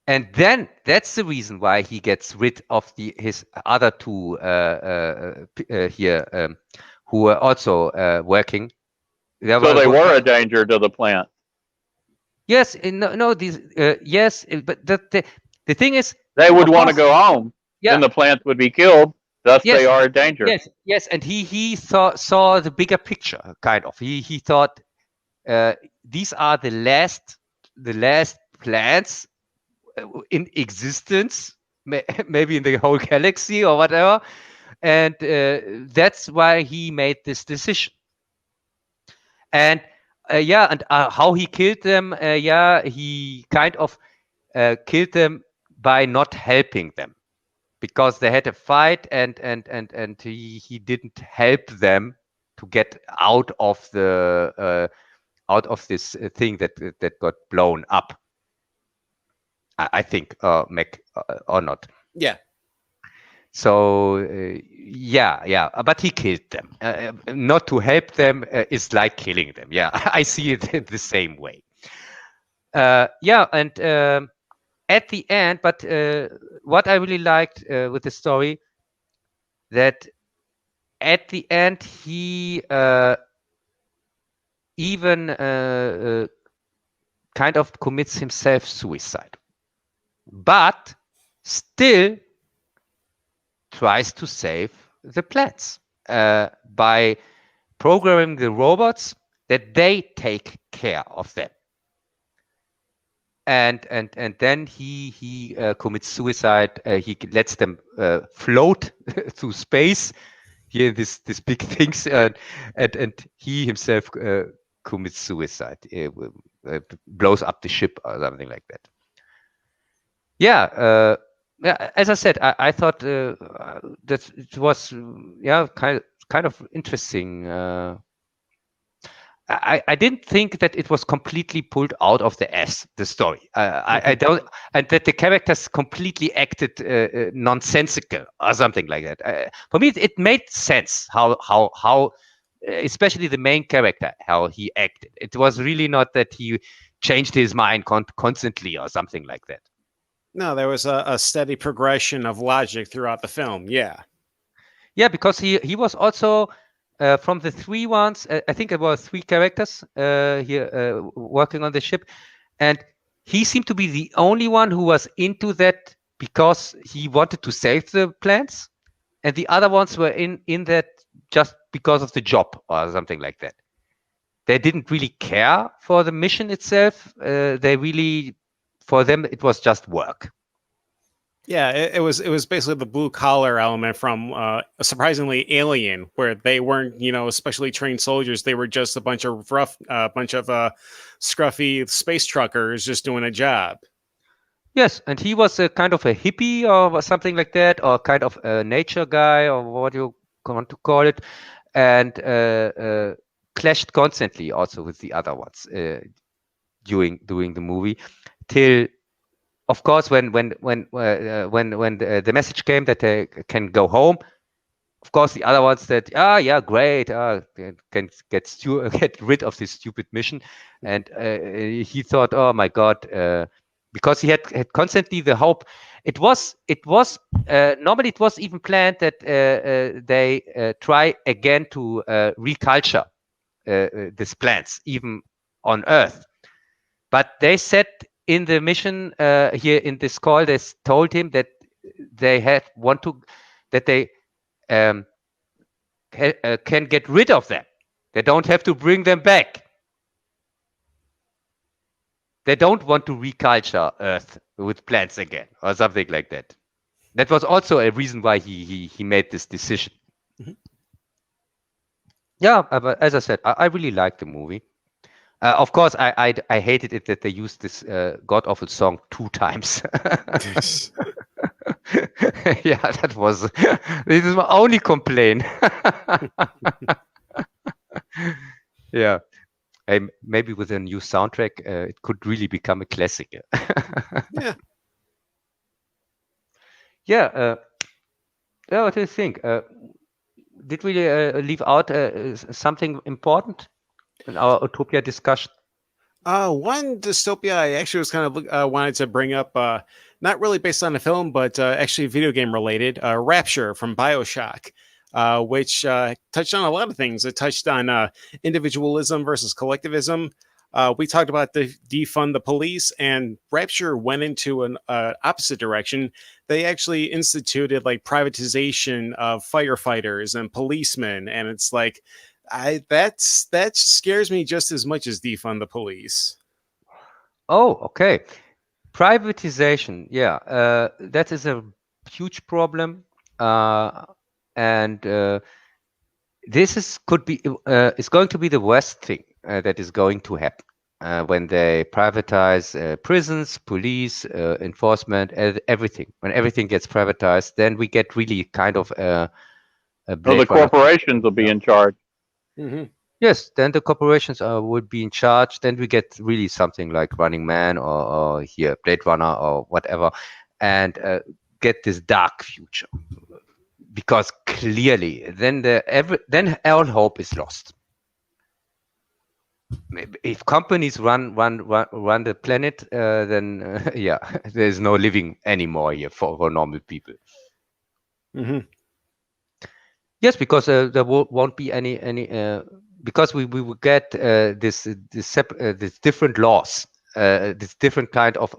And then that's the reason why he gets rid of his other two here who were also working. So they were a danger to the plant. Yes, no, these yes, but the thing is, they would want to go home. Yeah. Then the plants would be killed. Thus, yes, they are a danger. Yes, and he saw the bigger picture, kind of. He thought these are the last plants in existence, maybe in the whole galaxy or whatever, and that's why he made this decision. And and how he killed them, he kind of killed them by not helping them, because they had a fight, and he didn't help them to get out of this thing that got blown up. I think, Mac, or not. Yeah. So but he killed them. Not to help them is like killing them. Yeah, I see it the same way. And at the end, but what I really liked with the story, that at the end he even kind of commits himself suicide, but still tries to save the plants by programming the robots that they take care of them. and then he commits suicide. He lets them float through space. Here, this big things, and he himself commits suicide. Blows up the ship or something like that. Yeah. Yeah, as I said, I thought that it was kind of interesting. I didn't think that it was completely pulled out of the ass, the story. I don't, and that the characters completely acted nonsensical or something like that. For me, it made sense how, especially the main character, how he acted. It was really not that he changed his mind constantly or something like that. No, there was a steady progression of logic throughout the film. Yeah. Yeah, because he was also from the three ones. I think there were three characters here working on the ship, and he seemed to be the only one who was into that because he wanted to save the plants, and the other ones were in that just because of the job or something like that. They didn't really care for the mission itself. They really, for them, it was just work. Yeah, it was basically the blue collar element from surprisingly Alien, where they weren't especially trained soldiers. They were just a bunch of scruffy space truckers just doing a job. Yes, and he was a kind of a hippie or something like that, or kind of a nature guy, or what you want to call it, and clashed constantly also with the other ones during the movie, till, of course, when the message came that they can go home. Of course, the other ones said, yeah, great, can get rid of this stupid mission. And he thought, oh my God, because he had constantly the hope. It was normally it was even planned that they try again to reculture these plants, even on Earth. But they said in the mission here in this call, they told him that they can get rid of them. They don't have to bring them back. They don't want to reculture Earth with plants again or something like that. That was also a reason why he made this decision. Mm-hmm. Yeah, but as I said, I really liked the movie. Of course, I hated it that they used this god awful song 2 times. Yeah, that was this is my only complaint. Yeah, maybe with a new soundtrack, it could really become a classic. Yeah. Yeah. Yeah. What do you think? Did we leave out something important in our Utopia discussion? One dystopia I actually was kind of wanted to bring up, not really based on the film, but actually video game related, Rapture from BioShock, which touched on a lot of things. It touched on individualism versus collectivism. We talked about the defund the police, and Rapture went into an opposite direction. They actually instituted like privatization of firefighters and policemen, and it's like that scares me just as much as defund the police. Oh, okay. Privatization, yeah, that is a huge problem, and this could be is going to be the worst thing that is going to happen when they privatize prisons, police, enforcement, everything. When everything gets privatized, then we get really kind of a So the Blade Runner. corporations will be in charge. Mm-hmm. Yes, then the corporations would be in charge. Then we get really something like Running Man or here Blade Runner or whatever, and get this dark future. Because clearly, then all hope is lost. If companies run the planet, then yeah, there's no living anymore here for normal people. Mm-hmm. Yes, because there won't be any because we will get this different laws, this different kind of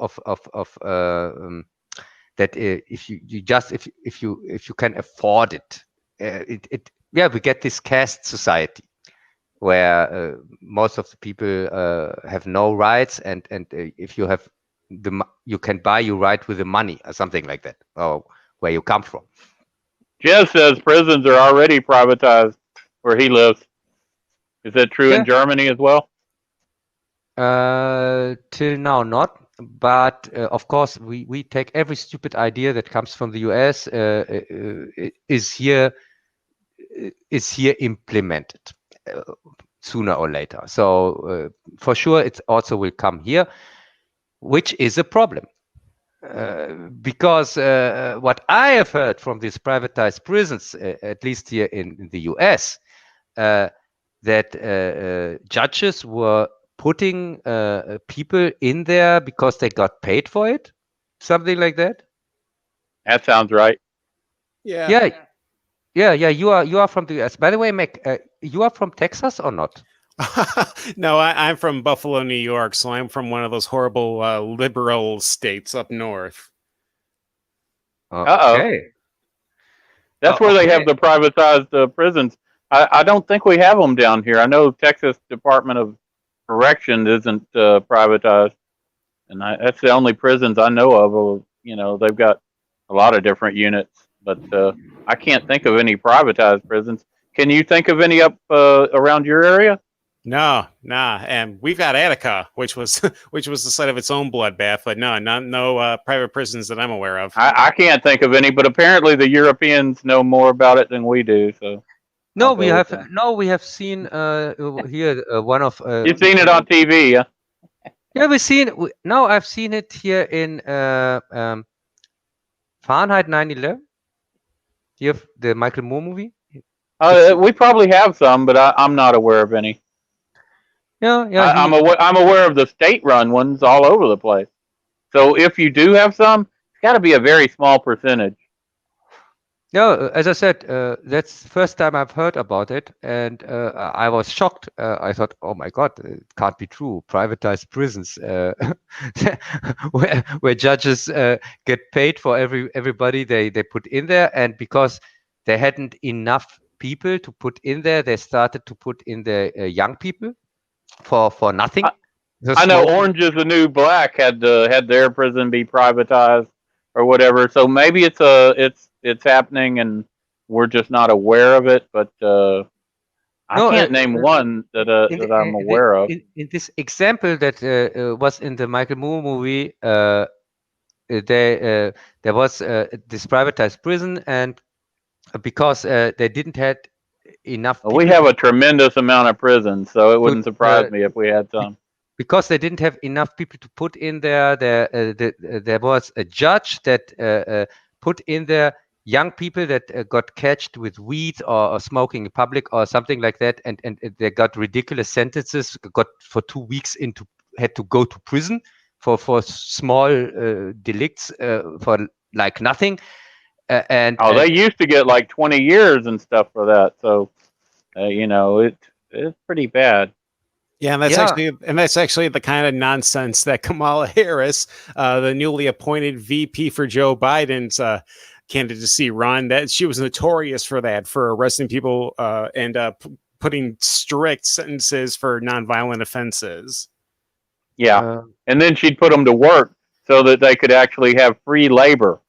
that if you can afford it, we get this caste society where most of the people have no rights, and if you have you can buy your right with the money or something like that, or where you come from. Jeff says prisons are already privatized where he lives. Is that true in Yeah. Germany as well? Till now not, but of course we take every stupid idea that comes from the US is here implemented sooner or later. So for sure it also will come here, which is a problem. Because what I have heard from these privatized prisons, at least here in the US, that judges were putting people in there because they got paid for it, something like that. That sounds right. Yeah. Yeah. You are from the US. By the way, Mac, you are from Texas or not? No, I'm from Buffalo, New York, so I'm from one of those horrible liberal states up north. Uh-oh. Okay. That's where they have the privatized prisons. I don't think we have them down here. I know Texas Department of Corrections isn't privatized, and that's the only prisons I know of. You know, they've got a lot of different units, but I can't think of any privatized prisons. Can you think of any up around your area? No, nah, and we've got Attica, which was which was the site of its own bloodbath, but no private prisons that I'm aware of. I can't think of any, but apparently the Europeans know more about it than we do. So No, we have seen here one of. You've seen it on TV, yeah? Yeah, we've seen. No, I've seen it here in Fahrenheit 9/11. You have the Michael Moore movie. We probably have some, but I'm not aware of any. Yeah. I'm aware of the state-run ones all over the place. So if you do have some, it's got to be a very small percentage. No, as I said, that's the first time I've heard about it, and I was shocked. I thought, oh my God, it can't be true. Privatized prisons, where judges get paid for everybody they put in there, and because they hadn't enough people to put in there, they started to put in the young people for nothing. I know Orange is the New Black had their prison be privatized or whatever. So maybe it's happening and we're just not aware of it. But I can't name one that I'm aware of. In this example that was in the Michael Moore movie, there was this privatized prison, and because they didn't have enough people. We have a tremendous amount of prisons, so it wouldn't surprise me if we had some. Because they didn't have enough people to put in there, there was a judge that put in there young people that got catched with weed or smoking in public or something like that, and they got ridiculous sentences. Got for 2 weeks had to go to prison for small delicts for like nothing. They used to get like 20 years and stuff for that. So, it's pretty bad. Yeah, and that's actually the kind of nonsense that Kamala Harris, the newly appointed VP for Joe Biden's candidacy run, that she was notorious for that, for arresting people and putting strict sentences for nonviolent offenses. Yeah, and then she'd put them to work so that they could actually have free labor,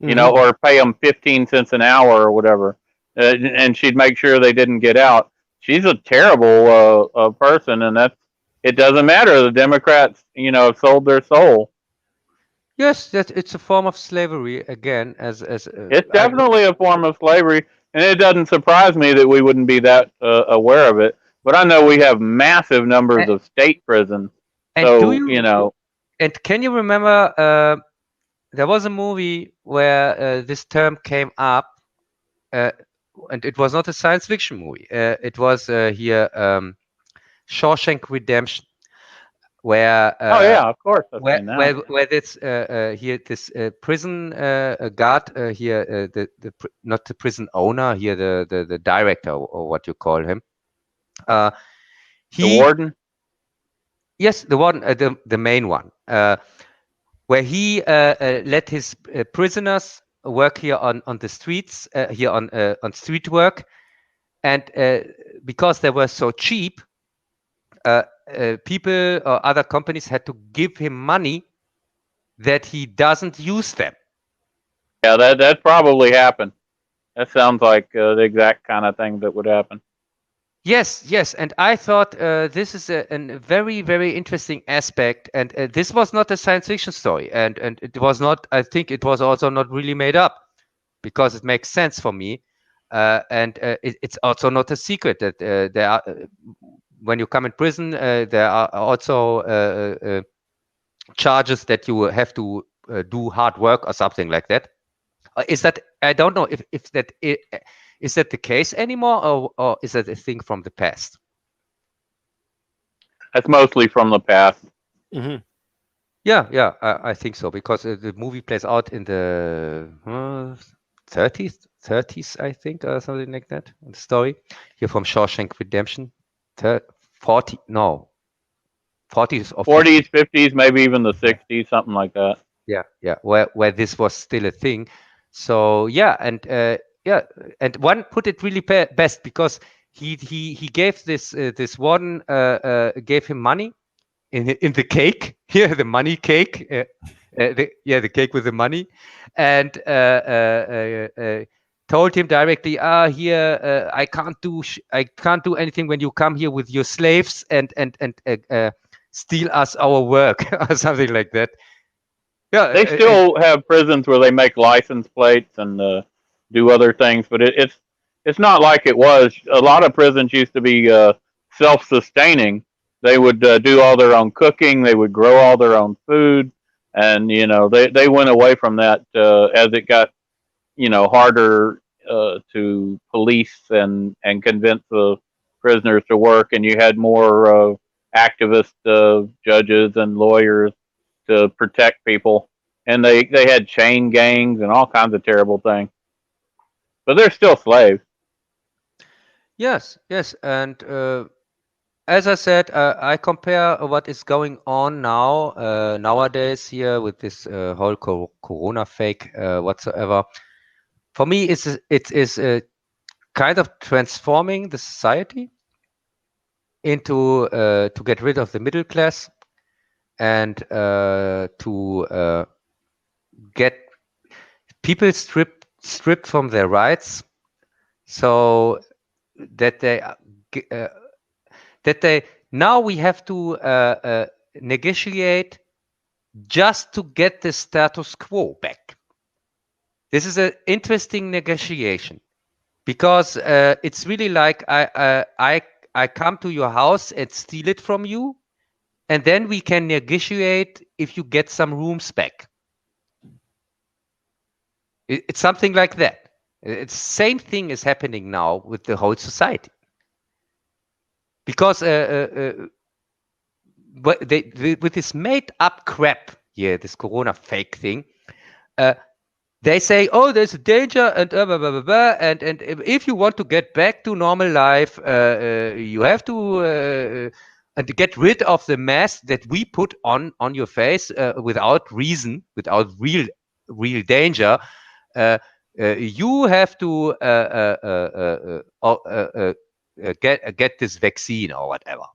or pay them 15 cents an hour or whatever, and she'd make sure they didn't get out. She's a terrible person, and it doesn't matter. The Democrats, have sold their soul. Yes, it's a form of slavery again. It's definitely a form of slavery, and it doesn't surprise me that we wouldn't be that aware of it. But I know we have massive numbers of state prisons. So And can you remember? There was a movie where this term came up. And it was not a science fiction movie. It was Shawshank Redemption, where of course, where this this prison guard the not the prison owner here, the director, or what you call him, the warden. Yes, the warden, the main one, where he let his prisoners work here on the streets, here on street work, and because they were so cheap, people or other companies had to give him money that he doesn't use them. Yeah, that probably happened. That sounds like the exact kind of thing that would happen. Yes, yes, and I thought this is a very, very interesting aspect, and this was not a science fiction story, and it was not. I think it was also not really made up, because it makes sense for me, and it's also not a secret that there are when you come in prison, there are also charges that you have to do hard work or something like that. Is that, I don't know if that is that the case anymore, or is that a thing from the past? That's mostly from the past. Hmm. Yeah, I think so, because the movie plays out in the 30s, I think, or something like that. The story here from Shawshank Redemption, 40, no, 40s or 50s. 40s, 50s, maybe even the 60s, something like that. Yeah, where this was still a thing. So yeah, and one put it really best, because he gave this one gave him money in the cake. Here, the money cake. The cake with the money, and told him directly, here, I can't do anything when you come here with your slaves and steal us our work or something like that. Yeah, They still have prisons where they make license plates and do other things, but it's not like it was. A lot of prisons used to be self-sustaining. They would do all their own cooking. They would grow all their own food, and they went away from that as it got harder to police and convince the prisoners to work, and you had more activist judges and lawyers to protect people, and they had chain gangs and all kinds of terrible things. But they're still slaves. yes, and as I said, I compare what is going on now nowadays here with this whole Corona fake whatsoever. For me, it is kind of transforming the society into to get rid of the middle class, and to get people stripped from their rights, so that they now we have to negotiate just to get the status quo back. This is an interesting negotiation, because it's really like I come to your house and steal it from you, and then we can negotiate if you get some rooms back. It's something like that. It's the same thing is happening now with the whole society, because with this made up crap here, this Corona fake thing, they say, oh, there's a danger, and blah, blah, blah, blah, and if you want to get back to normal life, you have to and to get rid of the mask that we put on your face without reason, without real danger. You have to get this vaccine or whatever,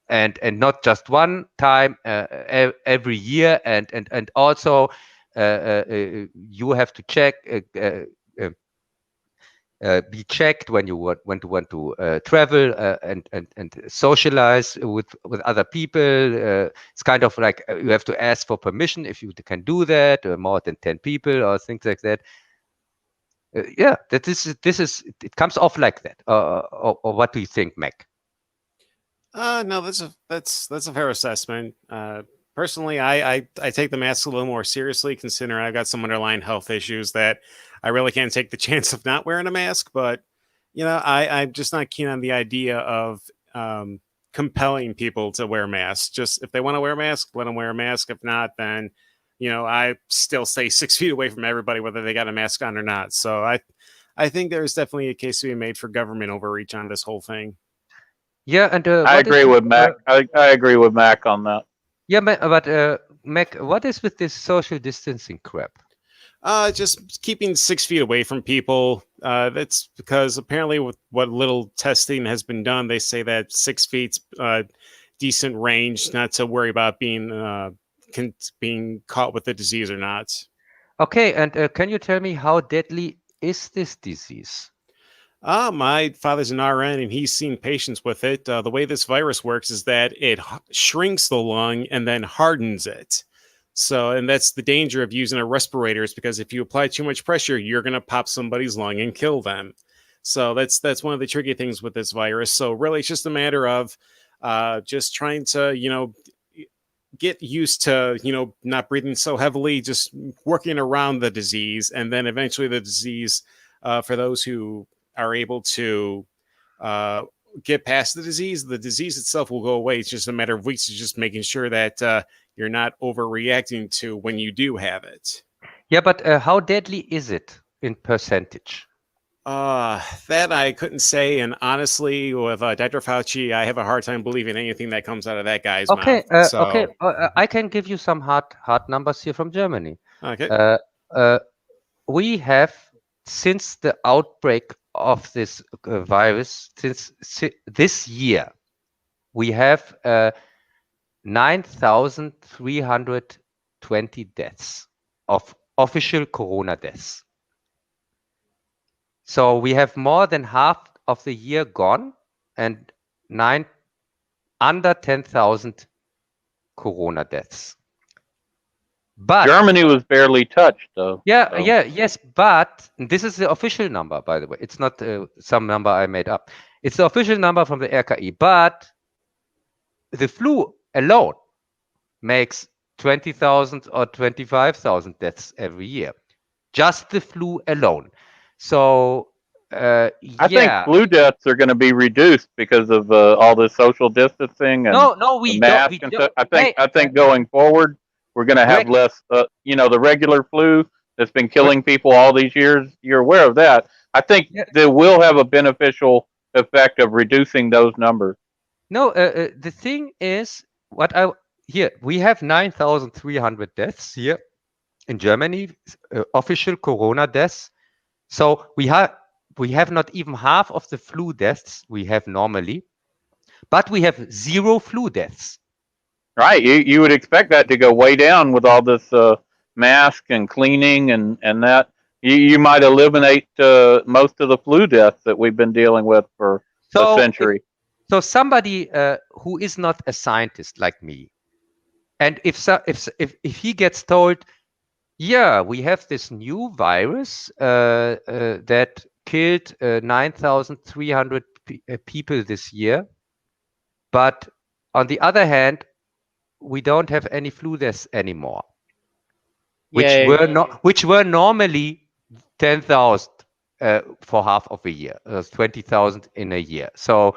and not just one time, every year, and also you have to check. Be checked when you want to travel and socialize with other people. It's kind of like you have to ask for permission if you can do that, more than 10 people or things like that. Yeah, that this is it comes off like that. Or what do you think, Mac? No, that's a fair assessment. Personally, I take the mask a little more seriously, considering I've got some underlying health issues that I really can't take the chance of not wearing a mask. But I'm just not keen on the idea of compelling people to wear masks. Just if they want to wear a mask, let them wear a mask. If not, then I still stay 6 feet away from everybody, whether they got a mask on or not. So I think there's definitely a case to be made for government overreach on this whole thing. Yeah, and I agree with Mac. I agree with Mac on that. Yeah, but Mac, what is with this social distancing crap? Just keeping 6 feet away from people. That's because apparently with what little testing has been done, they say that 6 feet's decent range, not to worry about being being caught with the disease or not. Okay, and can you tell me how deadly is this disease? My father's an RN and he's seen patients with it. The way this virus works is that it shrinks the lung and then hardens it. So, and that's the danger of using a respirator, is because if you apply too much pressure, you're going to pop somebody's lung and kill them. So that's one of the tricky things with this virus. So really, it's just a matter of just trying to, get used to, not breathing so heavily, just working around the disease. And then eventually the disease, for those who are able to get past the disease itself will go away. It's just a matter of weeks. It's just making sure that you're not overreacting to when you do have it. Yeah, but how deadly is it in percentage? That I couldn't say. And honestly, with Dr. Fauci, I have a hard time believing anything that comes out of that guy's mouth. Okay. I can give you some hard numbers here from Germany. Okay. We have, since the outbreak of this virus, since this year, we have 9,320 deaths of official corona deaths. So we have more than half of the year gone, and under 10,000 corona deaths. But Germany was barely touched, though. Yes, but this is the official number, by the way. It's not some number I made up. It's the official number from the RKI. But the flu alone makes 20,000 or 25,000 deaths every year. Just the flu alone. So, I think flu deaths are going to be reduced because of all this social distancing and we masks. I think going forward, we're going to have less, the regular flu that's been killing people all these years. You're aware of that. I think they will have a beneficial effect of reducing those numbers. No, the thing is, we have 9,300 deaths here in Germany, official corona deaths. So we have not even half of the flu deaths we have normally, but we have 0 flu deaths. Right. You would expect that to go way down with all this mask and cleaning and that. You might eliminate most of the flu deaths that we've been dealing with for a century. So somebody who is not a scientist like me, and if he gets told, yeah, we have this new virus that killed 9,300 people this year, but on the other hand, we don't have any flu deaths anymore, which were normally 10,000 for half of a year, 20,000 in a year. So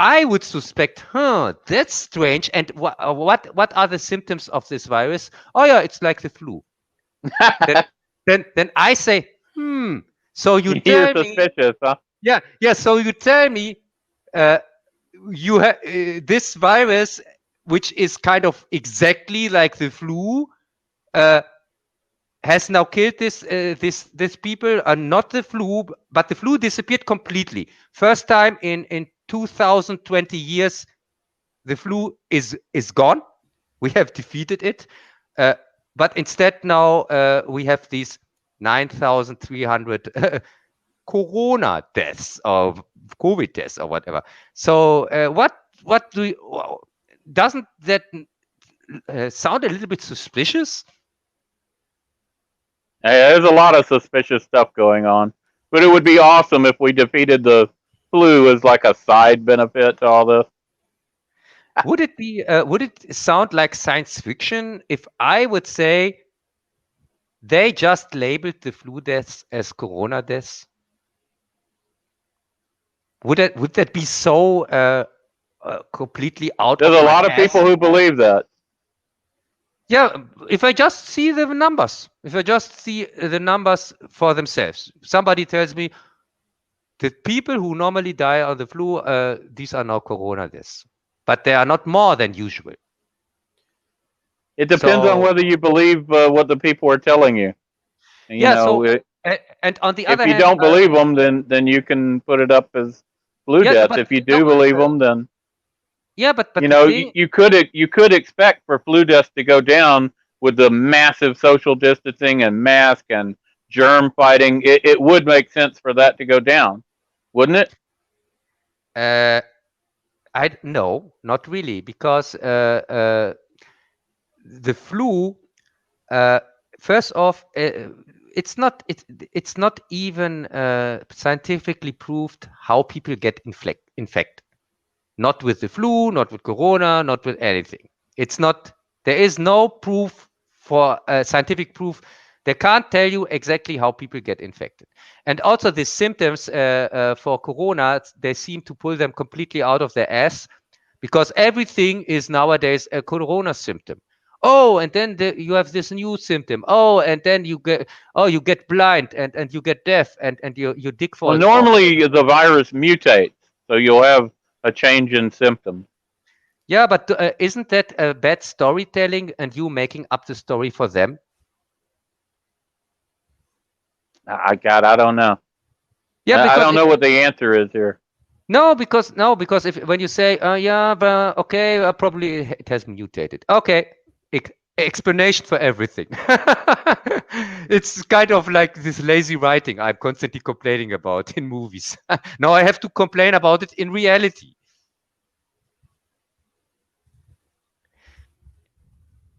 I would suspect, that's strange. And what are the symptoms of this virus? Oh yeah, it's like the flu. then I say, So you tell me, suspicious, huh? Yeah. So you tell me, you have this virus, which is kind of exactly like the flu, has now killed this people, not the flu, but the flu disappeared completely. First time in 2020 years, the flu is gone. We have defeated it, but instead now we have these 9,300 corona deaths or COVID deaths or whatever. So doesn't that sound a little bit suspicious? There's a lot of suspicious stuff going on, but it would be awesome if we defeated the flu as like a side benefit to all this. Would it sound like science fiction if I would say they just labeled the flu deaths as corona deaths? Would that be so completely out? There's a lot of people who believe that. Yeah, if I just see the numbers, for themselves, somebody tells me the people who normally die of the flu, these are now corona deaths, but they are not more than usual. It depends on whether you believe what the people are telling you. And, and on the other hand, if you don't believe them, then you can put it up as flu deaths. If you do believe them, then Yeah, but You the know, thing, you could expect for flu deaths to go down with the massive social distancing and mask and germ fighting. It would make sense for that to go down, wouldn't it? no, not really, because the flu, uh, first off, it's not even scientifically proved how people get infected. Not with the flu, not with corona, not with anything. It's not. There is no proof for scientific proof. They can't tell you exactly how people get infected. And also the symptoms for corona, they seem to pull them completely out of their ass, because everything is nowadays a corona symptom. Oh, and then you have this new symptom. Oh, and then you get blind, and you get deaf, and your dick Well, falls off. normally the virus mutates, so you'll have a change in symptoms. Yeah, but isn't that a bad storytelling, and you making up the story for them? I don't know. Yeah, I because don't know what the answer is here. because if when you say, yeah, but okay, probably it has mutated. Okay, explanation for everything. It's kind of like this lazy writing I'm constantly complaining about in movies. Now I have to complain about it in reality.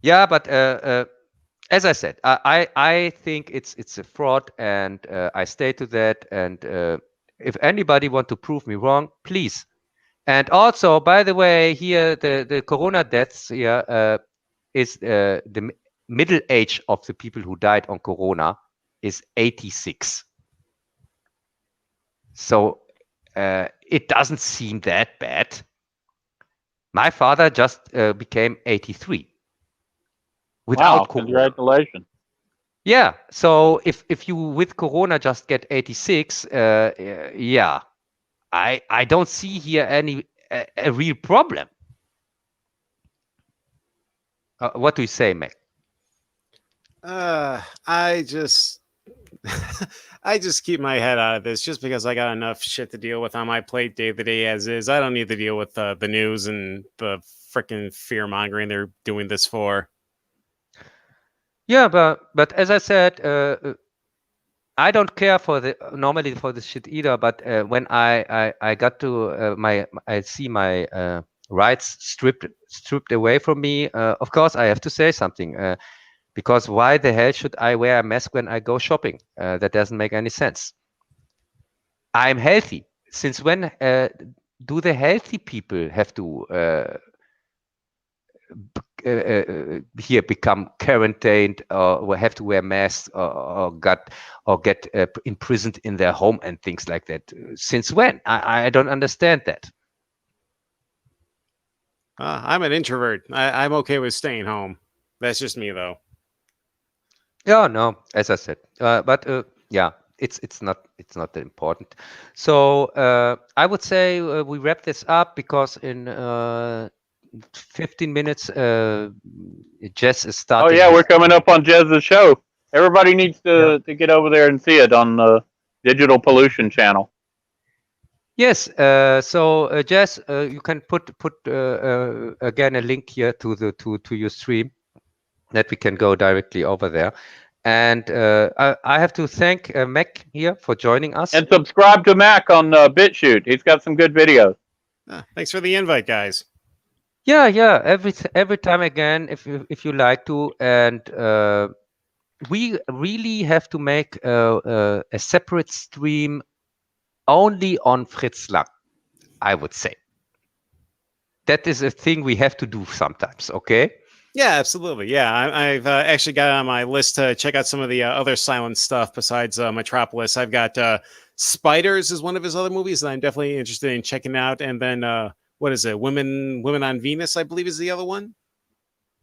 Yeah, but as I said, I think it's a fraud, and I stay to that. And if anybody want to prove me wrong, please. And also, by the way, here the corona deaths here is the middle age of the people who died on corona is 86. So it doesn't seem that bad. My father just became 83 Wow, without corona. congratulations. Yeah. So if you with corona just get 86, yeah, I don't see here any a real problem. What do you say, Mac? I just I just keep my head out of this just because I got enough shit to deal with on my plate day to day as is. I don't need to deal with the news and the freaking fear mongering they're doing this for. Yeah, but as I said, I don't care for the normally for the shit either. But when I got to I see my rights stripped away from me. Of course, I have to say something. Because why the hell should I wear a mask when I go shopping? That doesn't make any sense. I'm healthy. Since when do the healthy people have to here become quarantined or have to wear masks or get imprisoned in their home and things like that? Since when? I don't understand that. I'm an introvert. I'm okay with staying home. That's just me, though. Yeah, no, as I said, but yeah, it's not that important. So I would say we wrap this up because in 15 minutes, Jess is Oh starting. yeah, we're coming up on Jez's show. Everybody needs to get over there and see it on the Digital Pollution channel. Yes. So Jess, you can put again a link here to the to your stream that we can go directly over there. And I have to thank Mac here for joining us. And subscribe to Mack on BitChute. He's got some good videos. Thanks for the invite, guys. Yeah, every time again, if you like to, and we really have to make a separate stream only on Fritz Lang, I would say. That is a thing we have to do sometimes, okay? Yeah, absolutely. Yeah, I've actually got on my list to check out some of the other silent stuff besides Metropolis. I've got Spiders is one of his other movies that I'm definitely interested in checking out. And then what is it? Women on Venus, I believe, is the other one.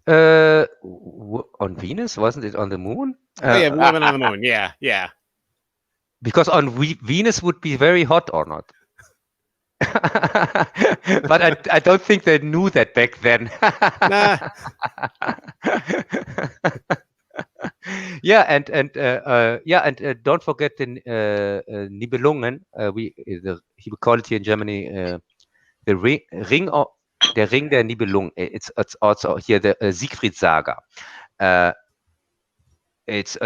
On Venus, wasn't it on the moon? Oh yeah, Women on the Moon. Yeah. Because on Venus would be very hot or not. But I don't think they knew that back then. Nah. Yeah, and don't forget the Nibelungen. We call it here in Germany the ring of Der Ring der Nibelungen. It's also here the Siegfried Saga. It's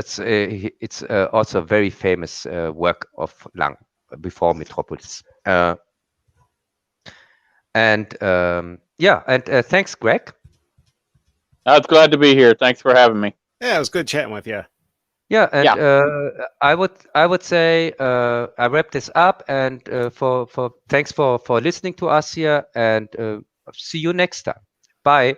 also a very famous work of Lang before Metropolis. Thanks, Greg. I was glad to be here. Thanks for having me. Yeah, it was good chatting with you. Yeah, and I would say I wrap this up, and thanks for listening to us here, and see you next time. Bye.